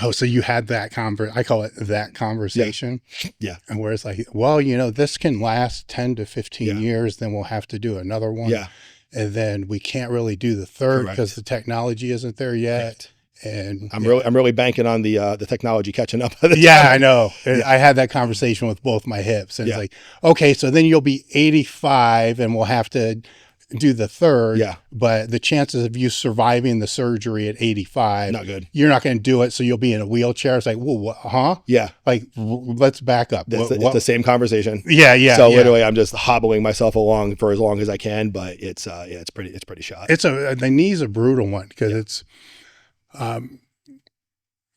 Oh, so you had that I call it that conversation. Yeah. And where it's like, well, this can last 10 to 15 years, then we'll have to do another one. Yeah. And then we can't really do the third because the technology isn't there yet. Correct. And I'm really banking on the technology catching up. I know. I had that conversation with both my hips, and it's like, okay, so then you'll be 85 and we'll have to do the third. Yeah. But the chances of you surviving the surgery at 85, not good. You're not going to do it. So you'll be in a wheelchair. It's like, whoa, what, huh? Yeah. Like, let's back up. It's the same conversation. Yeah. So literally I'm just hobbling myself along for as long as I can, but it's pretty shot. The knee's a brutal one because it's,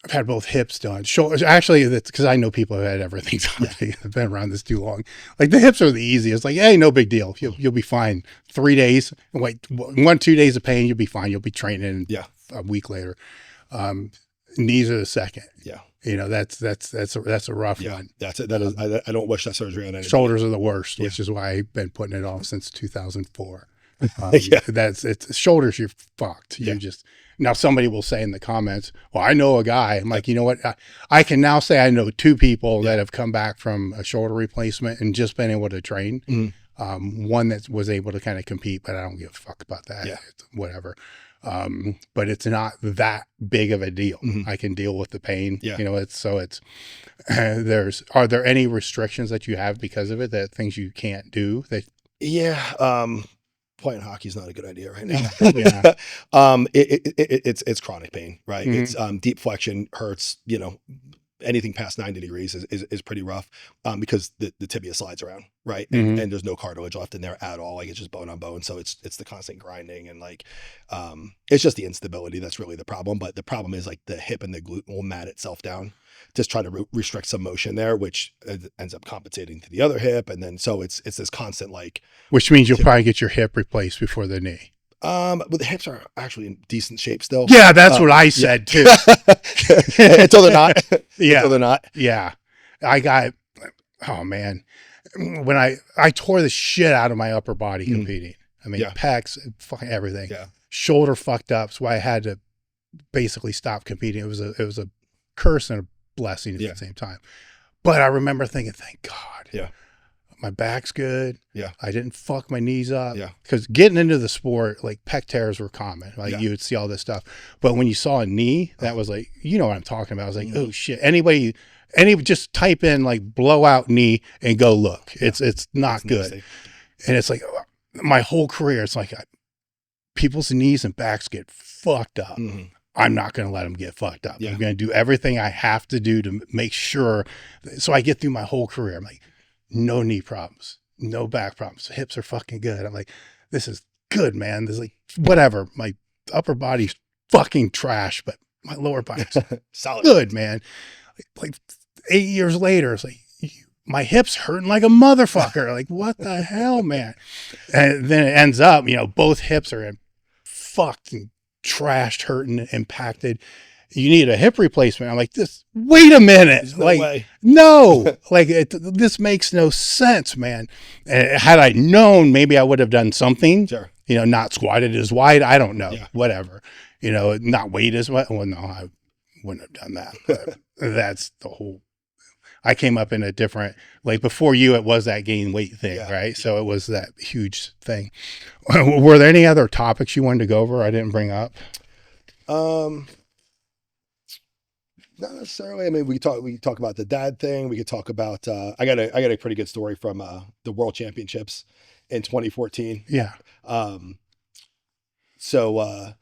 I've had both hips done. Shoulders, actually, that's because I know people who had everything done. I've been around this too long. Like the hips are the easiest. Like, hey, no big deal. You'll be fine. 3 days, wait, 1-2 days of pain, you'll be fine. You'll be training. A week later. Knees are the second. Yeah. That's a rough one. That's it. That is. I don't wish that surgery on anybody. Shoulders are the worst, which is why I've been putting it off since 2004. It's shoulders. You're fucked. You just. Now somebody will say in the comments, well, I know a guy. I'm like, you know what? I can now say I know 2 people that have come back from a shoulder replacement and just been able to train. One that was able to kind of compete, but I don't give a fuck about that. It's whatever. But it's not that big of a deal. I can deal with the pain. Are there any restrictions that you have because of it, that things you can't do that? Playing hockey is not a good idea right now. It's chronic pain, right? It's deep flexion hurts. Anything past 90 degrees is pretty rough because the tibia slides around, right? And there's no cartilage left in there at all. Like it's just bone on bone. So it's the constant grinding and it's just the instability that's really the problem. But the problem is like the hip and the glute will mat itself down, just try to restrict some motion there, which ends up compensating to the other hip. And then so it's this constant which means you'll probably get your hip replaced before the knee. But the hips are actually in decent shape still. Yeah, that's what I said too. Until they're not. Until they're not. Yeah. Oh man. When I tore the shit out of my upper body competing. I mean, pecs, fucking everything. Yeah. Shoulder fucked up. So I had to basically stop competing. It was a curse and a blessing at the same time. But I remember thinking, thank God. Yeah. My back's good. Yeah. I didn't fuck my knees up. Yeah. Because getting into the sport, like pec tears were common. Like you would see all this stuff. But when you saw a knee, that was like, you know what I'm talking about. I was like, oh shit. Just type in like blowout knee and go look. It's not good. Nasty. And it's like my whole career, it's like people's knees and backs get fucked up. I'm not going to let them get fucked up. I'm going to do everything I have to do to make sure. So I get through my whole career. I'm like, no knee problems, no back problems. Hips are fucking good. I'm like, this is good, man. This is like, whatever. My upper body's fucking trash, but my lower body's solid, good, man. Like 8 years later, it's like, my hips hurting like a motherfucker. Like, what the hell, man? And then it ends up, both hips are fucked and trashed, hurting, impacted. You need a hip replacement. I'm like, wait a minute. No, this makes no sense, man. And had I known, maybe I would have done something, not squatted as wide. I don't know, whatever, not weight as much. Well, no, I wouldn't have done that. But that's the whole, I came up in a different, like before you, it was that gain weight thing, Yeah. right? So it was that huge thing. Were there any other topics you wanted to go over I didn't bring up? Not necessarily. I mean, we talk about the dad thing. We could talk about. I got a pretty good story from the World Championships in 2014. Yeah. So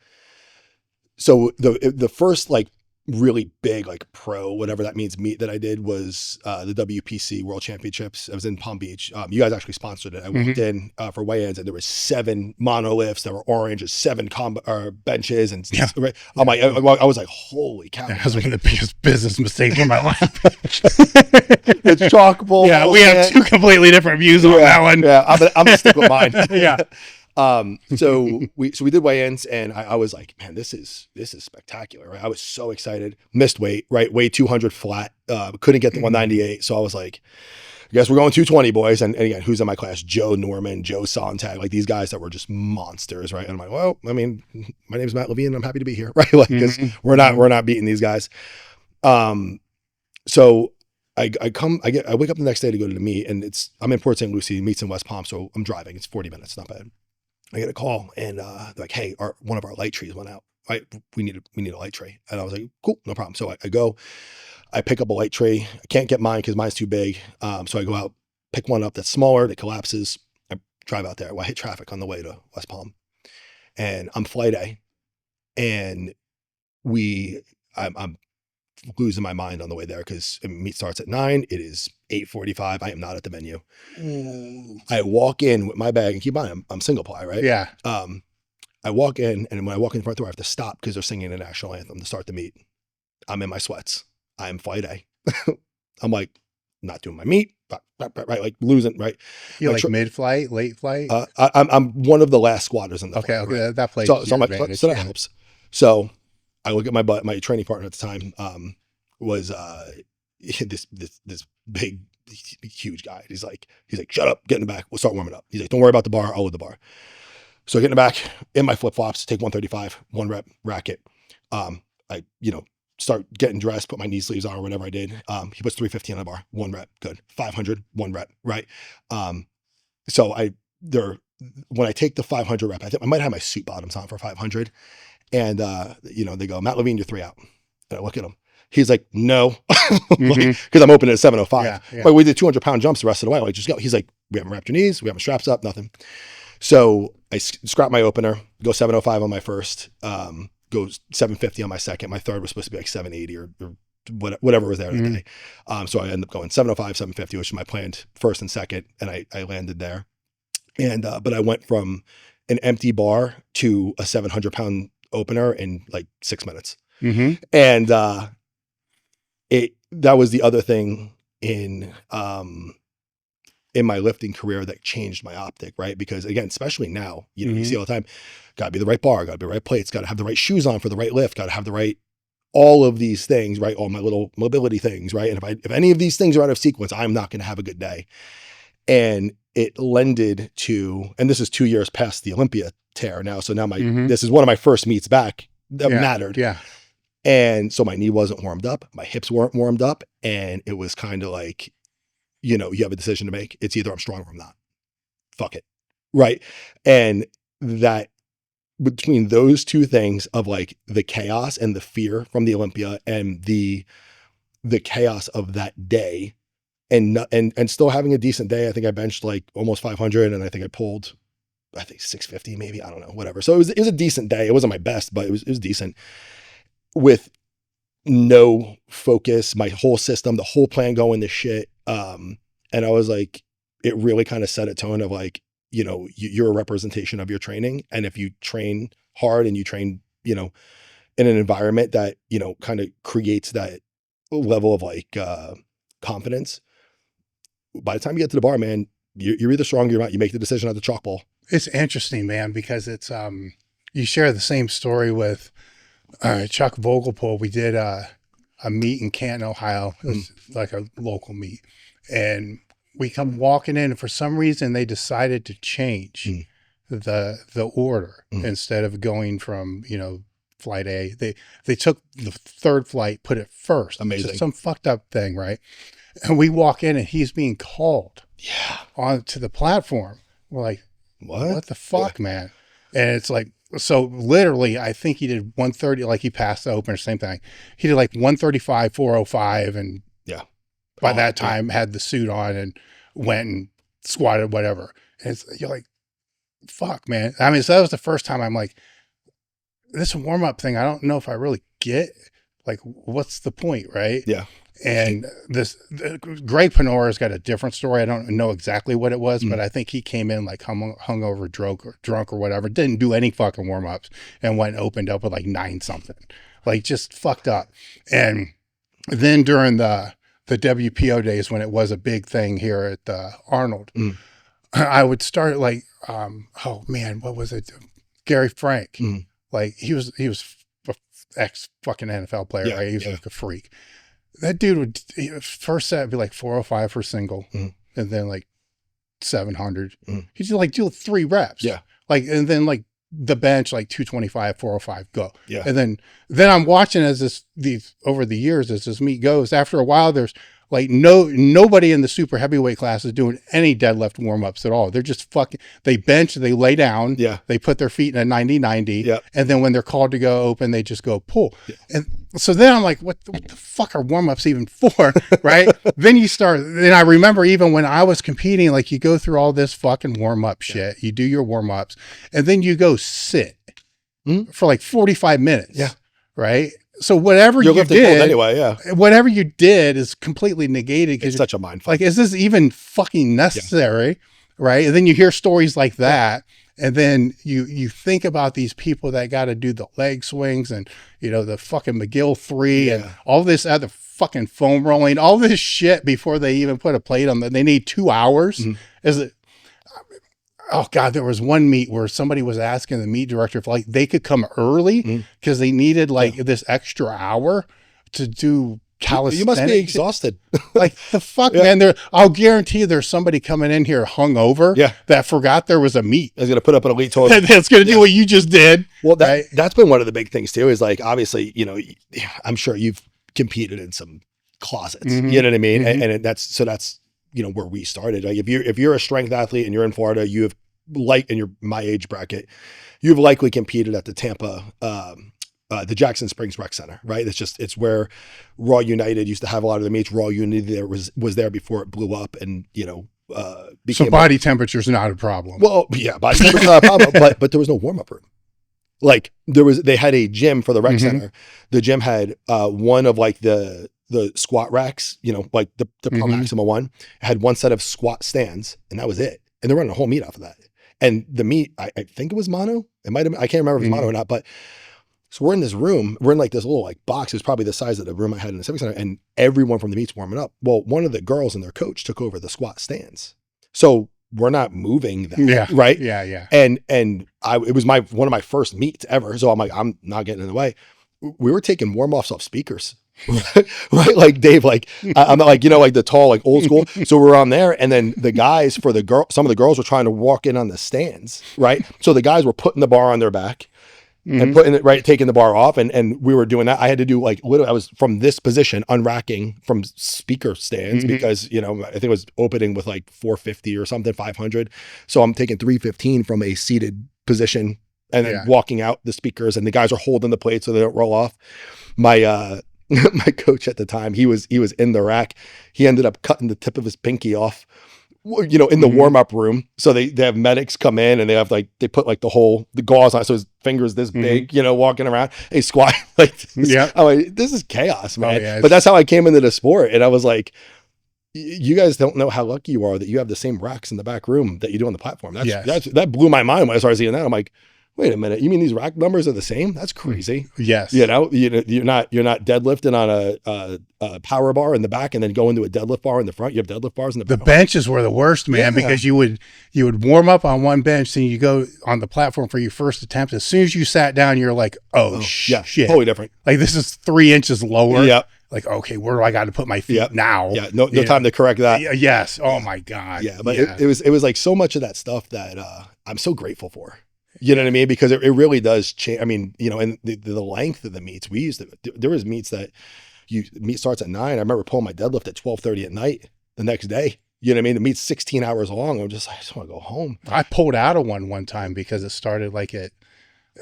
the first like really big like pro whatever that means meet that I did was the WPC World Championships. I was in Palm Beach. You guys actually sponsored it. I walked in for weigh-ins and there was 7 monoliths that were orange, 7 benches, and right. I'm like, I was like, holy cow! That was one of the biggest business mistakes of my life. It's chalkable. Yeah, we have 2 completely different views on that one. Yeah, I'm gonna stick with mine. Yeah. So we did weigh-ins and I was like, man, this is spectacular, right? I was so excited. Missed weight, right? Weighed 200 flat. Couldn't get the 198. So I was like, I guess we're going 220, boys. And again, who's in my class? Joe Norman, Joe Sontag, like these guys that were just monsters, right? And I'm like, well, I mean, my name's Matt Levine and I'm happy to be here, right? Like, because we're not beating these guys. So I wake up the next day to go to the meet, and I'm in Port St. Lucie, meets in West Palm, so I'm driving. It's 40 minutes, not bad. I get a call and they're like, hey, one of our light trees went out. Right, we need a light tray. And I was like, cool, no problem. So I go, I pick up a light tray. I can't get mine because mine's too big. So I go out, pick one up that's smaller, that collapses. I drive out there. Well, I hit traffic on the way to West Palm, and I'm flight A, and I'm losing my mind on the way there because meet starts at 9. It is 8:45. I am not at the venue. I walk in with my bag, and keep in mind, I'm single ply, right? Yeah. I walk in, and when I walk in the front door, I have to stop because they're singing the national anthem to start the meet. I'm in my sweats. I'm flight A. I'm like, not doing my meet, right? Like losing, right? You like mid-flight, late flight? I'm one of the last squatters in the okay, flight, right? That plays so I'm like, so that helps. So I look at my training partner at the time was this big, huge guy. He's like, shut up, get in the back. We'll start warming up. He's like, don't worry about the bar. I'll load the bar. So I get in the back in my flip flops, take 135, 1 rep racket. I start getting dressed, put my knee sleeves on or whatever I did. He puts 350 on the bar, 1 rep, good. 500, 1 rep, right? So when I take the 500 rep, I think I might have my suit bottoms on for 500. And, they go, Matt Levine, you're 3 out. And I look at him. He's like, no, because I'm open at 705. Yeah. But we did 200-pound jumps the rest of the way. Like, just go. He's like, we haven't wrapped your knees. We haven't straps up, nothing. So I scrap my opener, go 705 on my first, goes 750 on my second. My third was supposed to be like 780 or whatever was there that day. So I ended up going 705, 750, which is my planned first and second. And I landed there. And, but I went from an empty bar to a 700-pound opener in like 6 minutes. And, that was the other thing in my lifting career that changed my optic, right? Because again, especially now, you see all the time, gotta be the right bar, gotta be the right plates, gotta have the right shoes on for the right lift, gotta have the right, all of these things, right? All my little mobility things, right? And if any of these things are out of sequence, I'm not going to have a good day. And it lended to, and this is 2 years past the Olympia tear now. So now this is one of my first meets back that mattered. Yeah. And so my knee wasn't warmed up, my hips weren't warmed up. And it was kind of like, you have a decision to make. It's either I'm strong or I'm not. Fuck it. Right. And that between those two things of like the chaos and the fear from the Olympia and the chaos of that day and still having a decent day. I think I benched like almost 500 and I think I pulled, 650 maybe. I don't know, whatever. So it was a decent day. It wasn't my best, but it was decent with no focus, my whole system, the whole plan going to shit. And I was like, it really kind of set a tone of like, you're a representation of your training. And if you train hard and you train, in an environment that, kind of creates that level of like, confidence, by the time you get to the bar, man, you're either strong or you're not. You make the decision at the chalk ball. It's interesting, man, because it's, you share the same story with, Chuck Vogelpohl. We did, a meet in Canton, Ohio. It was like a local meet. And we come walking in, and for some reason they decided to change the order instead of going from, flight A. They took the third flight, put it first. Amazing. Some fucked up thing, right? And we walk in and he's being called Yeah. onto the platform. We're like, What the fuck, man? And it's like, so literally, I think he did 130, like he passed the opener, same thing. He did like 135, 405. And by that time had the suit on and went and squatted, whatever. And you're like, fuck, man. I mean, so that was the first time I'm like, this warm-up thing, I don't know if I really get, like, what's the point, right? Yeah. And Greg Penora's got a different story. I don't know exactly what it was, but I think he came in like hungover, drunk or whatever, didn't do any fucking warm-ups and went and opened up with like 9 something, like just fucked up. And then during the WPO days, when it was a big thing here at Arnold, I would start like, oh man, what was it? Gary Frank. Like he was ex fucking NFL player, right? He was like a freak. That dude would first set would be like 405 for single, and then like 700. He'd just like do 3 reps. Yeah. Like, and then like the bench, like 225, 405, go. Yeah. And then I'm watching as these over the years, as this meet goes, after a while, there's like nobody in the super heavyweight class is doing any deadlift warm-ups at all. They're just they bench, they lay down, they put their feet in a 90-90, and then when they're called to go open, they just go pull. And so then I'm like, what the fuck are warm-ups even for, right? Then I remember even when I was competing, like you go through all this fucking warm-up shit, you do your warm-ups, and then you go sit for like 45 minutes, right? So whatever you did anyway, whatever you did is completely negated. It's such a mind fuck. Like, is this even fucking necessary? Right. And then you hear stories like that. And then you think about these people that got to do the leg swings and, you know, the fucking McGill 3 and all this other fucking foam rolling, all this shit before they even put a plate on them. They need 2 hours. Oh God, there was one meet where somebody was asking the meet director if like they could come early because they needed like this extra hour to do calisthenics. You must be exhausted. Like the fuck, man. I'll guarantee there's somebody coming in here hungover that forgot there was a meet. I was going to put up an elite total. That's going to do what you just did. Well, that's been one of the big things too, is like, obviously, you know, I'm sure you've competed in some closets, you know what I mean? And that's, you know, where we started. Like if you're a strength athlete and you're in Florida, you have and you're my age bracket, you've likely competed at the Tampa, the Jackson Springs Rec Center, right? It's where Raw United used to have a lot of the meets. Raw Unity there was there before it blew up, and you know, so body temperature is not a problem. Well, yeah, body temperature is not a problem, but there was no warm up room. Like they had a gym for the rec center. The gym had one of like the squat racks, you know, like the Pro Maxima one, had one set of squat stands, and that was it. And they're running a whole meet off of that. And the meet, I think it was mono. It might have been, I can't remember if it was mono or not, but so we're in this room, we're in like this little like box. It was probably the size of the room I had in the Civic Center, and everyone from the meet's warming up. Well, one of the girls and their coach took over the squat stands. So we're not moving that, right? Yeah. And it was one of my first meets ever. So I'm like, I'm not getting in the way. We were taking warm-offs off speakers. Right, like Dave, like I'm like, you know, like the tall, like old school. So we're on there, and then the guys for some of the girls were trying to walk in on the stands, right? So the guys were putting the bar on their back and putting it right, taking the bar off, and we were doing that. I had to do like literally, I was from this position unracking from speaker stands because you know I think it was opening with like 450 or something, 500. So I'm taking 315 from a seated position and then walking out the speakers, and the guys are holding the plate so they don't roll off. My coach at the time, he was in the rack. He ended up cutting the tip of his pinky off, you know, in the warm-up room. So they have medics come in, and they put like the gauze on, so his fingers this big, you know, walking around. They squat like this. Yeah. I'm like, this is chaos, man. Oh, yeah, but that's how I came into the sport. And I was like, you guys don't know how lucky you are that you have the same racks in the back room that you do on the platform. That blew my mind when I started seeing that. I'm like, wait a minute, you mean these rack numbers are the same? That's crazy. Yes. You know, you're not deadlifting on a power bar in the back and then go into a deadlift bar in the front. You have deadlift bars in the back. The benches were the worst, man, because you would warm up on one bench, then you go on the platform for your first attempt. As soon as you sat down, you're like, shit. Totally different. Like this is 3 inches lower. Yep. Like, okay, where do I got to put my feet now? Yeah, no time to correct that. Yes. Oh my God. Yeah, but it was like so much of that stuff that I'm so grateful for. You know what I mean? Because it really does change. I mean, you know, and the length of the meets we used to, there was meets that, meet starts at 9. I remember pulling my deadlift at 12:30 at night the next day. You know what I mean? The meet's 16 hours long. I'm just like, I just want to go home. I pulled out of one time because it started like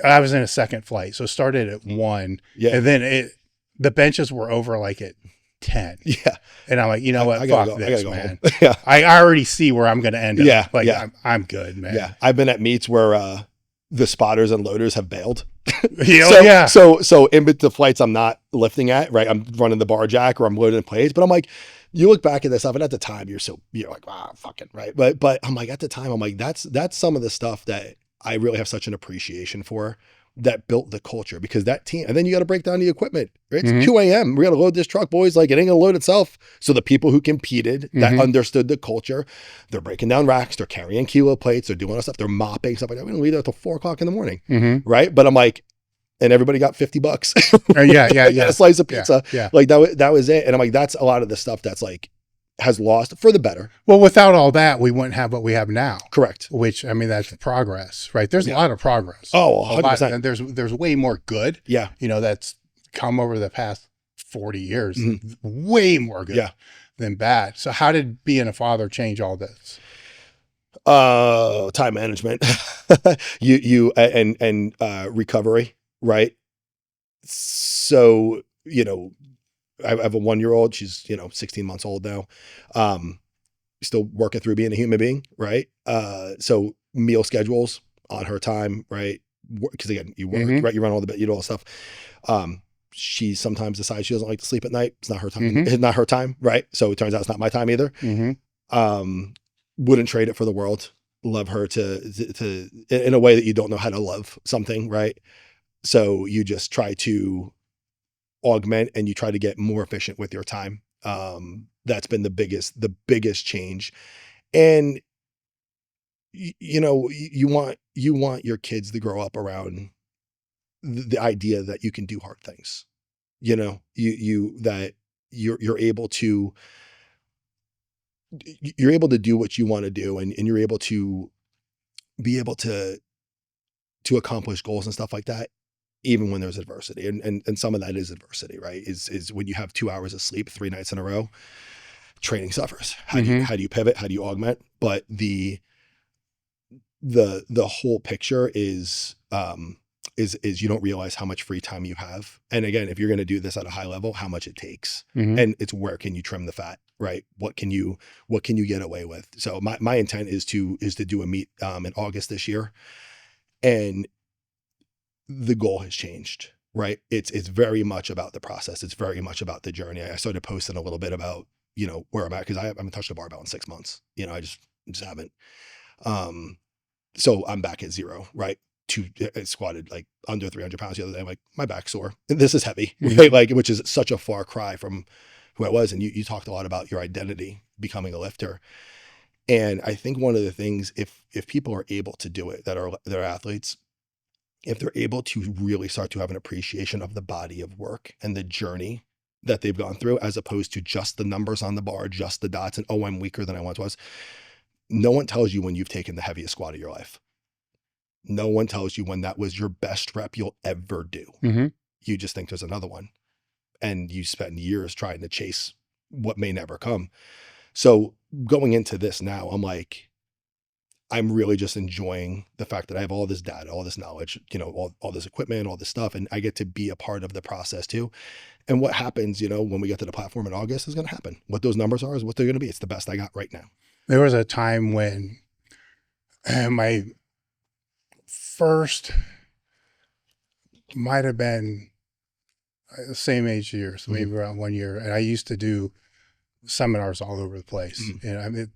I was in a second flight. So it started at 1. Yeah. And then the benches were over like at 10. Yeah. And I'm like, you know what? Fuck this, man. Yeah. I already see where I'm going to end up. Yeah. Like, yeah. I'm good, man. Yeah. I've been at meets where the spotters and loaders have bailed. So in the flights I'm not lifting at, right? I'm running the bar jack or I'm loading plates, but I'm like, you look back at this stuff, and at the time you're like, fucking right. But I'm like, at the time, I'm like, that's some of the stuff that I really have such an appreciation for, that built the culture, because that team, and then you got to break down the equipment, right? It's 2 a.m. We got to load this truck, boys. Like, it ain't gonna load itself. So the people who competed, that understood the culture, they're breaking down racks, they're carrying kilo plates, they're doing all stuff, they're mopping stuff like that. We don't leave there until 4:00 in the morning, right? But I'm like, and everybody got $50. Yeah. A slice of pizza. Yeah. Like that was it. And I'm like, that's a lot of the stuff that's like has lost for the better. Well, without all that, we wouldn't have what we have now. Correct. Which, I mean, that's progress, right? There's a lot of progress. Oh, 100%. And there's way more good. Yeah. That's come over the past 40 years. Way more good than bad. So how did being a father change all this? Time management, you and recovery. Right. So, I have a 1-year-old. She's, 16 months old now. Still working through being a human being. Right. So meal schedules on her time. Right. Because again, you work, right. You run all the bit, you do all the stuff. She sometimes decides she doesn't like to sleep at night. It's not her time. It's not her time. Right. So it turns out it's not my time either. Wouldn't trade it for the world. Love her to in a way that you don't know how to love something. Right. So you just try to augment and you try to get more efficient with your time. That's been the biggest change. And you want your kids to grow up around the idea that you can do hard things. That you're able to do what you want to do, and you're able to be able to accomplish goals and stuff like that, even when there's adversity. And some of that is adversity, right? Is when you have 2 hours of sleep 3 nights in a row, training suffers. How do you pivot? How do you augment? But the whole picture is you don't realize how much free time you have. And again, if you're going to do this at a high level, how much it takes, and it's where can you trim the fat, right? What can you get away with? So my intent is to do a meet in August this year, and the goal has changed, right? It's very much about the process. It's very much about the journey. I started posting a little bit about, where I'm at, because I haven't touched a barbell in 6 months. I just haven't. So I'm back at 0, right? I squatted like under 300 pounds the other day. I'm like, my back's sore. This is heavy, right? Like, which is such a far cry from who I was. And you talked a lot about your identity becoming a lifter. And I think one of the things, if people are able to do it, they're athletes, if they're able to really start to have an appreciation of the body of work and the journey that they've gone through, as opposed to just the numbers on the bar, just the dots, and I'm weaker than I once was. No one tells you when you've taken the heaviest squat of your life. No one tells you when that was your best rep you'll ever do. You just think there's another one. And you spend years trying to chase what may never come. So going into this now, I'm really just enjoying the fact that I have all this data, all this knowledge, all this equipment, all this stuff, and I get to be a part of the process too. And what happens, when we get to the platform in August is going to happen. What those numbers are is what they're going to be. It's the best I got right now. There was a time when my first might have been the same age year, so maybe around 1 year. And I used to do seminars all over the place. And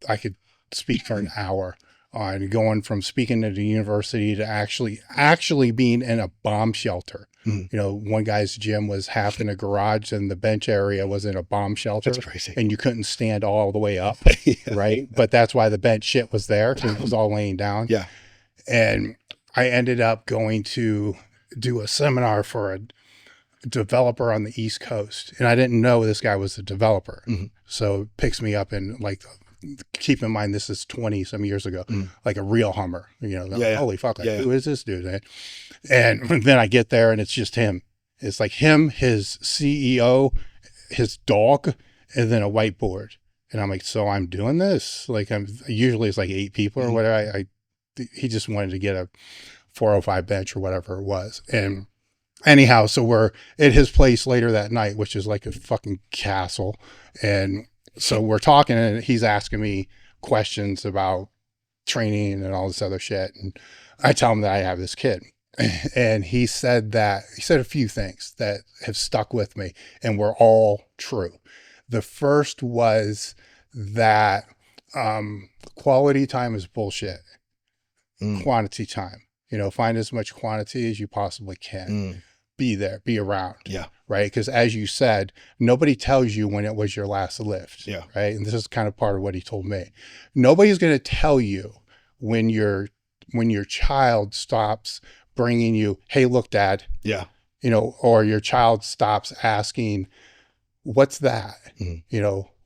I could speak for an hour on going from speaking at a university to actually being in a bomb shelter. One guy's gym was half in a garage and the bench area was in a bomb shelter. That's crazy. And you couldn't stand all the way up, right? But that's why the bench shit was there, because it was all laying down. Yeah. And I ended up going to do a seminar for a developer on the East Coast. And I didn't know this guy was a developer. So it picks me up in, like, keep in mind, this is 20 some years ago, like a real Hummer, holy fuck, who is this dude? And then I get there and it's just him. It's like him, his CEO, his dog, and then a whiteboard. And I'm like, so I'm doing this. Like usually it's like 8 people or whatever. He just wanted to get a 405 bench or whatever it was. And anyhow, so we're at his place later that night, which is like a fucking castle. And so we're talking and he's asking me questions about training and all this other shit. And I tell him that I have this kid. And he said a few things that have stuck with me and were all true. The first was that quality time is bullshit. Quantity time, find as much quantity as you possibly can. Be there, be around. Yeah. Right. Because as you said, nobody tells you when it was your last lift. Yeah. Right. And this is kind of part of what he told me. Nobody's going to tell you when your child stops bringing you, hey, look, Dad. Yeah. Or your child stops asking, what's that?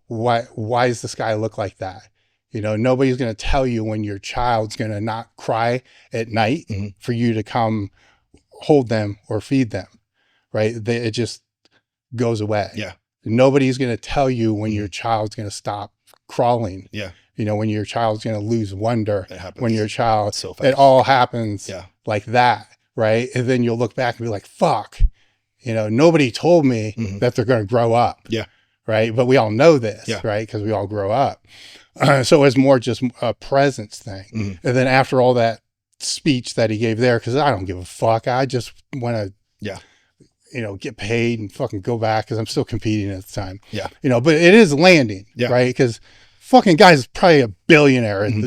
Why does the sky look like that? Nobody's going to tell you when your child's going to not cry at night for you to come hold them or feed them, right? It just goes away. Yeah. Nobody's going to tell you when your child's going to stop crawling. Yeah. When your child's going to lose wonder, when your child, so it all happens yeah. like that, right? And then you'll look back and be like, fuck, nobody told me that they're going to grow up. Yeah. Right. But we all know this, yeah. right? Because we all grow up. So it's more just a presence thing. And then after all that speech that he gave there, because I don't give a fuck. I just want to, get paid and fucking go back because I'm still competing at the time. Yeah. But it is landing, right? Because fucking guy's probably a billionaire. And,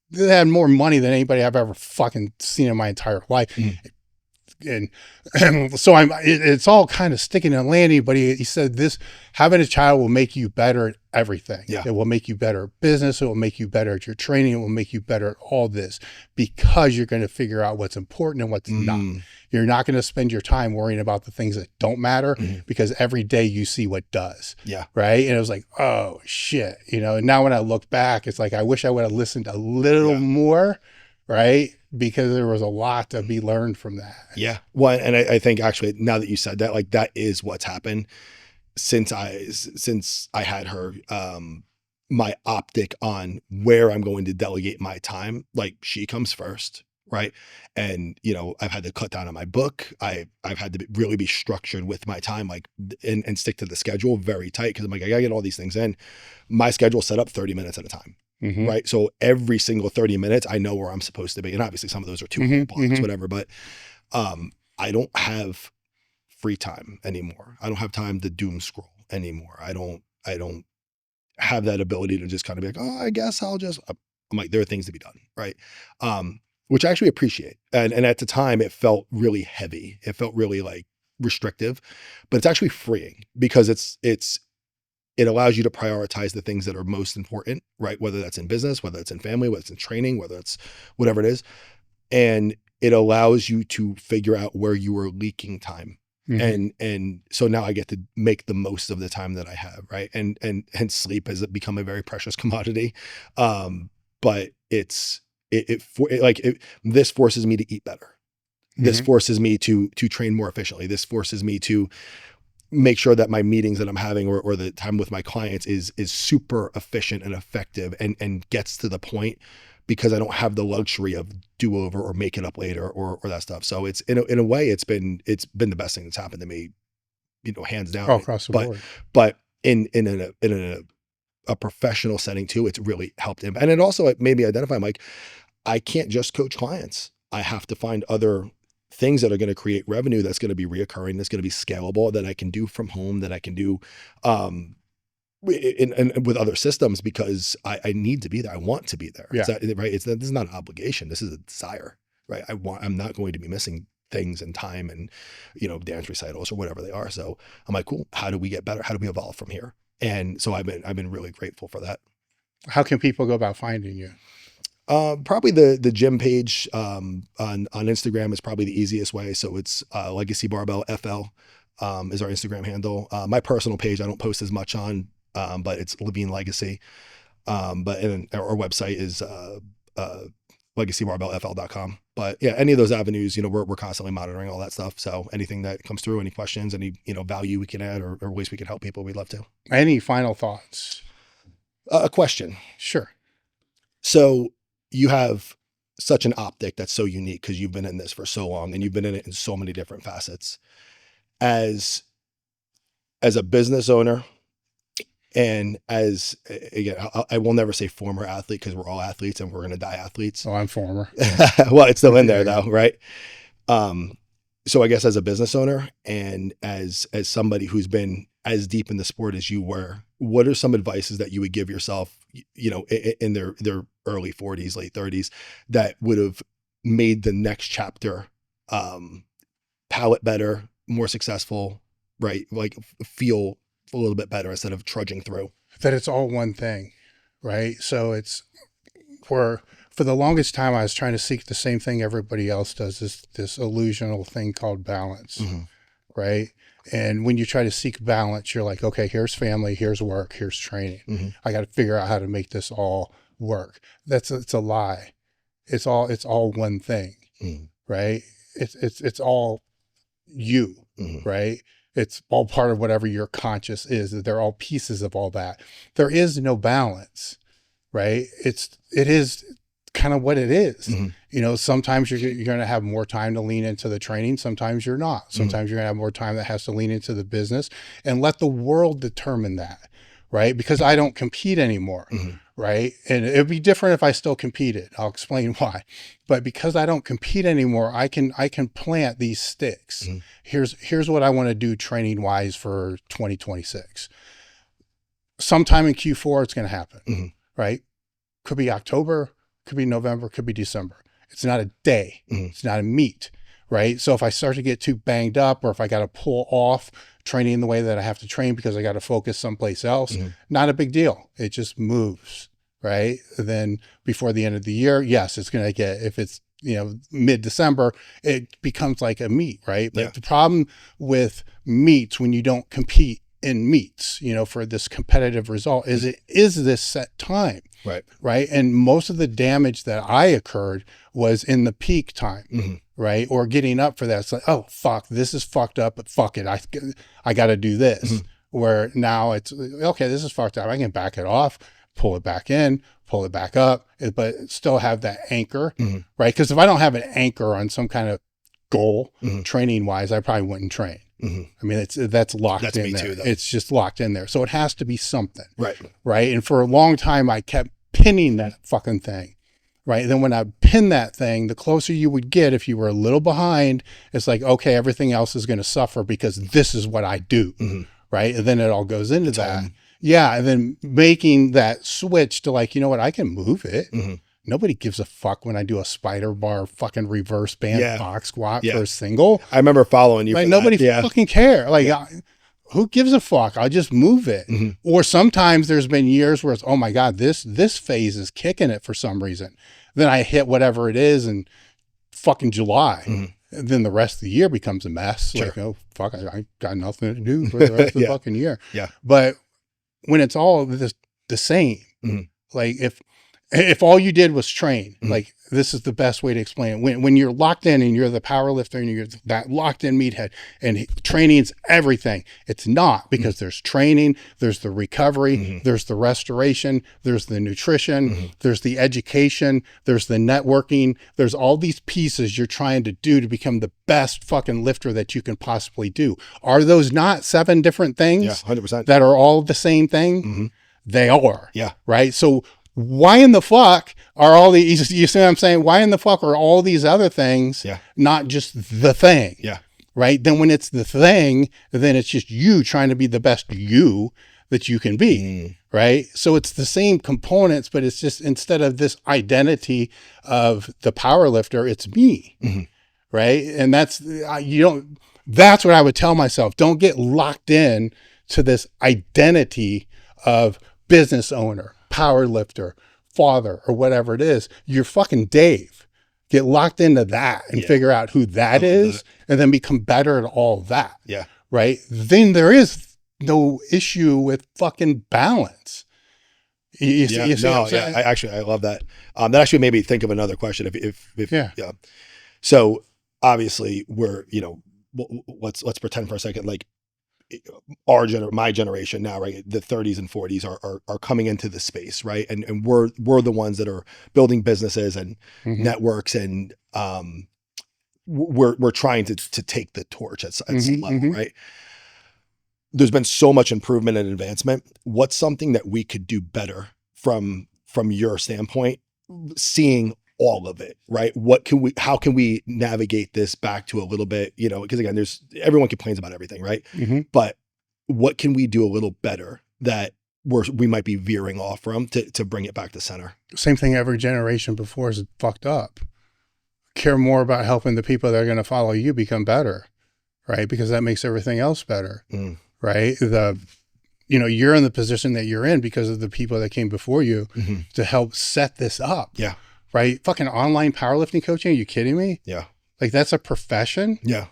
they had more money than anybody I've ever fucking seen in my entire life. And so it's all kind of sticking and landing, but he said having a child will make you better at everything. Yeah. It will make you better at business. It will make you better at your training. It will make you better at all this because you're going to figure out what's important and what's not. You're not going to spend your time worrying about the things that don't matter because every day you see what does. Yeah. Right. And it was like, oh shit, and now when I look back, it's like, I wish I would have listened a little more. Right. Because there was a lot to be learned from that. Yeah. Well, and I think actually now that you said that, like that is what's happened since I had her, my optic on where I'm going to delegate my time, like she comes first. Right. And, I've had to cut down on my book. I've had to really be structured with my time, like, and stick to the schedule very tight. Cause I'm like, I gotta get all these things in. My schedule set up 30 minutes at a time. Right. So every single 30 minutes, I know where I'm supposed to be. And obviously some of those are 2 blocks, whatever, but, I don't have free time anymore. I don't have time to doom scroll anymore. I don't have that ability to just kind of be like, oh, I guess I'm like, there are things to be done. Right. Which I actually appreciate. And at the time it felt really heavy. It felt really like restrictive, but it's actually freeing because it allows you to prioritize the things that are most important, right? Whether that's in business, whether it's in family, whether it's in training, whether it's whatever it is. And it allows you to figure out where you are leaking time. And so now I get to make the most of the time that I have, right? And sleep has become a very precious commodity. But this forces me to eat better. This forces me to train more efficiently. This forces me to make sure that my meetings that I'm having or the time with my clients is super efficient and effective and gets to the point because I don't have the luxury of do over or make it up later or that stuff. So it's in a way it's been the best thing that's happened to me, hands down. Across the board. But in a professional setting too, it's really helped him. And it also made me identify, I'm like, I can't just coach clients. I have to find other things that are going to create revenue that's going to be reoccurring, that's going to be scalable, that I can do from home, that I can do with other systems because I need to be there. I want to be there. Yeah. Right. This is not an obligation. This is a desire, right? I'm not going to be missing things and time and, dance recitals or whatever they are. So I'm like, cool. How do we get better? How do we evolve from here? And so I've been really grateful for that. How can people go about finding you? Probably the gym page on Instagram is probably the easiest way. So it's Legacy Barbell FL is our Instagram handle. My personal page I don't post as much on, but it's Levine Legacy. But our website is legacybarbellfl.com. But yeah, any of those avenues, you know, we're constantly monitoring all that stuff. So anything that comes through, any questions, any, you know, value we can add or ways we can help people, we'd love to. Any final thoughts? A question. Sure. So you have such an optic that's so unique because you've been in this for so long and you've been in it in so many different facets. As a business owner, and as, again, I will never say former athlete because we're all athletes and we're going to die athletes. Oh, I'm former. Well, it's still in there though, right? So I guess as a business owner and as somebody who's been as deep in the sport as you were, what are some advices that you would give yourself, you know, in their early 40s, late 30s, that would have made the next chapter palate better, more successful, right? Like feel a little bit better instead of trudging through. That it's all one thing, right? So it's for the longest time, I was trying to seek the same thing everybody else does, this illusional thing called balance, right? And when you try to seek balance, you're like, okay, here's family, here's work, here's training. I got to figure out how to make this all work. It's a lie. It's all one thing, right? It's all you, right? It's all part of whatever your conscious is. They're all pieces of all that. There is no balance, right? It is kind of what it is. You know, sometimes you're going to have more time to lean into the training. Sometimes you're not. Sometimes you're going to have more time that has to lean into the business, and let the world determine that, right? Because I don't compete anymore, right? And it'd be different if I still competed. I'll explain why. But because I don't compete anymore, I can plant these sticks. Here's what I want to do training wise for 2026. Sometime in Q4, it's going to happen, right? Could be October, could be November, could be December. It's not a day. It's not a meet, right? So if I start to get too banged up, or if I got to pull off training the way that I have to train because I got to focus someplace else, not a big deal. It just moves, right? Then before the end of the year, yes, it's going to get, if it's, you know, mid-December, it becomes like a meet, right? But the problem with meets, when you don't compete in meets, you know, for this competitive result, is it is this set time, right? And most of the damage that I occurred was in the peak time, right? Or getting up for that. It's like, oh, fuck, this is fucked up, but fuck it. I got to do this. Where now it's, okay, this is fucked up. I can back it off, pull it back in, pull it back up, but still have that anchor, right? Because if I don't have an anchor on some kind of goal, training wise, I probably wouldn't train. I mean, that's locked in there. It's just locked in there. So it has to be something, right? And for a long time, I kept pinning that fucking thing, right? And then when I pinned that thing, the closer you would get, if you were a little behind, it's like, okay, everything else is going to suffer because this is what I do, right? And then it all goes into that. Yeah. And then making that switch to like, you know what, I can move it. Nobody gives a fuck when I do a spider bar fucking reverse band box squat for a single. I remember following you. Like nobody fucking care. Like who gives a fuck? I'll just move it. Or sometimes there's been years where it's, oh my God, this phase is kicking it for some reason. Then I hit whatever it is in fucking July. And then the rest of the year becomes a mess. Like, oh fuck, I got nothing to do for the rest of the fucking year. But when it's all the same, like if all you did was train, like this is the best way to explain it. When you're locked in and you're the power lifter and you're that locked in meathead and training's everything, it's not, because there's training, there's the recovery, there's the restoration, there's the nutrition, there's the education, there's the networking, there's all these pieces you're trying to do to become the best fucking lifter that you can possibly do. Are those not 7 different things? Yeah, 100%. That are all the same thing? They are. Yeah. Right. So why in the fuck are all these, you see what I'm saying? Why in the fuck are all these other things not just the thing? Right. Then when it's the thing, then it's just you trying to be the best you that you can be. Right. So it's the same components, but it's just, instead of this identity of the power lifter, it's me. Right. And that's what I would tell myself. Don't get locked in to this identity of business owner, power lifter, father, or whatever it is. You're fucking Dave. Get locked into that and figure out who that is, and then become better at all that. Right. Then there is no issue with fucking balance. You see what I'm saying? I love that. That actually made me think of another question. Yeah. So obviously we're, let's pretend for a second, like my generation now, right? The 30s and 40s are coming into the space, right? And we're the ones that are building businesses and networks, and we're trying to take the torch at some level, right? There's been so much improvement and advancement. What's something that we could do better from your standpoint, seeing all of it, right? How can we navigate this back to a little bit, because again, everyone complains about everything, right? But what can we do a little better that we might be veering off from to bring it back to center? Same thing every generation before is fucked up. Care more about helping the people that are going to follow you become better, right? Because that makes everything else better, right? You're in the position that you're in because of the people that came before you to help set this up. Yeah. Right? Fucking online powerlifting coaching. Are you kidding me? Yeah. Like that's a profession? Yeah.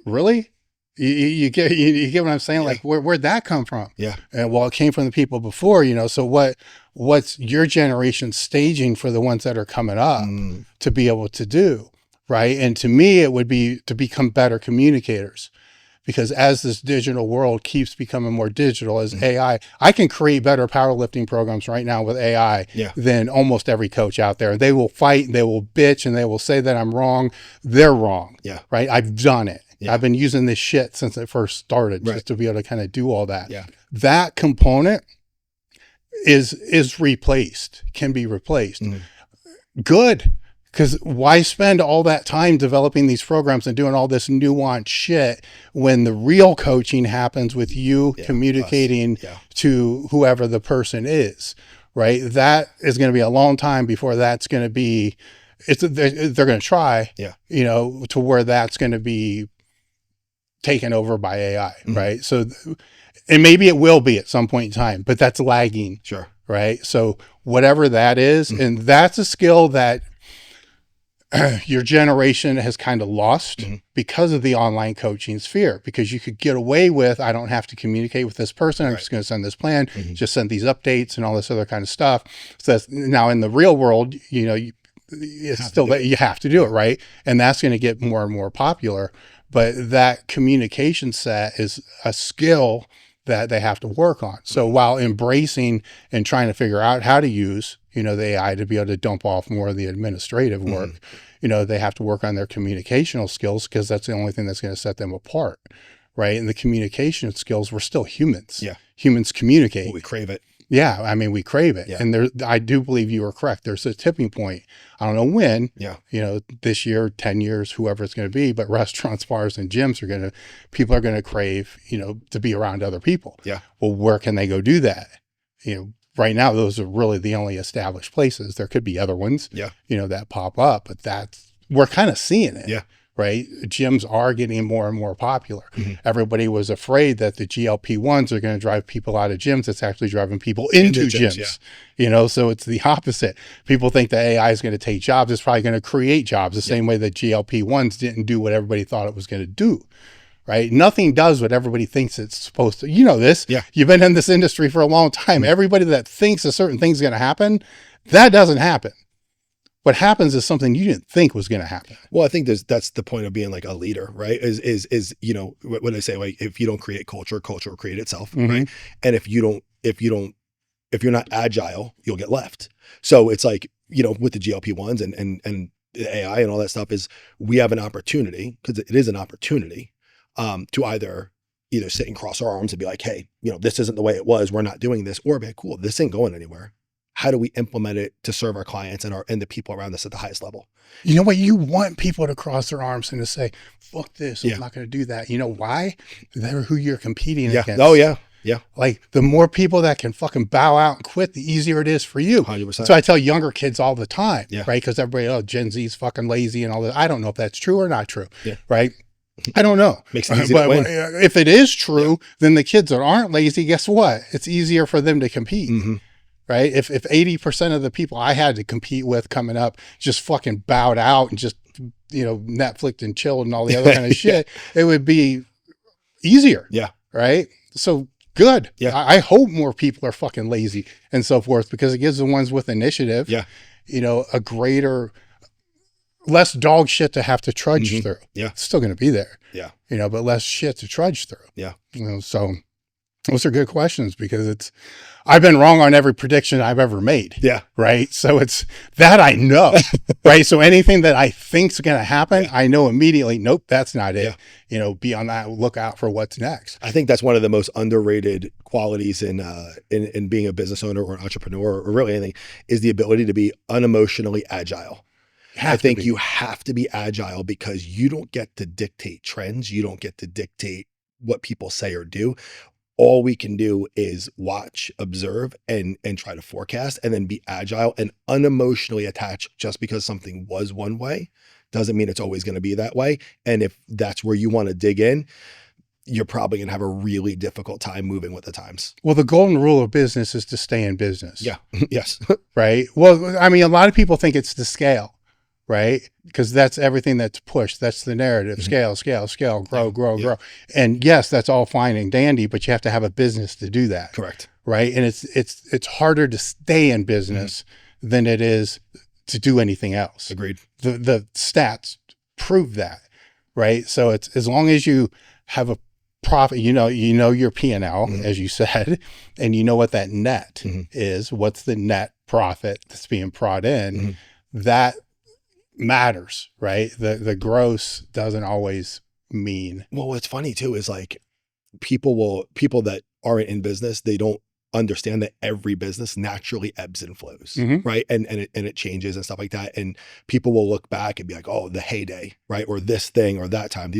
Really? You get what I'm saying? Yeah. Like where'd that come from? Yeah. And well, it came from the people before, so what's your generation staging for the ones that are coming up to be able to do, right? And to me, it would be to become better communicators, because as this digital world keeps becoming more digital, as AI, I can create better powerlifting programs right now with AI than almost every coach out there. They will fight and they will bitch and they will say that I'm wrong. They're wrong. Yeah. Right. I've done it. Yeah. I've been using this shit since it first started just to be able to kind of do all that. Yeah. That component is replaced, can be replaced. Good. Because why spend all that time developing these programs and doing all this nuanced shit when the real coaching happens with you communicating to whoever the person is, right? That is going to be a long time before that's going to be, they're going to try, to where that's going to be taken over by AI, right? So, and maybe it will be at some point in time, but that's lagging. Sure. Right? So whatever that is, and that's a skill that your generation has kind of lost because of the online coaching sphere, because you could get away with, I don't have to communicate with this person. I'm just going to send this plan, just send these updates and all this other kind of stuff. So that's, now in the real world, it's still that you have to do it. Right. And that's going to get more and more popular, but that communication set is a skill that they have to work on. So while embracing and trying to figure out how to use, the AI to be able to dump off more of the administrative work, they have to work on their communicational skills, because that's the only thing that's going to set them apart. Right. And the communication skills, we're still humans. Yeah. Humans communicate. Well, we crave it. Yeah. I mean, we crave it. Yeah. And I do believe you are correct. There's a tipping point. I don't know when, this year, 10 years, whoever it's going to be, but restaurants, bars, and gyms people are going to crave, to be around other people. Yeah. Well, where can they go do that? Right now, those are really the only established places. There could be other ones, that pop up, but we're kind of seeing it. Yeah. Right. Gyms are getting more and more popular. Everybody was afraid that the GLP-1s are going to drive people out of gyms. It's actually driving people into gyms, so it's the opposite. People think that AI is going to take jobs. It's probably going to create jobs the same way that GLP-1s didn't do what everybody thought it was going to do. Right. Nothing does what everybody thinks it's supposed to. You know this. Yeah. You've been in this industry for a long time. Everybody that thinks a certain thing's going to happen, that doesn't happen. What happens is something you didn't think was going to happen. Well, I think that's the point of being like a leader, right? Is what I say, like, if you don't create culture will create itself, right? And if you're not agile, you'll get left. So it's like, with the GLP-1s and the AI and all that stuff, is we have an opportunity, because it is an opportunity, to either sit and cross our arms and be like, hey, this isn't the way it was, we're not doing this, or be like, cool, this ain't going anywhere. How do we implement it to serve our clients and the people around us at the highest level? You know what? You want people to cross their arms and to say, fuck this, I'm not going to do that. You know why? They're who you're competing against. Oh, yeah. Yeah. Like, the more people that can fucking bow out and quit, the easier it is for you. 100%. So I tell younger kids all the time, right? Because everybody, Gen Z's fucking lazy and all that. I don't know if that's true or not true, right? I don't know. Makes it easy to win. If it is true, then the kids that aren't lazy, guess what? It's easier for them to compete. Right? If 80% of the people I had to compete with coming up just fucking bowed out and just, Netflix and chilled and all the other kind of shit, it would be easier. Yeah. Right? So good. Yeah. I hope more people are fucking lazy and so forth, because it gives the ones with initiative, a greater, less dog shit to have to trudge through. Yeah. It's still going to be there. Yeah. But less shit to trudge through. Yeah. So those are good questions, because I've been wrong on every prediction I've ever made. Yeah. Right. So it's that I know, right. So anything that I think's going to happen, I know immediately, nope, that's not it. Be on that lookout for what's next. I think that's one of the most underrated qualities in being a business owner or an entrepreneur, or really anything, is the ability to be unemotionally agile. I think you have to be agile, because you don't get to dictate trends. You don't get to dictate what people say or do. All we can do is watch, observe, and try to forecast, and then be agile and unemotionally attached. Just because something was one way doesn't mean it's always going to be that way. And if that's where you want to dig in, you're probably going to have a really difficult time moving with the times. Well, the golden rule of business is to stay in business. Yeah. Yes. Right. Well, I mean, a lot of people think it's the scale, right? Because that's everything that's pushed. That's the narrative. Scale, grow. And yes, that's all fine and dandy, but you have to have a business to do that. Correct. Right. And it's harder to stay in business than it is to do anything else. Agreed. The stats prove that. Right. So it's, as long as you have a profit, your P&L, as you said, and you know what that net is, what's the net profit that's being brought in, that matters, right? The gross doesn't always mean. Well, what's funny too is like people that aren't in business, they don't understand that every business naturally ebbs and flows, right? And it changes and stuff like that. And people will look back and be like, oh, the heyday, right? Or this thing or that time.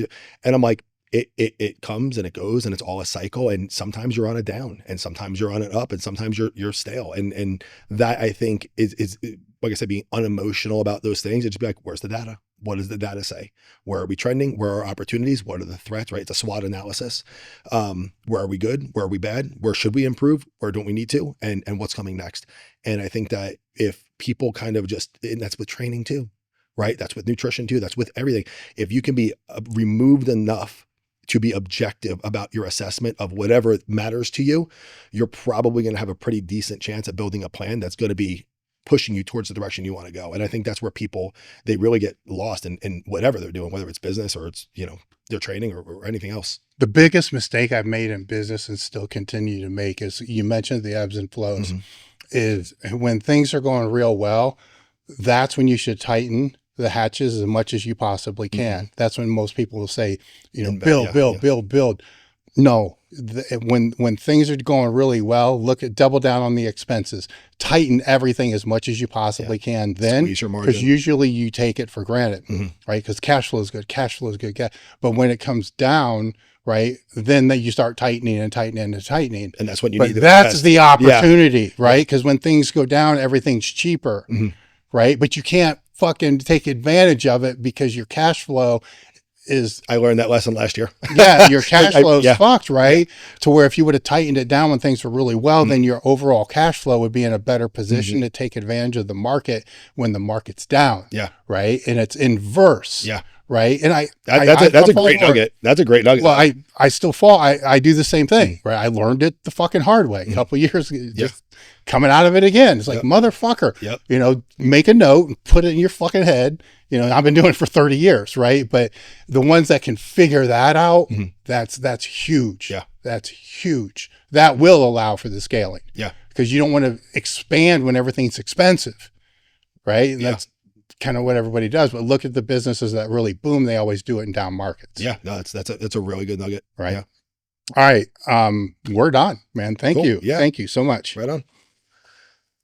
And I'm like, it comes and it goes, and it's all a cycle. And sometimes you're on a down, and sometimes you're on an up, and sometimes you're stale. And that, I think, is like I said, being unemotional about those things. It's just be like, where's the data? What does the data say? Where are we trending? Where are opportunities? What are the threats, right? It's a SWOT analysis. Where are we good? Where are we bad? Where should we improve? Where don't we need to? And what's coming next? And I think that if people kind of and that's with training too, right? That's with nutrition too. That's with everything. If you can be removed enough to be objective about your assessment of whatever matters to you, you're probably going to have a pretty decent chance at building a plan that's going to be pushing you towards the direction you want to go. And I think that's where people, they really get lost in whatever they're doing, whether it's business or it's, their training or anything else. The biggest mistake I've made in business and still continue to make is, you mentioned the ebbs and flows, is when things are going real well, that's when you should tighten the hatches as much as you possibly can. That's when most people will say, build. No, when things are going really well, double down on the expenses, tighten everything as much as you possibly can. Then, because usually you take it for granted, right? Because cash flow is good. But when it comes down, right, then you start tightening. And that's what you need. That's the opportunity, right? Because when things go down, everything's cheaper, right? But you can't fucking take advantage of it, because your cash flow is, I learned that lesson last year. Your cash flow is fucked, right? To where if you would have tightened it down when things were really well, then your overall cash flow would be in a better position to take advantage of the market when the market's down. Right. And it's inverse. Right. And that's a great nugget. That's a great nugget. Well, I still fall. I do the same thing, right? I learned it the fucking hard way. A couple of years, just coming out of it again. It's like, motherfucker, make a note and put it in your fucking head. I've been doing it for 30 years. Right. But the ones that can figure that out, that's huge. That's huge. That will allow for the scaling. Because you don't want to expand when everything's expensive. Right. And that's kind of what everybody does. But look at the businesses that really boom. They always do it in down markets. That's a really good nugget. Right. All right. We're done, man. Thank you. Yeah. Thank you so much. Right on.